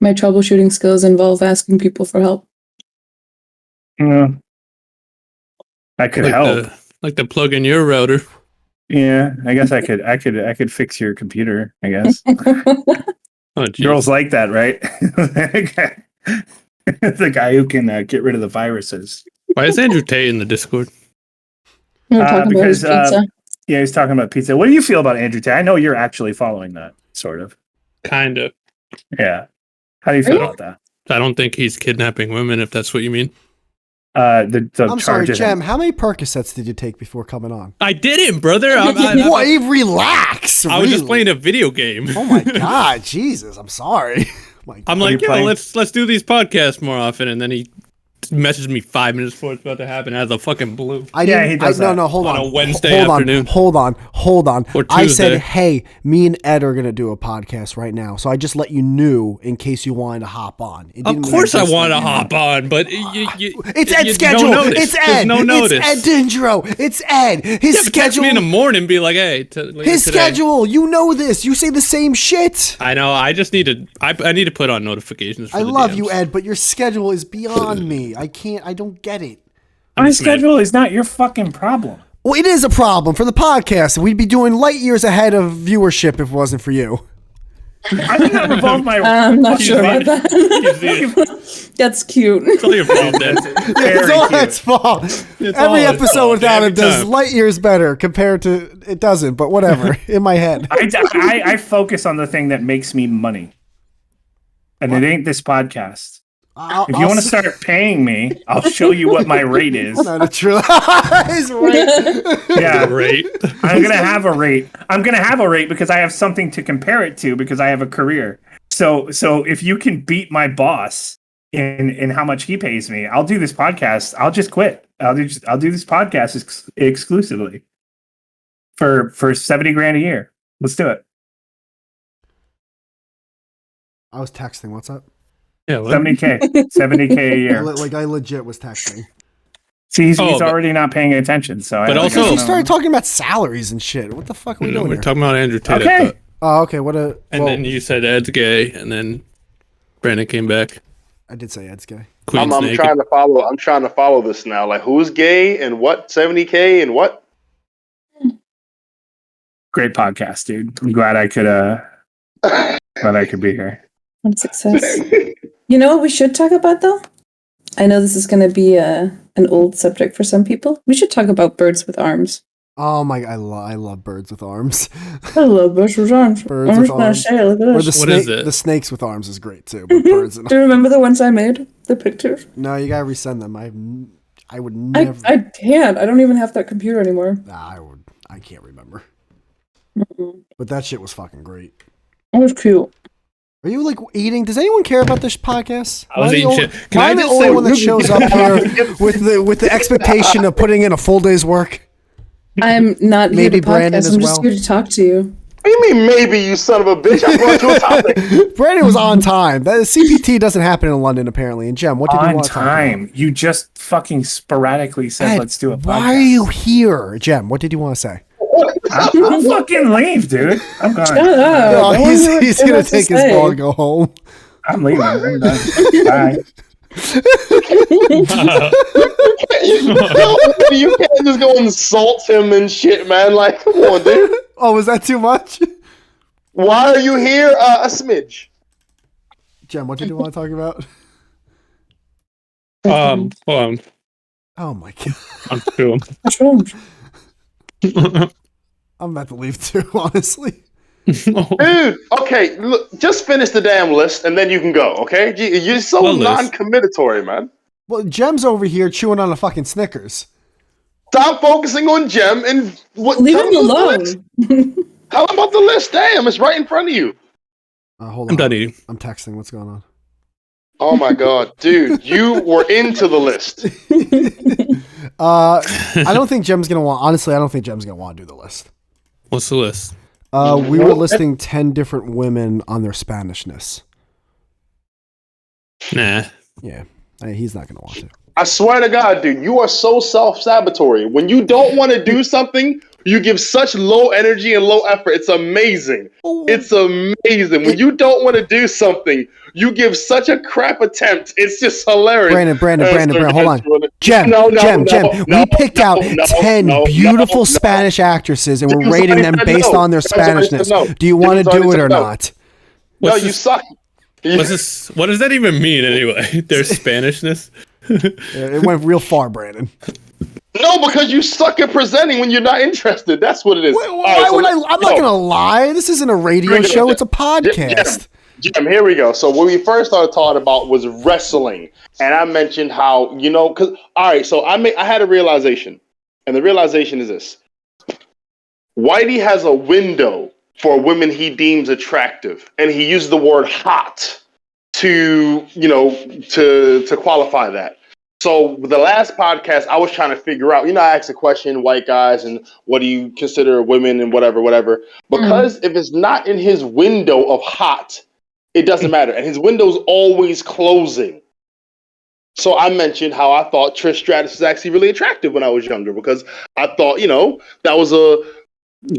S4: My troubleshooting skills involve asking people for help.
S3: Yeah. I could help.
S5: Like to plug in your router.
S3: Yeah, I guess I could fix your computer, I guess.
S5: Oh,
S3: girls like that, right? The guy who can get rid of the viruses.
S5: Why is Andrew Tate in the Discord?
S3: Because he's talking about pizza. What do you feel about Andrew Tate? I know you're actually following that, sort of.
S5: Kind of.
S3: Yeah. How do you feel about that?
S5: I don't think he's kidnapping women, if that's what you mean.
S1: I'm sorry, Jem. How many Percocets did you take before coming on?
S5: I didn't, brother.
S1: Relax.
S5: I was just playing a video game.
S1: Oh my god, Jesus! I'm sorry.
S5: I'm like, let's do these podcasts more often, and then he messaged me 5 minutes before it's about to happen as a fucking blue.
S1: He does that. No, hold on.
S5: On a Wednesday afternoon.
S1: Hold on.
S5: Or Tuesday.
S1: I said, hey, me and Ed are going to do a podcast right now. So I just let you know in case you wanted to hop on.
S5: Of course I want to hop on, but
S1: it's Ed's schedule.
S5: No notice.
S1: It's Ed.
S5: No notice.
S1: It's Edindro. It's Ed. His schedule.
S5: Text me in the morning and be like, hey.
S1: His schedule. You know this. You say the same shit.
S5: I know. I just need to. I need to put on notifications for
S1: I
S5: the
S1: love
S5: DMs.
S1: you, Ed, but your schedule is beyond me. I don't get it.
S3: My schedule is not your fucking problem.
S1: Well, it is a problem for the podcast. We'd be doing light years ahead of viewership if it wasn't for you.
S3: I think that revolved my.
S4: I'm not sure about that. That's cute.
S5: It's all your fault, Dad.
S1: It's all its fault. Every episode without him does light years better compared to it doesn't, but whatever. In my head.
S3: I focus on the thing that makes me money. And it ain't this podcast. If you want to start paying me, I'll show you what my rate is.
S1: Not true. He's right.
S5: Yeah, rate.
S3: I'm gonna have a rate. I'm gonna have a rate because I have something to compare it to because I have a career. So if you can beat my boss in how much he pays me, I'll do this podcast. I'll just quit. I'll do this podcast exclusively for $70,000 a year. Let's do it.
S1: I was texting. What's up?
S5: Yeah, what?
S3: $70K a year.
S1: I legit was texting.
S3: See, he's already not paying attention. So,
S5: but also
S1: he started talking about salaries and shit. What the fuck are we doing?
S5: We're
S1: here?
S5: talking about Andrew Tate.
S3: Okay.
S1: Oh, okay.
S5: Then you said Ed's gay, and then Brandon came back.
S1: I did say Ed's gay.
S2: I'm trying to follow. I'm trying to follow this now. Like, who's gay and what? $70K and what?
S3: Great podcast, dude. I'm glad I could. Glad I could be here.
S4: What success. You know what we should talk about, though? I know this is going to be an old subject for some people. We should talk about birds with arms.
S1: Oh my! I love birds with arms.
S4: I love birds with arms.
S1: Birds with arms.
S4: Say, look at this.
S5: What is it?
S1: The snakes with arms is great too. But birds.
S4: Do you remember the ones I made? The pictures?
S1: No, you gotta resend them. I would never.
S4: I can't. I don't even have that computer anymore.
S1: Nah, I can't remember. But that shit was fucking great.
S4: It was cute.
S1: Are you like eating? Does anyone care about this podcast?
S5: I was eating shit.
S1: Am I the only one that shows up here with the expectation of putting in a full day's work?
S4: I'm not
S1: Maybe
S4: here to
S1: Brandon
S4: podcast.
S1: as
S4: I'm just
S1: well.
S4: here to talk to you.
S2: What do you mean maybe, you son of a bitch? I brought you a topic.
S1: Brandon was on time. That CPT doesn't happen in London apparently. And Jem, what did you want to talk about?
S3: You just fucking sporadically said,
S1: Ed,
S3: let's do a podcast.
S1: Why are you here? Jem, what did you want to say?
S3: I'll fucking leave, dude. I'm gone.
S4: Shut up.
S1: He's going to take his ball and go home.
S3: I'm leaving. I'm done. Bye.
S2: You can't just go insult him and shit, man. Like, come on, dude.
S1: Oh, was that too much?
S2: Why are you here? A smidge.
S1: Jem, what did you want to talk about?
S5: Hold on.
S1: Oh my god.
S5: I'm cool.
S4: What's wrong?
S1: I'm about to leave too, honestly.
S2: Dude, okay, look, just finish the damn list and then you can go, okay? You're so non-committatory, man.
S1: Well, Jem's over here chewing on a fucking Snickers.
S2: Stop focusing on Jem and what.
S4: Leave him alone.
S2: Tell him about the list. Damn, it's right in front of you.
S1: Hold on.
S5: I'm done eating.
S1: I'm texting. What's going on?
S2: Oh my god, dude, you were into the list.
S1: I don't think Jem's gonna want. Honestly, I don't think Jem's gonna want to do the list.
S5: What's the list?
S1: We were listing 10 different women on their Spanishness.
S5: Nah.
S1: Yeah, he's not gonna want to.
S2: I swear to God, dude, you are so self-sabotatory. When you don't want to do something, you give such low energy and low effort. It's amazing. It's amazing. When you don't want to do something, you give such a crap attempt. It's just hilarious.
S1: Brandon, hold on. Jem, we picked out 10 beautiful Spanish actresses and we're rating them based on their Spanishness. Do you want to do it or not?
S2: No, you suck.
S5: What does that even mean anyway? Their Spanishness?
S1: It went real far, Brandon.
S2: No, because you suck at presenting when you're not interested. That's what it is.
S1: Why would I'm not going to lie. This isn't a radio show. It's a podcast.
S2: Jim, here we go. So what we first started talking about was wrestling. And I mentioned how, so I had a realization. And the realization is this. Whitey has a window for women he deems attractive. And he used the word hot to qualify that. So the last podcast, I was trying to figure out, I asked a question, white guys, and what do you consider women and whatever. Because if it's not in his window of hot, it doesn't matter. And his window's always closing. So I mentioned how I thought Trish Stratus was actually really attractive when I was younger because I thought, that was a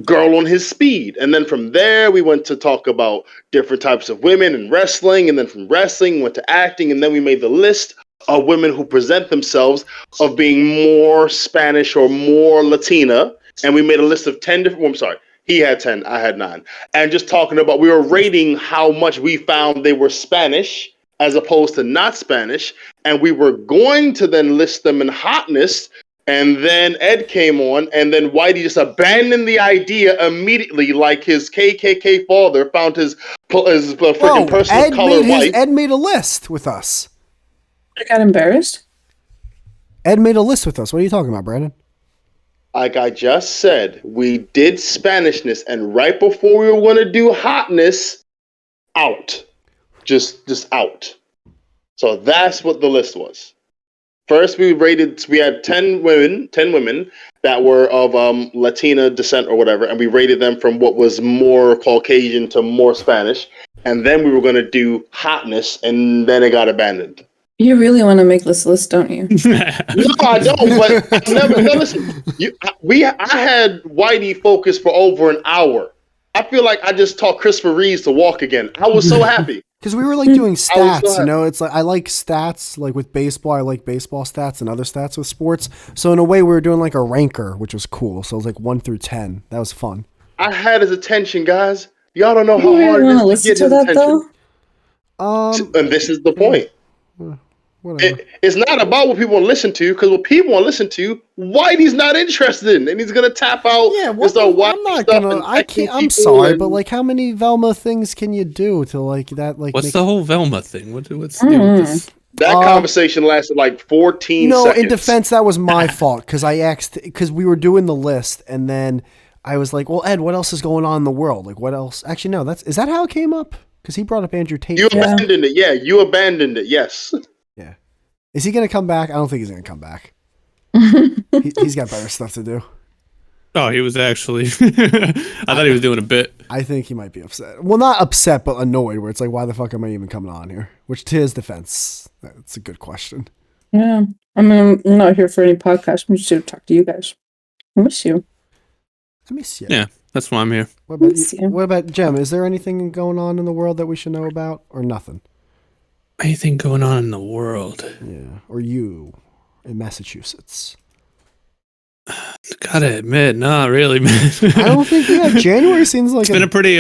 S2: girl on his speed. And then from there, we went to talk about different types of women and wrestling. And then from wrestling, went to acting. And then we made the list of women who present themselves of being more Spanish or more Latina. And we made a list of 10 different, I'm sorry, he had 10, I had 9. And just talking about, we were rating how much we found they were Spanish as opposed to not Spanish. And we were going to then list them in hotness. And then Ed came on, and then Whitey just abandoned the idea immediately, like his KKK father found his freaking person of color white.
S1: Ed made a list with us.
S4: I got embarrassed.
S1: Ed made a list with us. What are you talking about, Brandon?
S2: Like I just said, we did Spanishness, and right before we were going to do hotness, out. Just out. So that's what the list was. First, we had 10 women that were of Latina descent or whatever, and we rated them from what was more Caucasian to more Spanish. And then we were going to do hotness, and then it got abandoned.
S4: You really want to make this list, don't you?
S2: No, I don't. But listen. I had Whitey focused for over an hour. I feel like I just taught Christopher Reeves to walk again. I was so happy.
S1: Because we were like doing stats, it's like I like stats, like with baseball, I like baseball stats and other stats with sports. So in a way, we were doing like a ranker, which was cool. So it was like 1 through 10. That was fun.
S2: I had his attention, guys. Y'all don't know how hard it is to get his attention. And this is the point. It's not about what people want to listen to, because what people want to listen to, Whitey's not interested in, and he's gonna tap out.
S1: Yeah, I'm sorry, but like, how many Velma things can you do to like that? Like,
S5: what's the whole Velma thing? What's the deal with this?
S2: That conversation lasted like 14 seconds.
S1: In defense, that was my fault because we were doing the list, and then I was like, "Well, Ed, what else is going on in the world? Like, what else?" Actually, no. Is that how it came up? Because he brought up Andrew Tate.
S2: You abandoned it. Yeah, you abandoned it. Yes.
S1: Yeah. Is he going to come back? I don't think he's going to come back. He's got better stuff to do.
S5: Oh, he was actually. I thought he was doing a bit.
S1: I think he might be upset. Well, not upset, but annoyed. Where it's like, why the fuck am I even coming on here? Which, to his defense, that's a good question.
S4: Yeah, I mean, I'm not here for any podcast. I'm just here to talk to you guys. I miss you.
S1: I miss you.
S5: Yeah, that's why I'm here.
S1: What about you? What about Jem? Is there anything going on in the world that we should know about, or nothing?
S5: Anything going on in the world?
S1: Yeah, or you in Massachusetts?
S5: Gotta admit, not really, man.
S1: I don't think. Yeah, January seems like
S5: it's been a pretty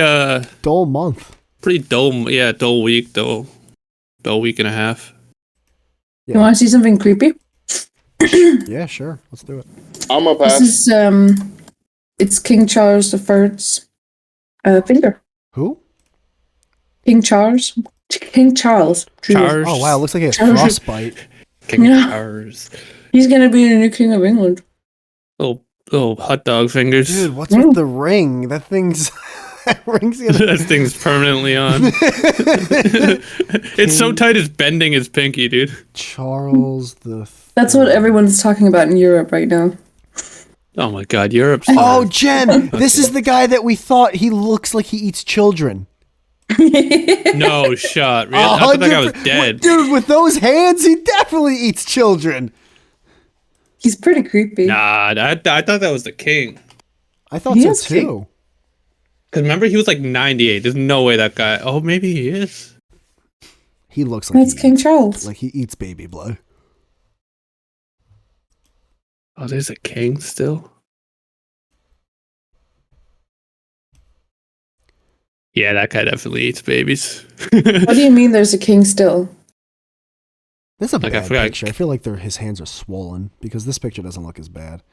S1: dull month.
S5: Pretty dull. Yeah, dull week. Dull week and a half.
S1: Yeah.
S4: You want to see something creepy?
S1: Yeah, sure. Let's do it.
S2: I'm a pass.
S4: This is it's King Charles III's finger.
S1: Who?
S4: King Charles.
S5: Charles.
S1: Oh wow, it looks like he has frostbite.
S5: King Charles.
S4: He's gonna be the new king of England.
S5: Little hot dog fingers.
S1: Dude, what's with the ring? That thing's
S5: that thing's permanently on. It's so tight it's bending his pinky, dude.
S1: Charles the
S4: That's what everyone's talking about in Europe right now.
S5: Oh my god, Europe's
S1: Oh, Jen, this is the guy that we thought he looks like he eats children.
S5: No shot. Really? I thought that guy was dead.
S1: Dude, with those hands, he definitely eats children.
S4: He's pretty creepy.
S5: Nah, I thought that was the king.
S1: I thought so too.
S5: Because remember, he was like 98. There's no way that guy... Oh, maybe he is.
S1: He looks like
S4: That's King Charles.
S1: Like he eats baby blood.
S5: Oh, there's a king still? Yeah, that guy definitely eats babies.
S4: What do you mean there's a king still?
S1: That's a bad picture. I feel like his hands are swollen because this picture doesn't look as bad.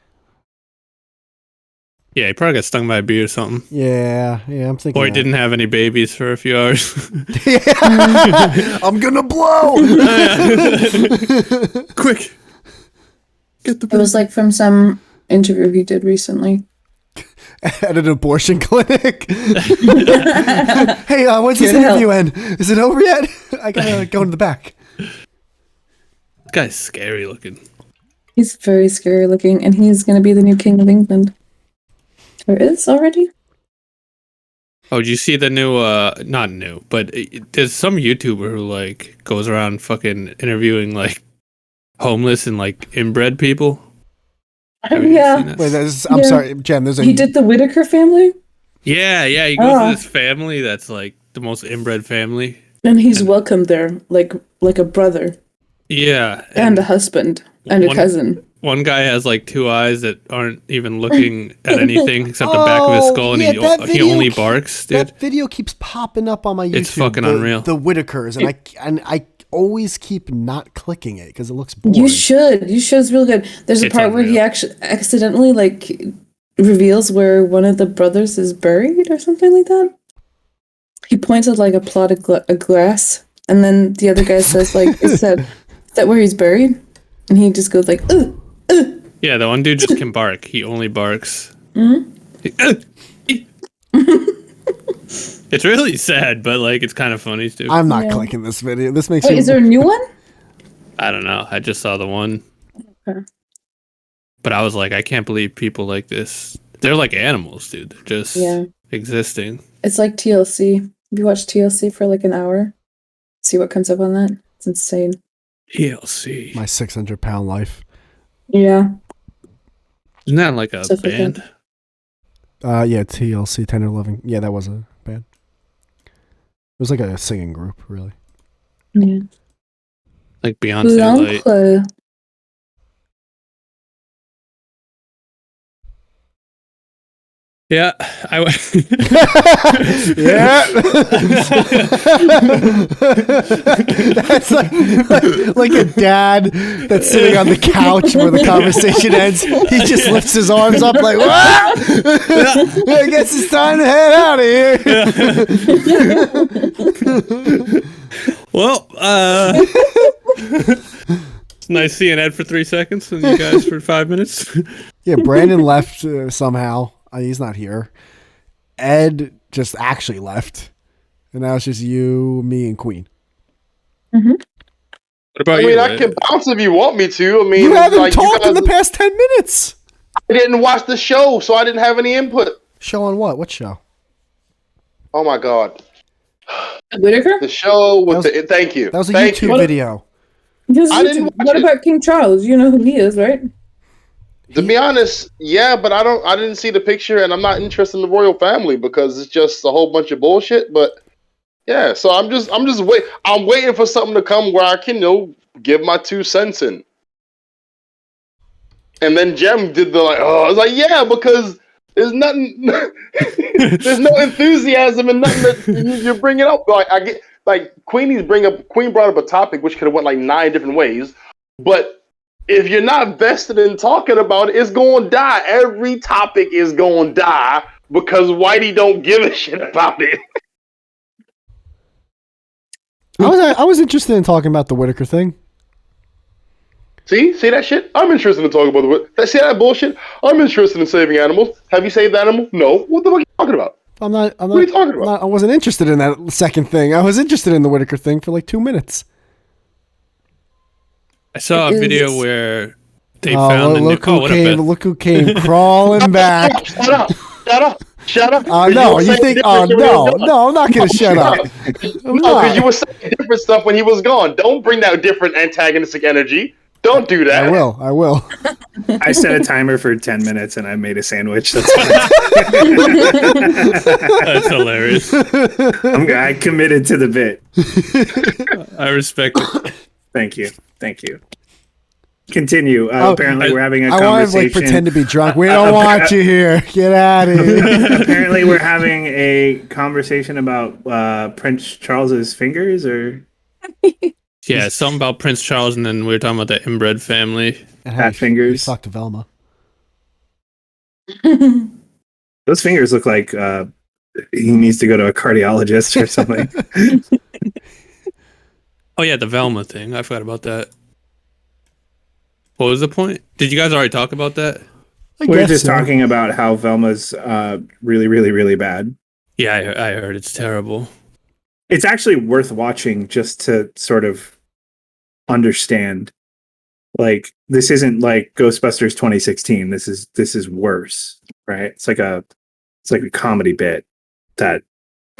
S5: Yeah, he probably got stung by a bee or something.
S1: Yeah, I'm thinking.
S5: Or he didn't have any babies for a few hours.
S1: I'm gonna blow!
S5: Quick! Get the.
S4: It was like from some interview he did recently.
S1: At an abortion clinic. Hey, when's this interview end? Is it over yet? I gotta go in the back.
S5: This guy's scary looking.
S4: He's very scary looking, and he's gonna be the new king of England. Or is already?
S5: Oh, did you see the new, not new, but there's some YouTuber who, like, goes around fucking interviewing, like, homeless and, like, inbred people?
S4: Yeah.
S1: Wait, I'm sorry, Jen,
S4: He did the Whitaker family?
S5: Yeah, he goes to this family that's, like, the most inbred family.
S4: And he's welcomed there, like a brother.
S5: Yeah.
S4: And a husband. And a cousin.
S5: One guy has like two eyes that aren't even looking at anything except the back of his skull, and he only barks, dude.
S1: That video keeps popping up on my YouTube.
S5: It's fucking unreal.
S1: The Whitakers, and I always keep not clicking it because it looks boring.
S4: You should. It's real good. There's a part where he actually accidentally like reveals where one of the brothers is buried or something like that. He points at like a plot of glass, and then the other guy says like, "Is that where he's buried?" And he just goes like, "Ugh."
S5: Yeah, the one dude just can bark. He only barks.
S4: Mm-hmm.
S5: It's really sad, but like it's kind of funny too.
S1: I'm not clicking this video. This makes
S4: me... is there a new one?
S5: I don't know. I just saw the one.
S4: Okay.
S5: But I was like, I can't believe people like this. They're like animals, dude. They're just existing.
S4: It's like TLC. If you watch TLC for like an hour, see what comes up on that. It's insane.
S5: TLC.
S1: My 600-pound life.
S4: Yeah.
S5: Isn't that like a band?
S1: Yeah, TLC 10 or 11. Yeah, that was a band. It was like a singing group, really.
S4: Yeah.
S5: Like Beyonce. Like... Yeah,
S1: yeah. That's like a dad that's sitting on the couch where the conversation ends. He just lifts his arms up like, "What? I guess it's time to head out of here."
S5: Well, it's nice seeing Ed for 3 seconds and you guys for 5 minutes.
S1: Yeah, Brandon left somehow. He's not here. Ed just actually left. And now it's just you, me, and Queen.
S4: Mm-hmm.
S5: What about you?
S2: I mean, I can bounce if you want me to. I mean,
S1: you haven't talked in the past 10 minutes.
S2: I didn't watch the show, so I didn't have any input.
S1: Show on what? What show?
S2: Oh my god.
S4: Whitaker?
S2: The show with thank you.
S1: That was a
S2: Thank
S1: YouTube video.
S4: What about King Charles? You know who he is, right?
S2: To be honest, yeah, but I didn't see the picture, and I'm not interested in the royal family because it's just a whole bunch of bullshit. But yeah, so I'm waiting for something to come where I can, give my 2 cents in. And then Jem did I was like, yeah, because there's nothing, there's no enthusiasm and nothing that you're bringing up. I get Queen brought up a topic which could have went 9 different ways, but if you're not vested in talking about it, it's going to die. Every topic is going to die because Whitey don't give a shit about it.
S1: I was interested in talking about the Whitaker thing.
S2: See that shit? I'm interested in talking about see that bullshit? I'm interested in saving animals. Have you saved animals? No. What the fuck are you talking about? What are you talking about?
S1: I wasn't interested in that second thing. I was interested in the Whitaker thing for 2 minutes.
S5: I saw a video where they found
S1: look who came crawling back.
S2: Shut up.
S1: No, you think? No, I'm not going to shut up.
S2: No, because you were saying different stuff when he was gone. Don't bring that different antagonistic energy. Don't do that.
S1: I will.
S3: I set a timer for 10 minutes and I made a sandwich. That's
S5: hilarious.
S3: I committed to the bit.
S5: I respect it.
S3: Thank you. Continue. Apparently, we're having a conversation.
S1: I want to pretend to be drunk. We don't want you here. Get out of here.
S3: Apparently, we're having a conversation about Prince Charles's fingers, or
S5: yeah, something about Prince Charles, and then we were talking about the inbred family.
S3: Hat fingers.
S1: Talk to Velma.
S3: Those fingers look like he needs to go to a cardiologist or something.
S5: Oh yeah, the Velma thing. I forgot about that. What was the point? Did you guys already talk about that?
S3: We're just talking about how Velma's really, really, really bad.
S5: Yeah, I heard it's terrible.
S3: It's actually worth watching just to sort of understand. This isn't like Ghostbusters 2016. This is worse, right? It's like a comedy bit that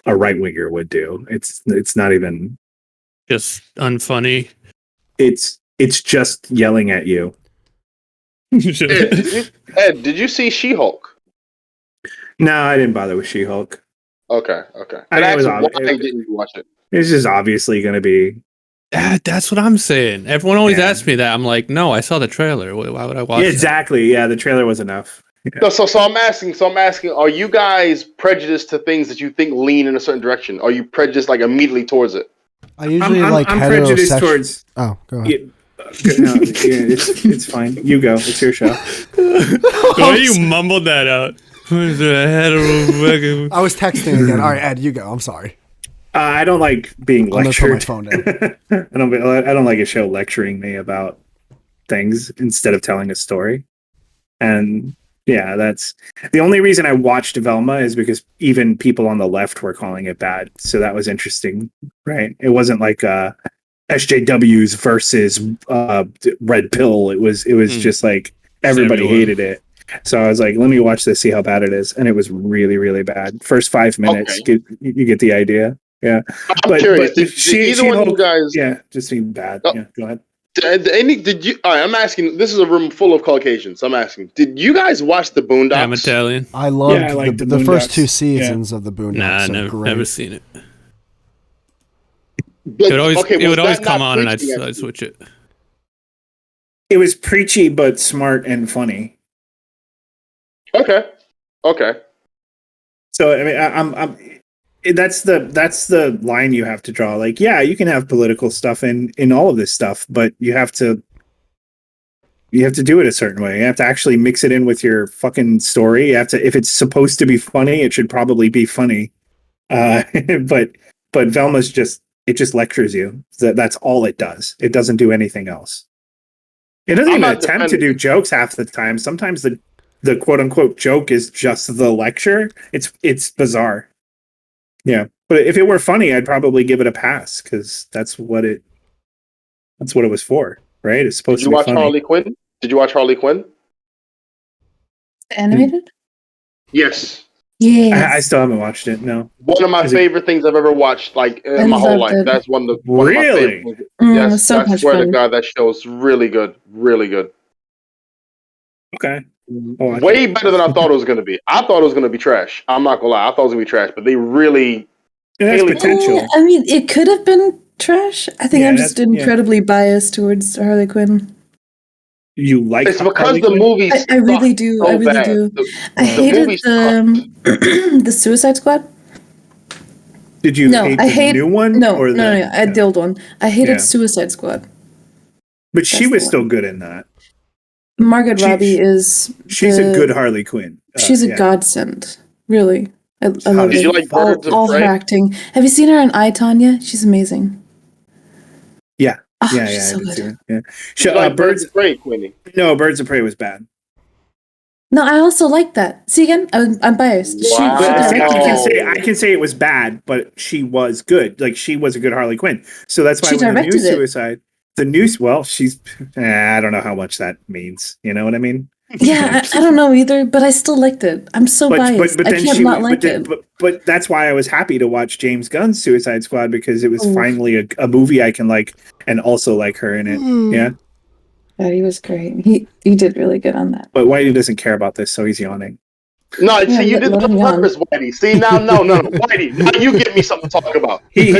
S3: a right winger would do. It's not even
S5: just unfunny.
S3: It's just yelling at you.
S2: Ed, did you see She-Hulk?
S3: No, I didn't bother with She-Hulk.
S2: Okay.
S3: Why
S2: didn't you watch it?
S3: It's just obviously going to be.
S5: That's what I'm saying. Everyone always asks me that. I'm like, no, I saw the trailer. Why would I watch it?
S3: Exactly. Yeah, the trailer was enough.
S2: Yeah. So I'm asking, are you guys prejudiced to things that you think lean in a certain direction? Are you prejudiced immediately towards it?
S1: I usually
S3: I'm prejudiced towards.
S1: Oh, go ahead.
S3: No, it's fine. You go. It's your show.
S5: Why you mumbled that out?
S1: I was texting again. All right, Ed, you go. I'm sorry.
S3: I don't like being lectured.
S1: I'm gonna put my phone
S3: down. I don't like a show lecturing me about things instead of telling a story. And yeah, that's the only reason I watched Velma is because even people on the left were calling it bad. So that was interesting, right? It wasn't like SJWs versus Red Pill. It was just like everybody hated it. So I was like, let me watch this, see how bad it is, and it was really, really bad. First 5 minutes, you get the idea. Yeah,
S2: I'm curious. Did either one of you guys?
S3: Yeah, just seemed bad. Yeah, go ahead.
S2: Did you? All right, I'm asking. This is a room full of Caucasians. I'm asking. Did you guys watch the Boondocks?
S5: I'm Italian.
S1: I loved the first 2 seasons of the Boondocks.
S5: Nah, never seen it. But, it would always come on, and I'd switch it.
S3: It was preachy but smart and funny.
S2: Okay.
S3: So I mean, I'm that's the line you have to draw. Like, yeah, you can have political stuff in all of this stuff, but you have to do it a certain way. You have to actually mix it in with your fucking story. You have to, if it's supposed to be funny, it should probably be funny. But Velma's just lectures you. That's all it does. It doesn't do anything else. It doesn't even attempt to do jokes half the time. Sometimes the quote unquote joke is just the lecture. It's bizarre. Yeah, but if it were funny, I'd probably give it a pass because that's what it was for, right? It's supposed to be funny.
S2: Did you watch Harley Quinn?
S4: Animated?
S2: Yes.
S4: Yes.
S3: I still haven't watched it. No.
S2: One of my favorite things I've ever watched, like in my whole life.
S4: It.
S2: That's one of my
S3: Really?
S2: favorite things. Yes,
S4: so
S2: I
S4: much
S2: swear to
S4: fun.
S2: God, that show's really good. Really good.
S3: Okay.
S2: Way better than I thought it was going to be. I thought it was going to be trash. I'm not going to lie. I thought it was going to be trash, but they really...
S3: It has potential.
S4: I mean, it could have been trash. I think I'm just incredibly biased towards Harley Quinn.
S3: You like
S2: it's because Harley the movie
S4: I really do.
S2: So
S4: I really
S2: bad.
S4: do. I
S2: hated
S4: the Suicide Squad.
S3: Did you hate the new one?
S4: No, I had the old one. I hated Suicide Squad.
S3: But she was still good in that.
S4: Margot Robbie is...
S3: She's a good Harley Quinn.
S4: She's a godsend. Really. I love
S2: Did you like Birds of
S4: all
S2: Prey?
S4: her acting. Have you seen her in I, Tonya? She's amazing.
S3: Yeah.
S4: Oh,
S3: yeah,
S4: so
S3: I did
S4: good.
S3: see it. Yeah.
S2: Birds of Prey, Queenie.
S3: No, Birds of Prey was bad.
S4: No, I also like that. See again, I'm biased.
S2: Wow.
S3: I can say it was bad, but she was good. Like she was a good Harley Quinn. So that's why
S4: she
S3: when the new
S4: directed it.
S3: Suicide, the new she's I don't know how much that means. You know what I mean?
S4: Yeah, I don't know either, but I still liked it. I'm so biased.
S3: But
S4: I
S3: then
S4: can't not like it.
S3: But that's why I was happy to watch James Gunn's Suicide Squad because it was finally a movie I can like and also like her in it. Yeah.
S4: Yeah, he was great. He did really good on that.
S3: But Whitey doesn't care about this, so he's yawning.
S2: No, see, you did it on purpose, Whitey. See, now, no, Whitey, now you give me something to talk about.
S4: You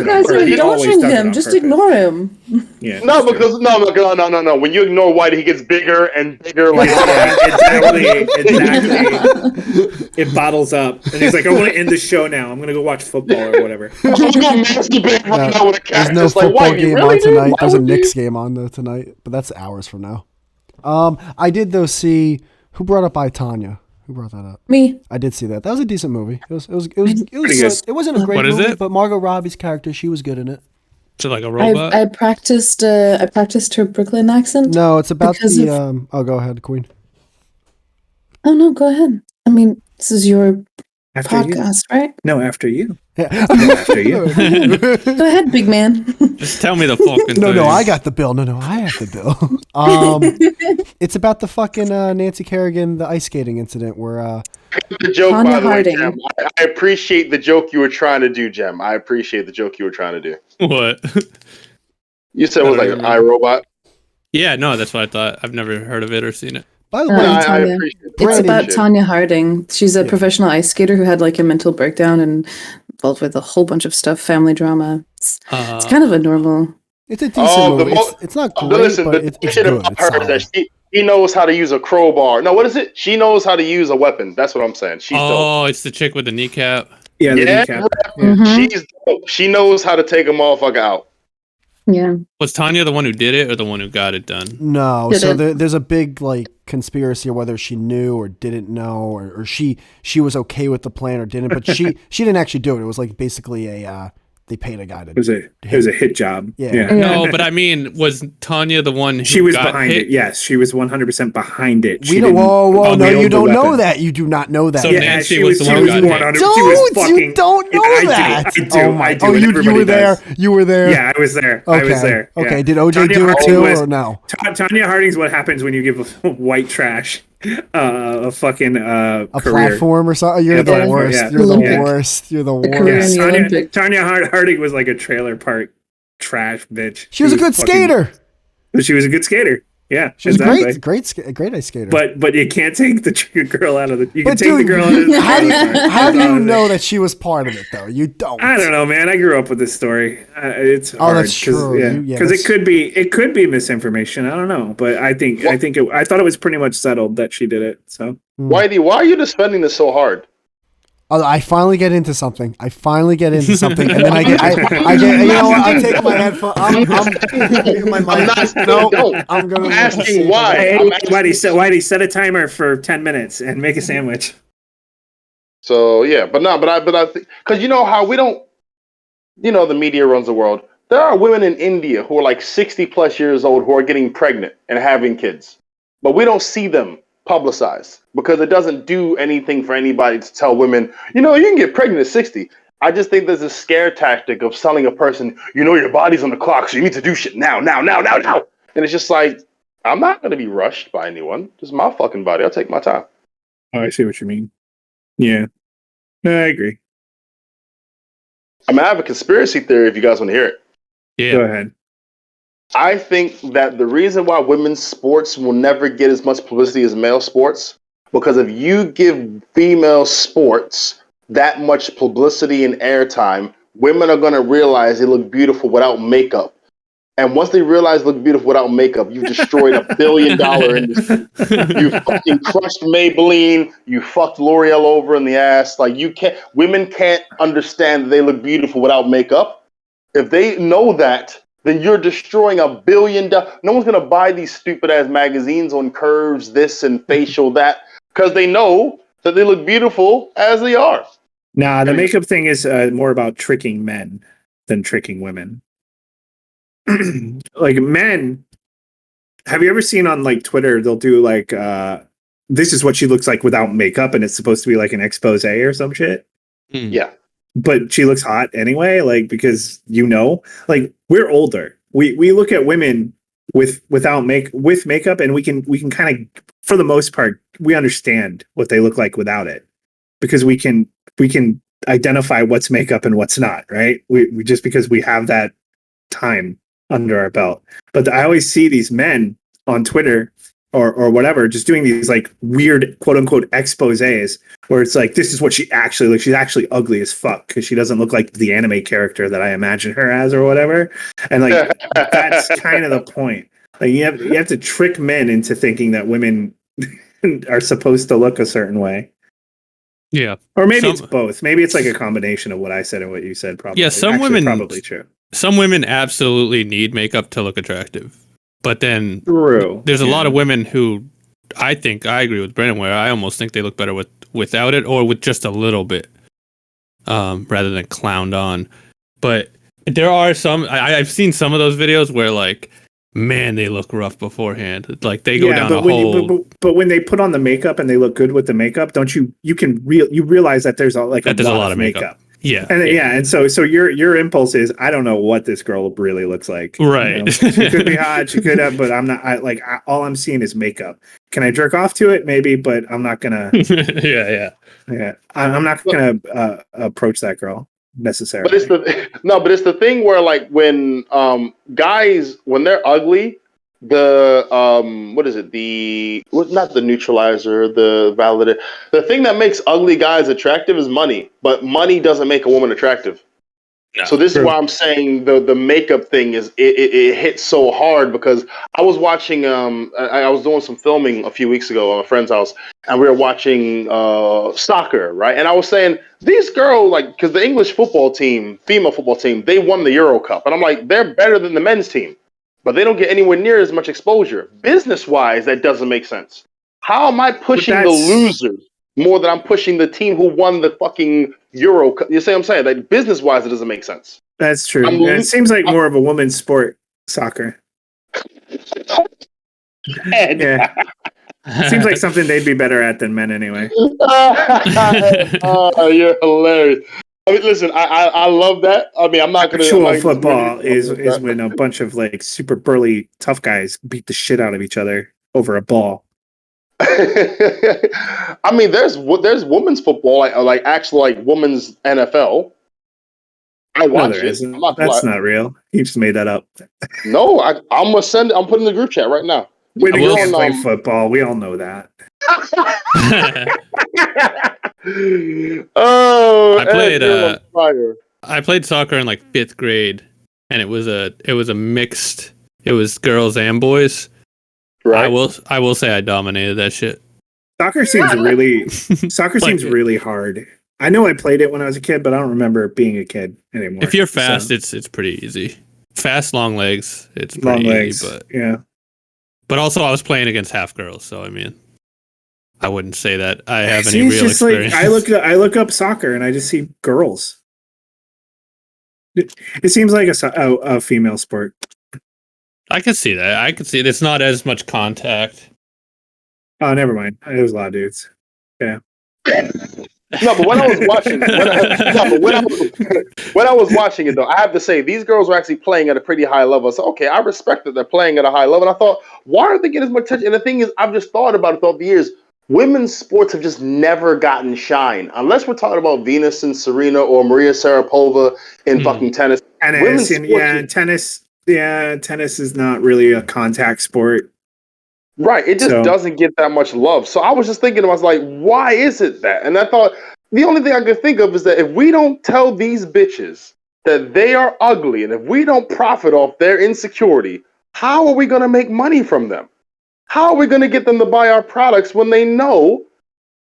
S4: guys are indulging him. Just ignore him.
S3: Yeah.
S2: No, because no. When you ignore Whitey, he gets bigger and bigger. Like
S3: exactly. It bottles up, and he's like, "I want to end the show now. I'm gonna go watch football or whatever."
S1: There's no football game on tonight. There's a Knicks game on though tonight, but that's hours from now. I did though see who brought up I, Tonya. Who brought that up?
S4: Me.
S1: I did see that. That was a decent movie. It was good. It wasn't a great movie, but Margot Robbie's character, she was good in it.
S5: So like a robot?
S4: I practiced her Brooklyn accent.
S1: No, it's about oh, go ahead, Queen.
S4: Oh no, go ahead. I mean, this is your podcast, right?
S3: No, after you.
S1: Yeah.
S3: After you.
S4: Go ahead, big man.
S5: Just tell me the fucking
S1: No,
S5: thing.
S1: I got the bill. No, I have the bill. It's about the fucking Nancy Kerrigan, the ice skating incident where
S2: the joke, by the way, Jem. I appreciate the joke you were trying to do, Jem. I appreciate the joke you were trying to do.
S5: What?
S2: You said it was like an iRobot?
S5: Yeah, no, that's what I thought. I've never heard of it or seen it.
S1: By the way,
S2: I appreciate it.
S4: It's about Tonya Harding. She's a professional ice skater who had like a mental breakdown and involved with a whole bunch of stuff, family drama. It's kind of a normal.
S1: It's a decent movie. It's not great, but it's good.
S2: About her is that she knows how to use a crowbar. No, what is it? She knows how to use a weapon. That's what I'm saying. She's dope.
S5: It's the chick with the kneecap.
S3: Yeah, the kneecap.
S2: She's dope. She knows how to take a motherfucker out.
S4: Yeah.
S5: Was Tonya the one who did it or the one who got it done?
S1: No. So there's a big like conspiracy of whether she knew or didn't know or she was okay with the plan or didn't, but she didn't actually do it. It was like basically they paid a guy to.
S3: It was a hit job.
S1: Yeah.
S5: No, but I mean, was Tonya the one who
S3: she was
S5: got
S3: behind
S5: hit?
S3: it? Yes, she was 100% behind it.
S1: Whoa! No, you don't know that. You do not know that.
S5: So Nancy was the one who got hit.
S1: You don't know that.
S3: I do. I do.
S1: You were there. You were there.
S3: Yeah, I was there.
S1: Okay.
S3: I was there. Yeah.
S1: Okay. Did OJ do it too, or no?
S3: Tonya Harding's what happens when you give white trash a fucking
S1: a
S3: career.
S1: Platform or something. You're the worst.
S3: Yeah.
S1: You're the worst. You're the worst.
S3: Tonya Harding was like a trailer park trash bitch.
S1: She was a good skater.
S3: She was a good skater. Yeah,
S1: she was great ice skater.
S3: But you can't take the girl out of the. You can take the girl out of the.
S1: How do you know that she was part of it though? You don't.
S3: I don't know, man. I grew up with this story. It's hard.
S1: That's true.
S3: Because it could be misinformation. I don't know, but I thought it was pretty much settled that she did it. So
S2: Whitey, why are you defending this so hard?
S1: I finally get into something. And then I get. You know what? I'm taking my headphones. I'm taking my mic. I'm
S2: asking why.
S3: Whitey, set a timer for 10 minutes and make a sandwich.
S2: So yeah, but I think because you know how we don't. You know the media runs the world. There are women in India who are like 60 plus years old who are getting pregnant and having kids, but we don't see them publicized because it doesn't do anything for anybody to tell women, you can get pregnant at 60. I just think there's a scare tactic of selling a person, your body's on the clock, so you need to do shit now. And it's just like, I'm not going to be rushed by anyone. This is my fucking body. I'll take my time.
S3: Oh, I see what you mean. Yeah. No, I agree.
S2: I mean, I have a conspiracy theory if you guys want to hear it.
S5: Yeah.
S3: Go ahead.
S2: I think that the reason why women's sports will never get as much publicity as male sports, because if you give female sports that much publicity and airtime, women are going to realize they look beautiful without makeup. And once they realize they look beautiful without makeup, you've destroyed $1 billion industry. You fucking crushed Maybelline. You fucked L'Oreal over in the ass. Like women can't understand that they look beautiful without makeup. If they know that, then you're destroying $1 billion. No one's gonna buy these stupid ass magazines on curves, this and facial that, because they know that they look beautiful as they are.
S3: Nah, the makeup thing is more about tricking men than tricking women. Like men, have you ever seen on like Twitter, they'll do like this is what she looks like without makeup, and it's supposed to be like an expose or some shit.
S2: Yeah.
S3: But she looks hot anyway, like, because like, we're older. We look at women with makeup, and we can kind of, for the most part, we understand what they look like without it, because we can identify what's makeup and what's not, right? We just because we have that time under our belt. But I always see these men on Twitter or whatever just doing these like weird quote unquote exposés where it's like, this is what she actually looks. She's actually ugly as fuck because she doesn't look like the anime character that I imagine her as or whatever. And like that's kind of the point. Like you have to trick men into thinking that women are supposed to look a certain way.
S5: Yeah.
S3: Or maybe it's both. Maybe it's like a combination of what I said and what you said. Probably.
S5: Yeah, women
S3: probably true.
S5: Some women absolutely need makeup to look attractive. But then there's a lot of women who I agree with Brandon, where I almost think they look better without it or with just a little bit, rather than clowned on. But there are some, I've seen some of those videos where like, man, they look rough beforehand. Like they go down a hole.
S3: But when they put on the makeup and they look good with the makeup, don't you realize that there's a lot of makeup.
S5: Yeah.
S3: And so your impulse is, I don't know what this girl really looks like.
S5: Right.
S3: She could be hot, she could have, but I'm not, all I'm seeing is makeup. Can I jerk off to it? Maybe, but I'm not gonna. Yeah. I'm not gonna approach that girl necessarily.
S2: But it's the thing where like when guys, when they're ugly, the not the neutralizer, the validator, the thing that makes ugly guys attractive is money, but money doesn't make a woman attractive. No, so this is why I'm saying the makeup thing is it hits so hard, because I was watching I was doing some filming a few weeks ago at a friend's house, and we were watching soccer, right? And I was saying, these girls, like, because the English football team, female football team, they won the Euro Cup, and I'm like, they're better than the men's team, but they don't get anywhere near as much exposure. Business wise, that doesn't make sense. How am I pushing the losers more than I'm pushing the team who won the fucking Euro Cup? You see what I'm saying? Like, business wise, it doesn't make sense.
S3: That's true. It seems like more of a woman's sport, soccer. Yeah. It seems like something they'd be better at than men anyway.
S2: Oh, you're hilarious. I mean, listen, I love that. I mean, I'm not going to.
S3: Actual football is when a bunch of like super burly tough guys beat the shit out of each other over a ball.
S2: I mean, there's women's football, like actual like women's NFL. I watch it.
S3: That's not real. You just made that up.
S2: No, I'm gonna send it. I'm putting in the group chat right now.
S3: Women can't play football. We all know that.
S2: Oh,
S5: I played soccer in like 5th grade, and it was a mixed. It was girls and boys. Right. I will say I dominated that shit.
S3: Soccer seems really hard. I know I played it when I was a kid, but I don't remember being a kid anymore.
S5: If you're fast, it's pretty easy. Fast, long legs, it's pretty
S3: long legs,
S5: easy. But
S3: yeah.
S5: But also, I was playing against half girls, so I mean, I wouldn't say that I have any real experience.
S3: Like, I look up soccer and I just see girls. It seems like a female sport.
S5: I can see that. I can see it. It's not as much contact.
S3: Oh, never mind. There's a lot of dudes. Yeah.
S2: No, but when I was watching, when I was watching it though, I have to say these girls were actually playing at a pretty high level. So okay, I respect that they're playing at a high level. And I thought, why aren't they getting as much attention? And the thing is, I've just thought about it throughout the years. women's sports have just never gotten shine. Unless we're talking about Venus and Serena or Maria Sharapova in fucking tennis.
S3: Tennis is not really a contact sport.
S2: Right. It just doesn't get that much love. So I was just thinking, I was like, why is it that? And I thought, the only thing I could think of is that if we don't tell these bitches that they are ugly, and if we don't profit off their insecurity, how are we going to make money from them? How are we going to get them to buy our products when they know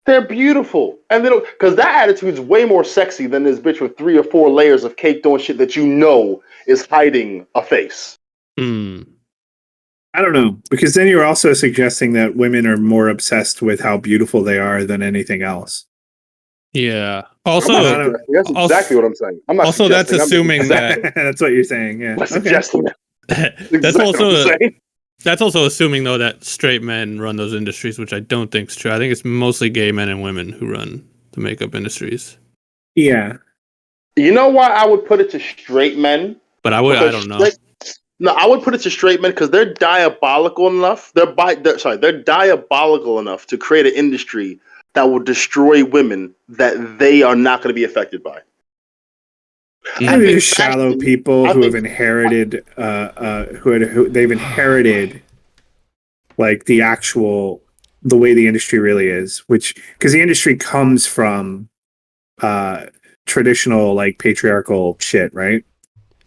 S2: they're beautiful? And they don't, because that attitude is way more sexy than this bitch with 3 or 4 layers of cake doing shit that you know is hiding a face.
S3: I don't know, because then you're also suggesting that women are more obsessed with how beautiful they are than anything else.
S5: Yeah. Also,
S2: that's exactly what I'm saying. I'm not.
S5: Also, that's assuming that
S3: that's what you're saying. Yeah.
S2: I'm suggesting that.
S5: That's also assuming though that straight men run those industries, which I don't think is true. I think it's mostly gay men and women who run the makeup industries.
S3: Yeah.
S2: You know why I would put it to straight men?
S5: But I don't know.
S2: No, I would put it to straight men because they're diabolical enough. They're diabolical enough to create an industry that will destroy women that they are not going to be affected by.
S3: I think shallow people who have inherited, who they've inherited, like the way the industry really is, because the industry comes from traditional like patriarchal shit, right?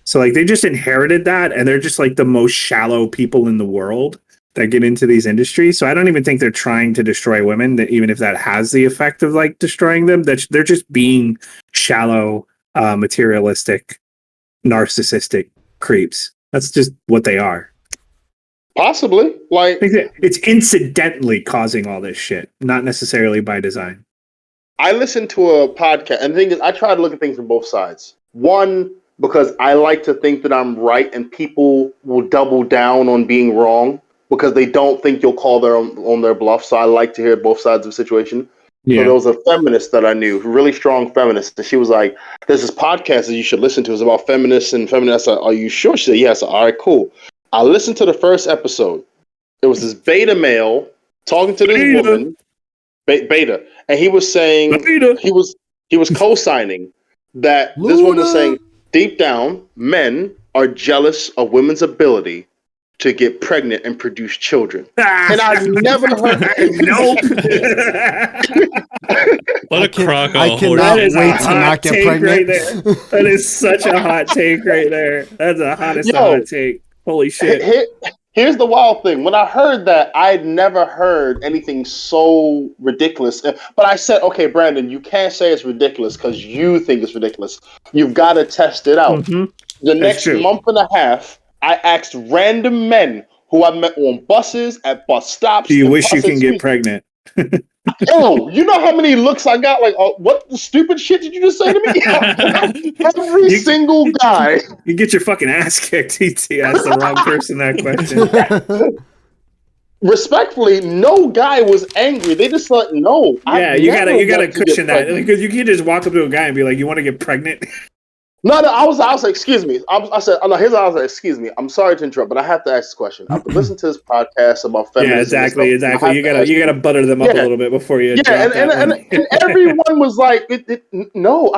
S3: So like they just inherited that, and they're just like the most shallow people in the world that get into these industries. So I don't even think they're trying to destroy women, that even if that has the effect of like destroying them, that they're just being shallow, materialistic, narcissistic creeps. That's just what they are.
S2: Possibly. Like
S3: it's incidentally causing all this shit, not necessarily by design.
S2: I listened to a podcast, and the thing is, I try to look at things from both sides. One, because I like to think that I'm right, and people will double down on being wrong because they don't think you'll call on their bluff. So I like to hear both sides of the situation. Yeah. So there was a feminist that I knew, a really strong feminist, and she was like, "There's this podcast that you should listen to. It's about feminists and feminists." I said, "Are you sure?" She said, "Yes." All right, cool. I listened to the first episode. It was this beta male talking to this woman, beta, and he was saying he was co-signing that this woman was saying deep down, men are jealous of women's ability to get pregnant and produce children. And I've never heard
S5: What a crock.
S1: I cannot wait to not get pregnant.
S3: Right there. That is such a hot take right there. That's the hottest hot take. Holy shit.
S2: Here's the wild thing. When I heard that, I'd never heard anything so ridiculous. But I said, okay, Brandon, you can't say it's ridiculous because you think it's ridiculous. You've got to test it out. Mm-hmm. The next month and a half, I asked random men who I met on buses, at bus stops.
S3: Do you wish you can get pregnant?
S2: Oh, you know how many looks I got? Like, what the stupid shit did you just say to me? Every single guy.
S3: You get your fucking ass kicked. He asked the wrong person that question.
S2: Respectfully, no guy was angry. They just like, no.
S3: Yeah, you gotta cushion that because you can't just walk up to a guy and be like, "You want to get pregnant?"
S2: No, I was like, excuse me. I said, no, here's what I was like, excuse me. I'm sorry to interrupt, but I have to ask this question. I've been listening to this podcast about feminism.
S3: Yeah, exactly. You gotta butter them up a little bit before you.
S2: And everyone was like, no,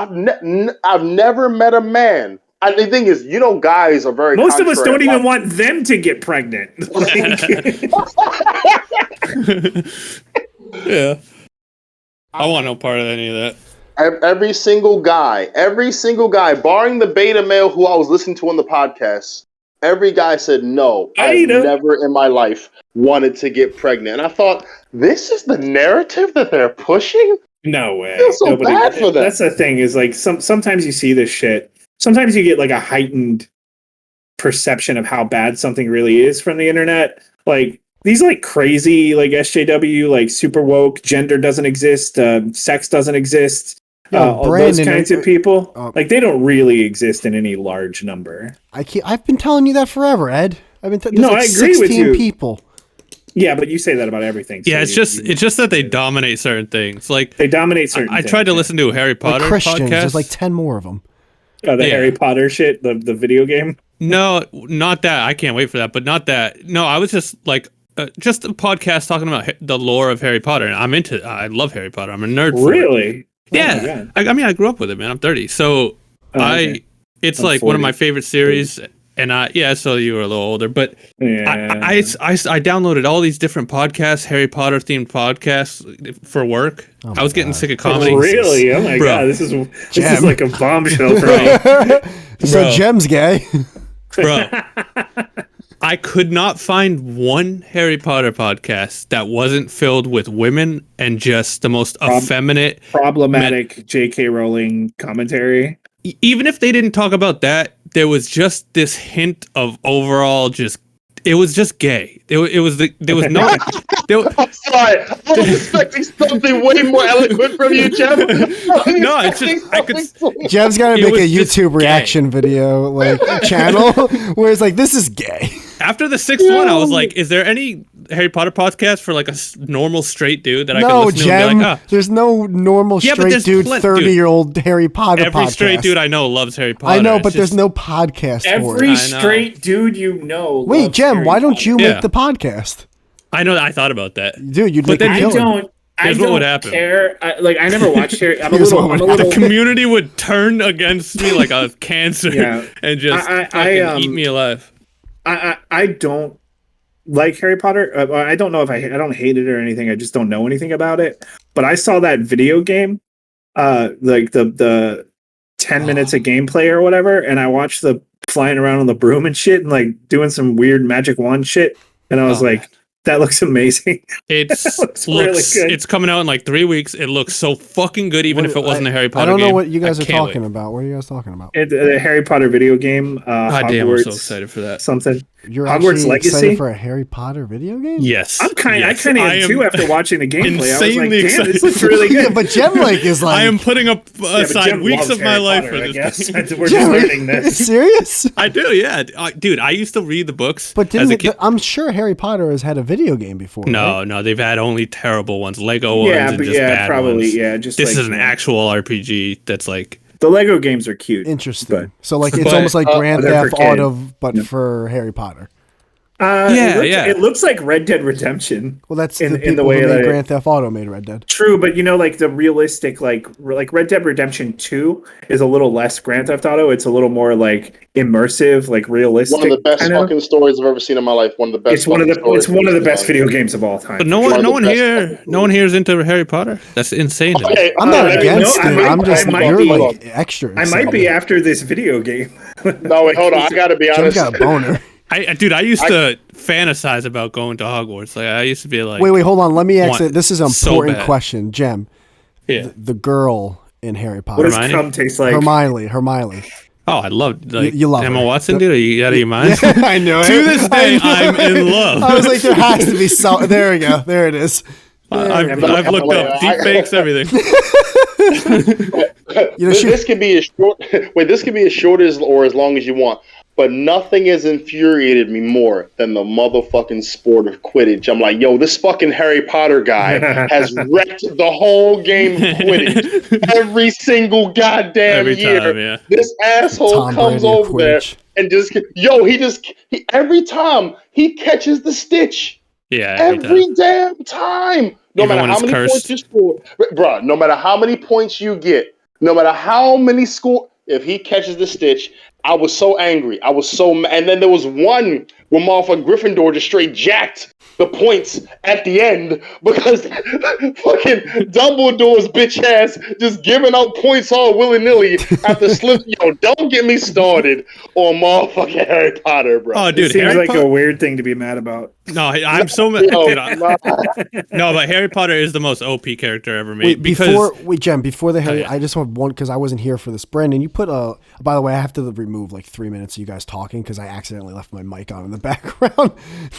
S2: I've never met a man. And the thing is, guys are very.
S3: Most of us don't even want them to get pregnant.
S5: Yeah, I want no part of any of that.
S2: Every single guy, barring the beta male who I was listening to on the podcast, every guy said, no, I've never in my life wanted to get pregnant. And I thought, this is the narrative that they're pushing?
S3: No way.
S2: I feel so bad for them.
S3: That's the thing is like, sometimes you see this shit. Sometimes you get like a heightened perception of how bad something really is from the internet. Like, these like crazy, like SJW, like super woke, gender doesn't exist, sex doesn't exist. All those kinds of people, like they don't really exist in any large number.
S1: I've been telling you that forever, Ed. I agree
S3: with you.
S1: People.
S3: Yeah, but you say that about everything.
S5: So yeah, it's just that they dominate certain things. Like
S3: they dominate certain.
S5: I tried to listen to a Harry Potter podcast.
S1: There's like 10 more of them.
S3: Oh, the Harry Potter shit, the video game.
S5: No, not that. I can't wait for that. But not that. No, I was just like just a podcast talking about the lore of Harry Potter. And I love Harry Potter. I'm a nerd for it.
S3: Really?
S5: Yeah. I mean, I grew up with it, man. I'm 30. So it's I'm like 40. One of my favorite series. 30. And so you were a little older, but I downloaded all these different podcasts, Harry Potter themed podcasts for work. I was getting sick of comedy.
S3: Really? Oh my God. This is like a bombshell for me.
S1: So Jem's gay.
S5: Bro. I could not find one Harry Potter podcast that wasn't filled with women and just the most effeminate,
S3: problematic J.K. Rowling commentary.
S5: Even if they didn't talk about that, there was just this hint of overall it was just gay. There was no.
S2: I'm sorry. I was expecting something way more eloquent from you, Jem.
S5: No, it's just
S1: Jem's got to make a YouTube reaction video channel where it's like, this is gay.
S5: After the sixth one, I was like, is there any Harry Potter podcast for like a normal straight dude that I can listen to and be like,
S1: there's no normal straight dude, 30-year-old Harry Potter
S5: Every
S1: podcast.
S5: Straight dude I know loves Harry Potter.
S1: I know, but there's no podcast for it.
S3: Every straight dude you know.
S1: Wait, Jem, why don't you make the podcast?
S5: I know. I thought about that,
S1: dude. You'd make
S3: I don't care. I never watched Harry.
S5: The community would turn against me like a cancer and just eat me alive.
S3: I don't like Harry Potter. I don't know if I don't hate it or anything. I just don't know anything about it. But I saw that video game, like the 10 minutes of gameplay or whatever, and I watched the flying around on the broom and shit and like doing some weird magic wand shit, and I was like, that looks amazing.
S5: It looks really good. It's coming out in like 3 weeks. It looks so fucking good, even if it wasn't a Harry Potter game.
S1: I don't know what you guys are talking about. What are you guys talking about?
S3: The Harry Potter video game.
S5: God damn, I'm so excited for that.
S3: Something.
S1: You're
S3: Hogwarts Legacy?
S1: Excited for a Harry Potter video game?
S5: Yes.
S3: I kind of am too after watching the gameplay. I was like, damn, this looks
S1: really good. Yeah, but Jem is like...
S5: I am putting aside weeks of my life for this game.
S3: We're just learning this.
S1: Serious?
S5: I do, yeah. Dude, I used to read the books.
S1: But I'm sure Harry Potter has had a video game before.
S5: No, they've had only terrible ones. Lego ones and just bad ones.
S3: Yeah, just
S5: this is an actual RPG that's like...
S3: The Lego games are cute.
S1: Interesting. So like it's almost like Grand Theft Auto, but for Harry Potter.
S3: It looks like Red Dead Redemption.
S1: Well, that's in the way that Grand Theft Auto made Red Dead.
S3: True, but like the realistic, like Red Dead Redemption 2 is a little less Grand Theft Auto. It's a little more like immersive, like realistic.
S2: One of the best fucking stories I've ever seen in my life. One of the best.
S3: It's one of the best video games of all time.
S5: But no one here is into Harry Potter. That's insane.
S1: Okay, I'm not against it. I'm just you're like extra.
S3: I might be after this video game.
S2: No, wait, hold on. I gotta be honest.
S1: Got a boner.
S5: I used to fantasize about going to Hogwarts. Like I used to be like,
S1: wait, hold on. Let me ask it. This is an important question, Jem.
S5: Yeah.
S1: The girl in Harry Potter.
S3: What does cum taste like?
S1: Hermione.
S5: Oh, I love
S1: you love
S5: Emma
S1: her.
S5: Watson, dude. Are you out of your mind?
S1: Yeah, I know.
S5: To this day, I'm in love.
S1: I was like, there has to be some. There we go. There it is.
S5: I've looked up deep fakes, everything.
S2: This can be as short. Wait, this can be as short or as long as you want. But nothing has infuriated me more than the motherfucking sport of Quidditch. I'm like, yo, this fucking Harry Potter guy has wrecked the whole game of Quidditch every single goddamn year.
S5: Time, yeah.
S2: This asshole comes over there and every time he catches the stitch.
S5: Yeah,
S2: every damn time. No matter how many points you score, bro. No matter how many points you get, no matter how many if he catches the stitch, I was so angry. I was so mad. And then there was one where motherfucking Gryffindor just straight jacked the points at the end because fucking Dumbledore's bitch ass just giving out points all willy-nilly after slip. Yo, don't get me started on motherfucking Harry Potter, bro.
S3: Oh, dude, it seems like a weird thing to be mad about.
S5: No, I'm so mad. No, but Harry Potter is the most OP character ever made.
S1: Jem, before the Harry, I just want one because I wasn't here for this. Brandon, you put by the way, I have to remove like 3 minutes of you guys talking because I accidentally left my mic on in the background.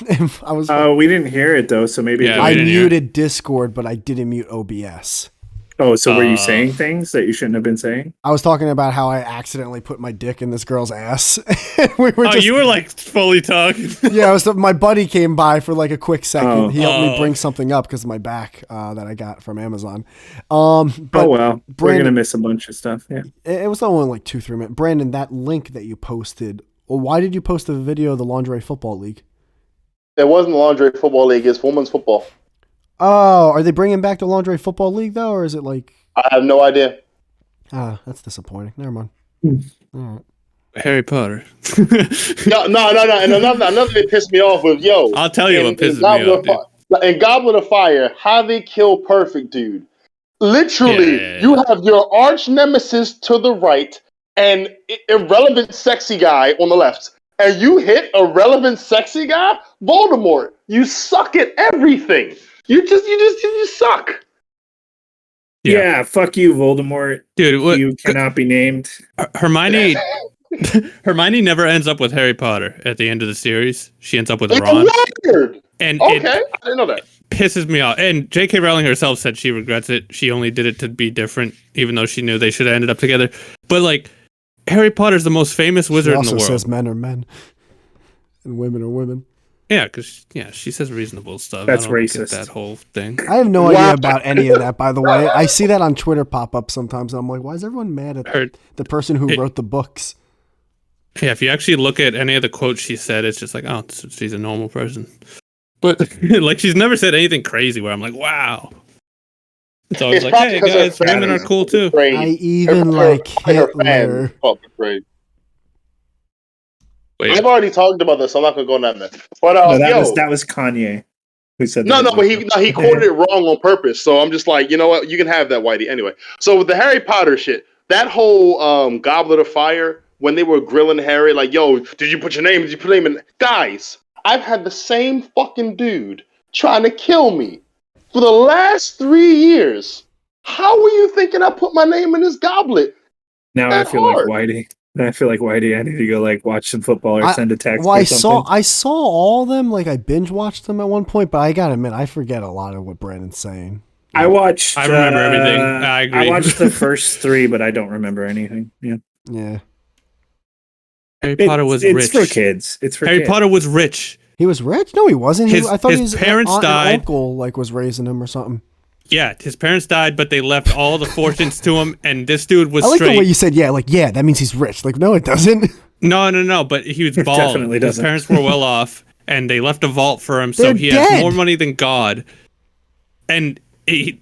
S1: And I was.
S3: We didn't hear it though, so maybe
S1: I muted Discord, but I didn't mute OBS.
S3: Oh, so were you saying things that you shouldn't have been saying?
S1: I was talking about how I accidentally put my dick in this girl's ass.
S5: You were like fully talking.
S1: Yeah, my buddy came by for like a quick second. He helped me bring something up because of my back that I got from Amazon. But
S3: we're gonna miss a bunch of stuff. Yeah,
S1: it was only like 2-3 minutes. Brandon, that link that you posted. Well, why did you post the video of the Lingerie Football League?
S2: It wasn't the Lingerie Football League. It's women's football.
S1: Oh, are they bringing back the Lingerie Football League though, or is it like?
S2: I have no idea.
S1: Ah, that's disappointing. Never mind. All right.
S5: Harry Potter.
S2: No. And another thing that pissed me off was,
S5: I'll tell you what pisses me off, dude.
S2: In Goblet of Fire, how they kill Perfect Dude. Literally, you have your arch nemesis to the right and irrelevant sexy guy on the left. And you hit a relevant sexy guy? Voldemort, you suck at everything. You suck.
S3: Yeah, fuck you, Voldemort.
S5: Dude,
S3: you cannot be named.
S5: Hermione never ends up with Harry Potter at the end of the series. She ends up with Ron.
S2: Weird.
S5: And
S2: okay, I didn't know that.
S5: Pisses me off. And J.K. Rowling herself said she regrets it. She only did it to be different, even though she knew they should have ended up together. But like, Harry Potter's the most famous wizard in the world.
S1: She also says men are men and women are women.
S5: Yeah, because she says reasonable stuff.
S3: That's racist.
S5: That whole thing.
S1: I have no idea about any of that, by the way. I see that on Twitter pop up sometimes, and I'm like, why is everyone mad at the person who wrote the books?
S5: Yeah, if you actually look at any of the quotes she said, it's just like, oh, she's a normal person. But like, she's never said anything crazy where I'm like, wow. It's always like, hey guys, women are cool too.
S1: I even like Hitler.
S2: Wait. I've already talked about this, so I'm not gonna go down there. But
S3: that was Kanye who said
S2: that. But he quoted it wrong on purpose. So I'm just like, you know what? You can have that, Whitey. Anyway, so with the Harry Potter shit, that whole Goblet of Fire, when they were grilling Harry, like, yo, did you put your name? Did you put your name in? Guys, I've had the same fucking dude trying to kill me for the last 3 years. How were you thinking I put my name in this goblet?
S3: Now I feel like Whitey. I need to go like watch some football or send a text.
S1: Well, I saw all of them. Like I binge watched them at one point, but I gotta admit, I forget a lot of what Brandon's saying.
S5: I remember everything. I agree.
S3: I watched the first 3, but I don't remember anything.
S1: Yeah.
S5: Harry Potter was rich.
S3: It's for kids.
S5: Harry Potter was rich.
S1: He was rich? No, he wasn't.
S5: I thought his parents died.
S1: Uncle was raising him or something.
S5: Yeah, his parents died, but they left all the fortunes to him, and this dude was straight.
S1: I like the way you said, that means he's rich. Like, no, it doesn't.
S5: No, but he was bald.
S3: Definitely doesn't.
S5: His parents were well off, and they left a vault for him, so he has more money than God. And he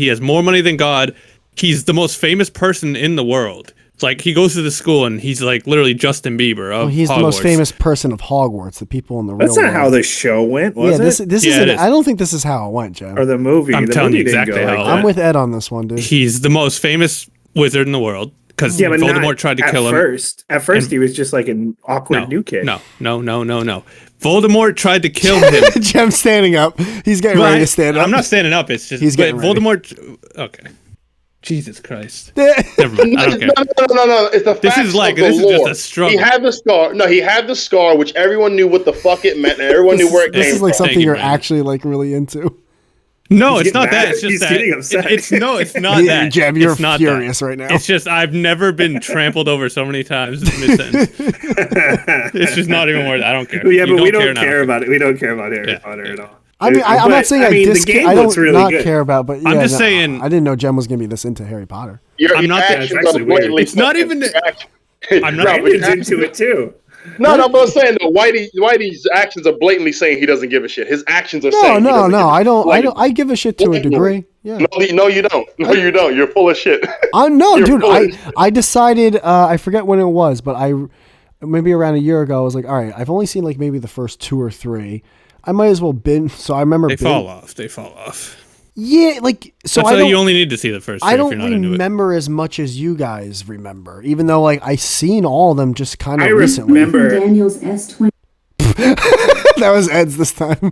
S5: has more money than God. He's the most famous person in the world. It's like, he goes to the school, and he's like literally Justin Bieber of
S1: he's
S5: Hogwarts.
S1: The most famous person of Hogwarts, the people in the real world.
S3: That's not how the show went, was
S1: it? This isn't. I don't think this is how it went, Jim.
S3: Or the movie.
S5: I'm telling you exactly how it went.
S1: I'm with Ed on this one, dude.
S5: He's the most famous wizard in the world because Voldemort tried to kill him.
S3: At first, he was just like an awkward new kid.
S5: No. Voldemort tried to kill him.
S1: Jim's standing up. He's getting ready to stand up.
S5: I'm not standing up. It's just Voldemort. Okay. Jesus Christ. Never mind. I don't care.
S2: No. It's the
S5: this is just a struggle.
S2: He had the scar. No, he had the scar, which everyone knew what the fuck it meant, and everyone knew where it came from.
S1: This is like something you're actually like really into.
S5: No, it's not that. It's just that. It's not that.
S1: Jeb, you're furious right now.
S5: It's just I've never been trampled over so many times in mid-sentence. It's just not even worth it. I don't care.
S3: Yeah, but we don't care about it. We don't care about Harry Potter at all.
S1: I mean, I'm not saying I don't really care about, but
S5: I'm just saying.
S1: I didn't know Jem was going to be this into Harry Potter.
S5: I'm not. It's not even.
S3: I'm not into it too.
S2: No, but I'm saying that Whitey's actions are blatantly saying he doesn't give a shit. His actions are saying
S1: no. I don't. I give a shit to a degree. Yeah.
S2: No, you don't. No, you don't. You're full of shit.
S1: Dude. I decided. I forget when it was, but maybe around a year ago. I was like, all right. I've only seen like maybe the first 2 or 3. I might as well binge. So I remember
S5: they fall off.
S1: Yeah, like so.
S5: That's why you only need to see the first.
S1: I don't remember as much as you guys remember, even though like I seen all of them just kind of recently.
S3: I remember
S6: Daniel's S20.
S1: That was Ed's this time.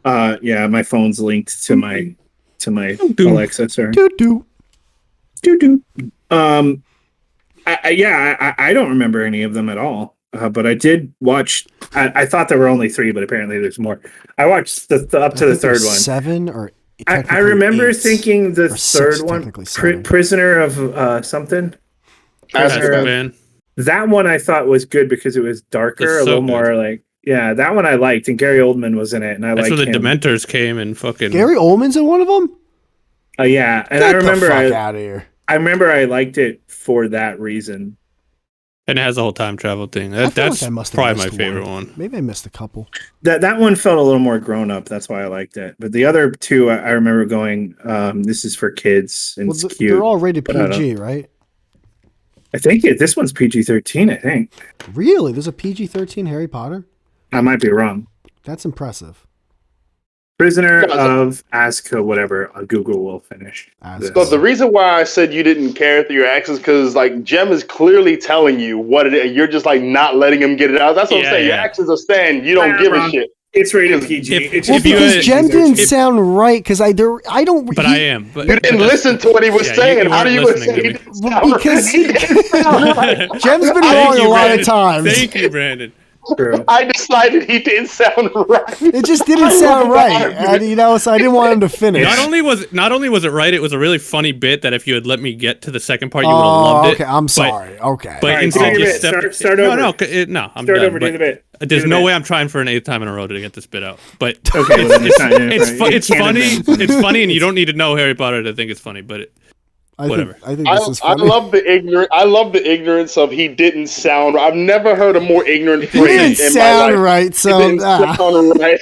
S3: Yeah, my phone's linked to my Alexa. Sorry.
S1: Do.
S3: I don't remember any of them at all. But I did watch. I thought there were only 3, but apparently there's more. I watched up to the third one.
S1: 7 or.
S3: I remember thinking the third one, Prisoner of something. That one I thought was good because it was darker, a little more like. Yeah, that one I liked, and Gary Oldman was in it, and I liked him.
S5: That's where the Dementors came and fucking.
S1: Gary Oldman's in one of them.
S3: Yeah, and
S1: Get I remember the fuck out of here.
S3: I remember I liked it for that reason.
S5: And it has the whole time travel thing. That's probably my favorite one.
S1: Maybe I missed a couple.
S3: That one felt a little more grown up. That's why I liked it. But the other two, I remember going, this is for kids and it's cute.
S1: They're all rated PG, right?
S3: I think this one's PG-13, I think.
S1: Really? There's a PG-13 Harry Potter?
S3: I might be wrong.
S1: That's impressive.
S3: Prisoner of Azkaban, whatever. Google will finish.
S2: So the reason why I said you didn't care through your actions because like Jem is clearly telling you what it is. You're just like not letting him get it out. That's what I'm saying. Your actions are saying you don't give a shit.
S3: It's rated PG.
S1: Because Jem didn't sound right. Because I don't.
S5: But I am. But
S2: you didn't listen to what he was saying. How do you say?
S1: Because Jem's been wrong a lot of times.
S5: Thank you, Brandon.
S2: True. I decided he didn't sound right.
S1: It just didn't sound right, and, so I didn't want him to finish.
S5: Not only was it right, it was a really funny bit that if you had let me get to the second part, you would have loved it.
S1: Okay, I'm sorry. Okay,
S5: but instead you
S3: start over.
S5: No, I'm
S3: start
S5: done.
S3: Over. Do the bit.
S5: There's no way I'm trying for an 8th time in a row to get this bit out. But
S3: okay,
S5: it's funny. It's funny, and you don't need to know Harry Potter to think it's funny. But whatever.
S1: I think this is funny.
S2: I love the ignorance of he didn't sound. I've never heard a more ignorant phrase.
S1: He didn't sound right. So
S2: he didn't sound right.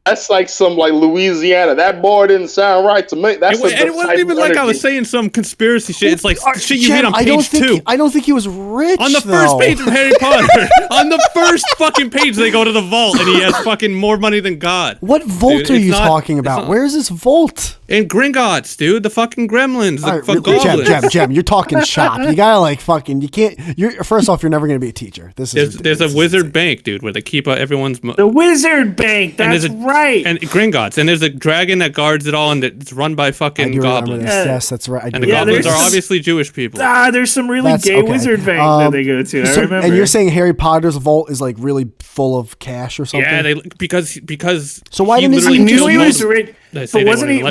S2: That's like some like Louisiana. That boy didn't sound right to me. That's
S5: it wasn't even like I was saying some conspiracy shit. It's like shit you read on page 2.
S1: I don't think he was rich
S5: on the first page of Harry Potter. On the first fucking page, they go to the vault and he has fucking more money than God.
S1: What vault are you talking about? Where is this vault?
S5: In Gringotts, dude. The fucking gremlins. The goblins.
S1: Jem, you're talking shop. You gotta like fucking. You can't. First off, you're never gonna be a teacher.
S5: There's a wizard bank, dude, where they keep everyone's.
S3: The wizard bank. That's right.
S5: And Gringotts, and there's a dragon that guards it all, and it's run by fucking goblins.
S1: Yes, that's right.
S5: And the goblins are obviously Jewish people.
S3: There's some really gay wizard bank that they go to. I remember.
S1: And you're saying Harry Potter's vault is like really full of cash or something?
S5: Yeah, because.
S1: So why didn't
S3: he knew he was rich? But wasn't he?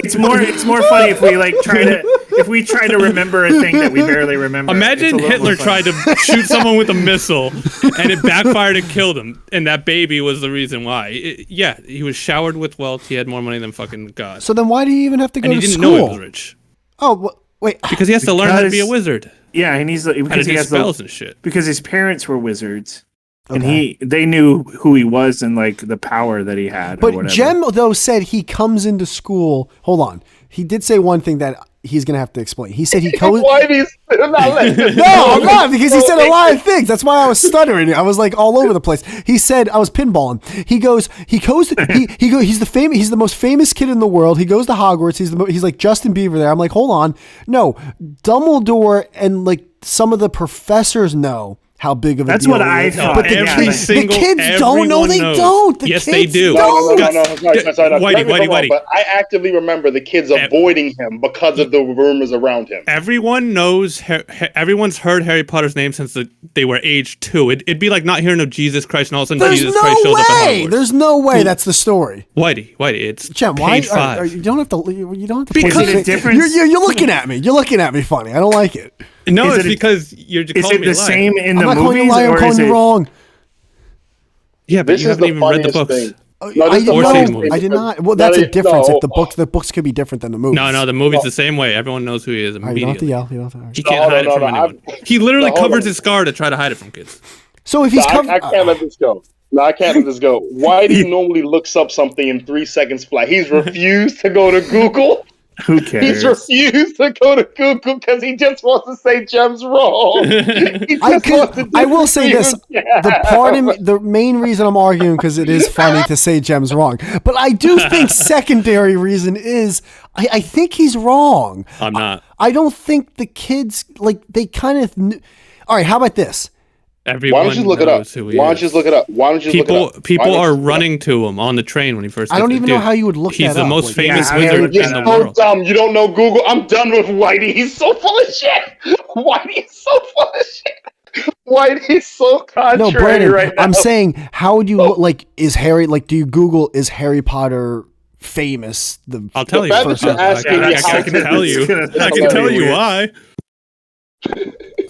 S3: It's more funny if we try to remember a thing that we barely remember.
S5: Imagine Hitler tried to shoot someone with a missile, and it backfired and killed him, and that baby was the reason why. He was showered with wealth. He had more money than fucking God.
S1: So then why do you even have to go to school?
S5: And he didn't know he was rich.
S1: Oh, wait.
S5: Because he has to learn how to be a wizard.
S3: Yeah, and because he has
S5: spells and shit.
S3: Because his parents were wizards. Okay. And they knew who he was and like the power that he had.
S1: But Jem though said he comes into school. Hold on, he did say one thing that he's gonna have to explain. He said he goes.
S2: Why are you still not letting
S1: No, I'm not, because he said a lot of things. That's why I was stuttering. I was like all over the place. He said I was pinballing. He goes. He's the most famous kid in the world. He goes to Hogwarts. He's like Justin Bieber there. I'm like, hold on, no, Dumbledore and like some of the professors know how big of a
S3: That's
S1: deal
S3: what I thought.
S1: But the kids don't. No, they don't.
S5: Yes, they do.
S2: No. Whitey. But I actively remember the kids avoiding him because of the rumors around him.
S5: Everyone knows. Everyone's heard Harry Potter's name since they were age 2. It'd be like not hearing of Jesus Christ and all of a sudden Jesus Christ shows up at Hogwarts.
S1: There's no way that's the story.
S5: Whitey, it's
S1: Jem,
S5: page 5.
S1: You don't have to.
S5: Because
S3: it's different.
S1: You're looking at me. You're looking at me funny. I don't like it.
S5: No, it's because you're calling me
S3: Is it the same in the movies?
S1: I'm not calling you a liar. I'm calling you wrong.
S5: Yeah, but you haven't even read the books.
S1: I did not. Well, that's a difference. If the books could be different than the movies.
S5: No, the movie's the same way. Everyone knows who he is immediately.
S1: You don't have to yell. You don't have to.
S5: He can't hide it from anyone. He literally covers his scar to try to hide it from kids.
S1: So if he's
S2: I can't let this go. No, I can't let this go. Why do he normally looks up something in 3 seconds flat? He's refused to go to Google.
S3: Who cares?
S2: He's refused to go to Google because he just wants to say Jem's wrong.
S1: I will say this: the main reason I'm arguing because it is funny to say Jem's wrong, but I do think secondary reason is I think he's wrong.
S5: I'm not.
S1: I don't think the kids they kind of. All right, how about this?
S5: Everyone
S2: Why don't you look it up? Why don't you look it up?
S5: People are running to him on the train when he first.
S1: I don't even know how you would look that up.
S5: He's the most famous wizard in the world.
S2: Dumb. You don't know Google. I'm done with Whitey. He's so full of shit. Whitey is so full of shit. Whitey is so contrary
S1: Brandon,
S2: right now.
S1: I'm saying, how would you look? Is Harry do you Google is Harry Potter famous?
S5: I'll tell you. I can tell you. I can tell you why.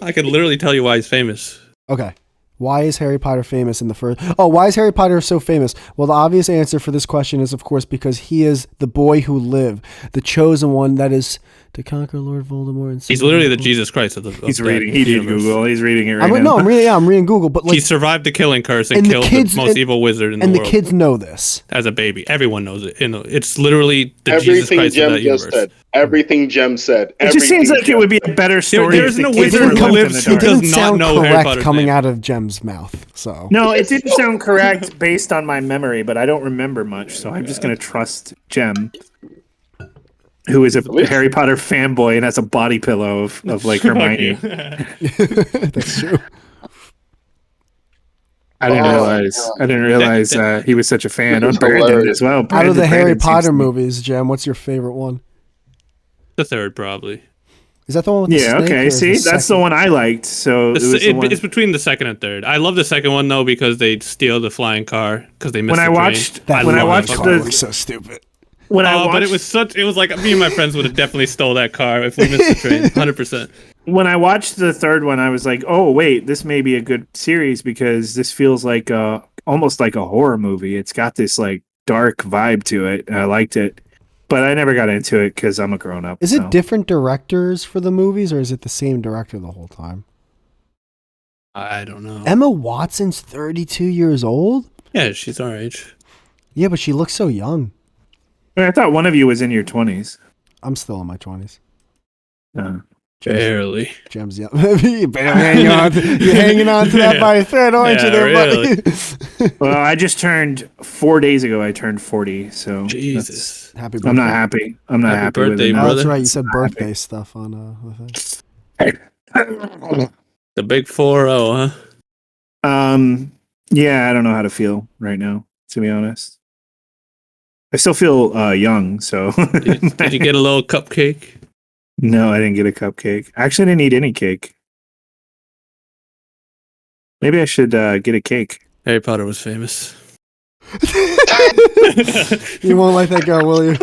S5: I can literally tell you why he's famous.
S1: Okay. Why is Harry Potter famous in the first? Oh, why is Harry Potter so famous? Well, the obvious answer for this question is, of course, because he is the boy who lived, the chosen one that is to conquer Lord Voldemort. And
S5: he's literally the Jesus Christ of the.
S3: He's reading. He did Google. He's reading it right now.
S1: No, I'm reading Google. But like,
S5: he survived the killing curse and killed the most evil wizard in the world.
S1: And the kids know this
S5: as a baby. Everyone knows it. It's literally the Jesus Christ of that universe.
S2: Said. Everything Jem said.
S3: It just seems like it would be a better story.
S5: There's no wizard who lives who does not know Harry Potter's
S1: coming
S5: name.
S1: Out of Jem's mouth. So
S3: no, it didn't sound correct based on my memory, but I don't remember much, so I'm just gonna trust Jem, who is a Harry Potter fanboy and has a body pillow of like Hermione.
S1: That's true.
S3: I didn't realize he was such a fan. I'm Brandon as well.
S1: Out of the Harry Potter movies, Jem, what's your favorite one?
S5: The third, probably.
S1: Is that the one with the snake?
S3: Okay. See, that's the one I liked. So
S5: it's between the second and third. I love the second one though because they steal the flying car because they missed the train.
S1: When I watched the car, so stupid.
S5: But it was like me and my friends would have definitely stole that car if we missed the train, 100%.
S3: When I watched the third one, I was like, oh wait, this may be a good series because this feels like almost like a horror movie. It's got this like dark vibe to it. I liked it. But I never got into it because I'm a grown-up.
S1: Is it different directors for the movies, or is it the same director the whole time?
S5: I don't know.
S1: Emma Watson's 32 years old?
S5: Yeah, she's our age.
S1: Yeah, but she looks so young.
S3: I thought one of you was in your 20s.
S1: I'm still in my 20s.
S5: Barely.
S1: Jem's young. You're hanging on to that by a thread, aren't you there,
S5: really.
S1: buddy?
S3: Well, I just turned 4 days ago. I turned 40, so
S5: Jesus.
S1: Happy birthday.
S3: I'm not happy. I'm not happy
S5: birthday,
S3: with it.
S1: Oh, that's right. You said birthday stuff on the
S3: thing.
S5: The big 4-0, huh?
S3: Yeah, I don't know how to feel right now, to be honest. I still feel young, so.
S5: Did you get a little cupcake?
S3: No, I didn't get a cupcake. I actually didn't eat any cake. Maybe I should get a cake.
S5: Harry Potter was famous.
S1: You won't let that go, will you?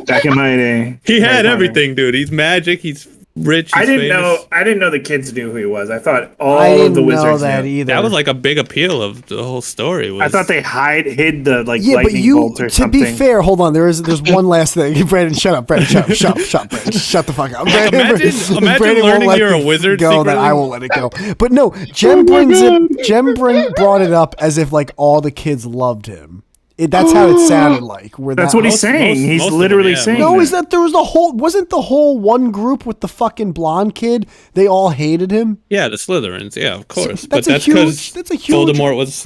S3: Back in my day.
S5: He had everything, dude. He's magic. He's rich. He's
S3: I didn't know the kids knew who he was. I thought all of the wizards
S1: that
S3: knew.
S1: either.
S5: That was like a big appeal of the whole story.
S3: I thought they hid the lightning bolt or
S1: to
S3: something.
S1: To be fair, hold on. There's one last thing. Brandon, shut up. Brandon, shut up. Brandon, shut the fuck up.
S5: Imagine learning you're a wizard.
S1: Go that I won't let it go. But no, Jem brought it up as if like all the kids loved him. That's how it sounded like.
S3: That's what he's saying. He's literally saying.
S1: No, is that there was wasn't the whole one group with the fucking blonde kid? They all hated him.
S5: Yeah, the Slytherins. Yeah, of course.
S1: So
S5: but that's because Voldemort was.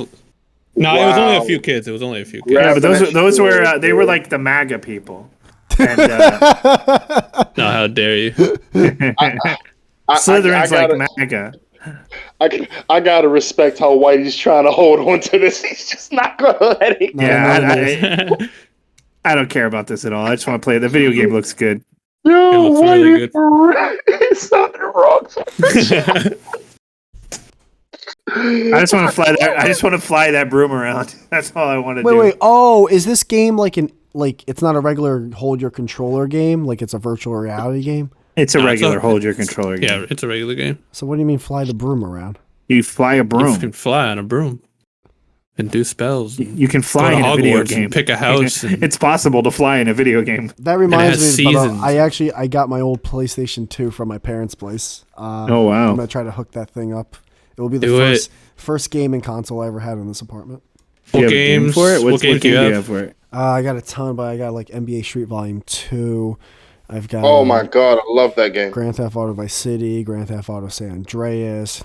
S5: No, It was only a few kids.
S3: Yeah, but those were they were like the MAGA people. And,
S5: no, how dare you?
S3: Slytherin's like MAGA.
S2: I gotta respect how Whitey's trying to hold on to this. He's just not gonna let it go.
S3: Yeah, I don't care about this at all. I just want to play. The video game looks good.
S2: Yo,
S5: it looks really good.
S2: It's something wrong.
S3: I just want to fly that. I just want to fly that broom around. That's all I want to do.
S1: Wait. Oh, is this game like it's not a regular hold your controller game? Like it's a virtual reality game?
S3: It's a regular hold your controller game.
S5: Yeah, it's a regular game.
S1: So what do you mean fly the broom around?
S3: You fly a broom.
S5: You can fly on a broom and do spells.
S3: You can fly in a video game.
S5: And pick a house.
S3: It's possible to fly in a video game.
S1: That reminds me. I got my old PlayStation 2 from my parents' place.
S3: Oh wow!
S1: I'm gonna try to hook that thing up. It will be the first gaming console I ever had in this apartment.
S5: What games for it?
S3: What game do you have for it?
S1: I got a ton, but I got like NBA Street Volume 2. I've got.
S2: Oh my god, I love that game.
S1: Grand Theft Auto Vice City, Grand Theft Auto San Andreas.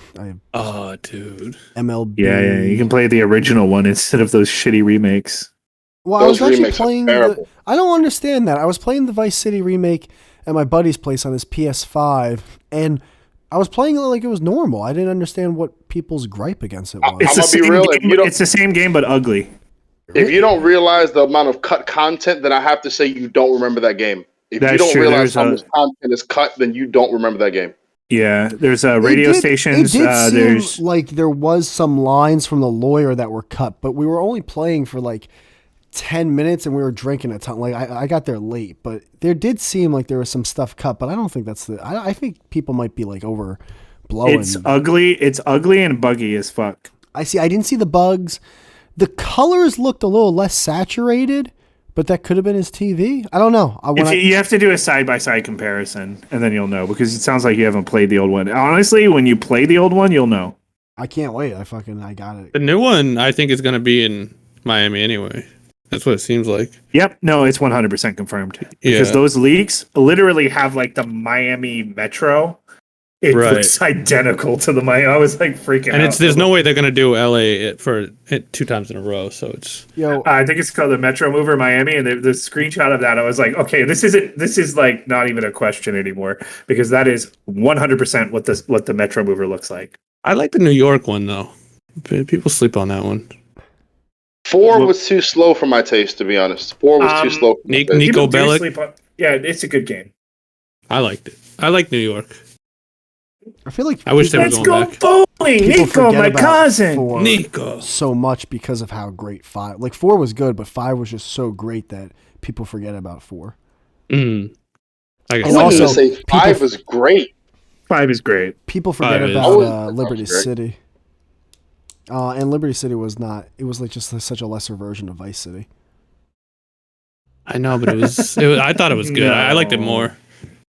S5: Oh, dude.
S1: MLB.
S3: Yeah. You can play the original one instead of those shitty remakes.
S1: Well, I was actually playing. I don't understand that. I was playing the Vice City remake at my buddy's place on his PS5, and I was playing it like it was normal. I didn't understand what people's gripe against it was.
S3: It's the same game, but ugly.
S2: If you don't realize the amount of cut content, then I have to say you don't remember that game. If you don't realize how much content is cut, then you don't remember that game.
S3: Yeah, there's radio stations.
S1: It did seem like there was some lines from the lawyer that were cut, but we were only playing for like 10 minutes and we were drinking a ton. Like I got there late, but there did seem like there was some stuff cut, but I don't think that's I think people might be like overblowing.
S3: It's ugly and buggy as fuck.
S1: I didn't see the bugs. The colors looked a little less saturated, But that could have been his TV. I don't know.
S3: You have to do a side-by-side comparison, and then you'll know, because it sounds like you haven't played the old one. Honestly, when you play the old one, you'll know.
S1: I can't wait. I got it.
S5: The new one, I think, is going to be in Miami anyway. That's what it seems like.
S3: Yep. No, it's 100% confirmed. Because those leaks literally have like the Miami Metro. It looks identical to the Miami. I was like freaking out.
S5: And there's no way they're going to do LA for 2 times in a row. So it's.
S3: I think it's called the Metro Mover Miami. And the screenshot of that, I was like, okay, this is like not even a question anymore, because that is 100% what the Metro Mover looks like.
S5: I like the New York one, though. People sleep on that one.
S2: 4 was too slow for my taste, to be honest. 4 was too slow.
S5: Nico Bellic.
S3: Yeah, it's a good game.
S5: I liked it. I like New York.
S1: I feel like
S5: I wish they were going back.
S3: Let's go bowling, Nico, my cousin.
S5: Nico.
S1: So much because of how great 5. Like 4 was good, but 5 was just so great that people forget about 4.
S2: I wouldn't say 5 was great.
S3: 5 is great.
S1: People forget about Liberty City. And Liberty City was not. It was like just such a lesser version of Vice City.
S5: I know, but it was I thought it was good. I liked it more.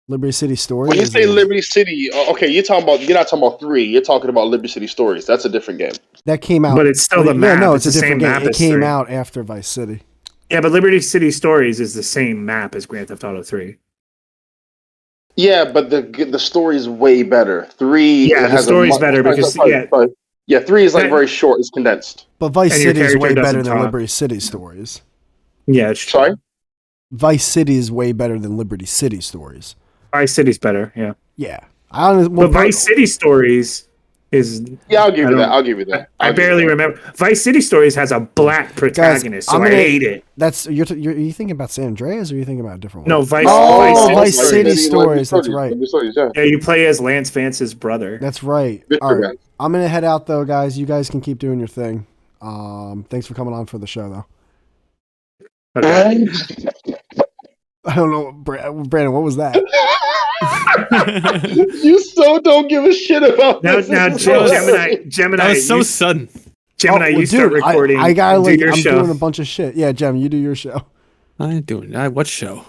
S1: Liberty City Stories.
S2: When you say Liberty City, okay, you're not talking about 3. You're talking about Liberty City Stories. That's a different game.
S1: That came out,
S3: but it's still the map.
S1: No, it's a different game. It came out after Vice City.
S3: Yeah, but Liberty City Stories is the same map as Grand Theft Auto 3.
S2: Yeah, but the story's way better. 3.
S3: Yeah, the story's better because
S2: 3 is like very short. It's condensed.
S1: But Vice City is way better than Liberty City Stories.
S3: Yeah, it's true.
S2: Sorry?
S1: Vice City is way better than Liberty City Stories.
S3: Vice City's better, yeah.
S1: Yeah.
S3: But Vice City Stories is...
S2: Yeah, I'll give you that.
S3: I barely remember. Vice City Stories has a black protagonist, so I hate it.
S1: That's you're thinking about San Andreas, or are you thinking about a different one?
S3: No,
S1: Vice City Stories. That's right.
S3: Yeah, you play as Lance Vance's brother.
S1: That's right. All right. I'm going to head out, though, guys. You guys can keep doing your thing. Thanks for coming on for the show, though.
S3: Okay.
S1: I don't know, Brandon, what was that?
S2: You so don't give a shit about this.
S3: Now, Gemineye.
S5: That was so sudden.
S3: Gemineye, start recording.
S1: I'm
S3: show.
S1: doing a bunch of shit. Yeah, Gem, you do your show.
S5: I ain't doing that. What show?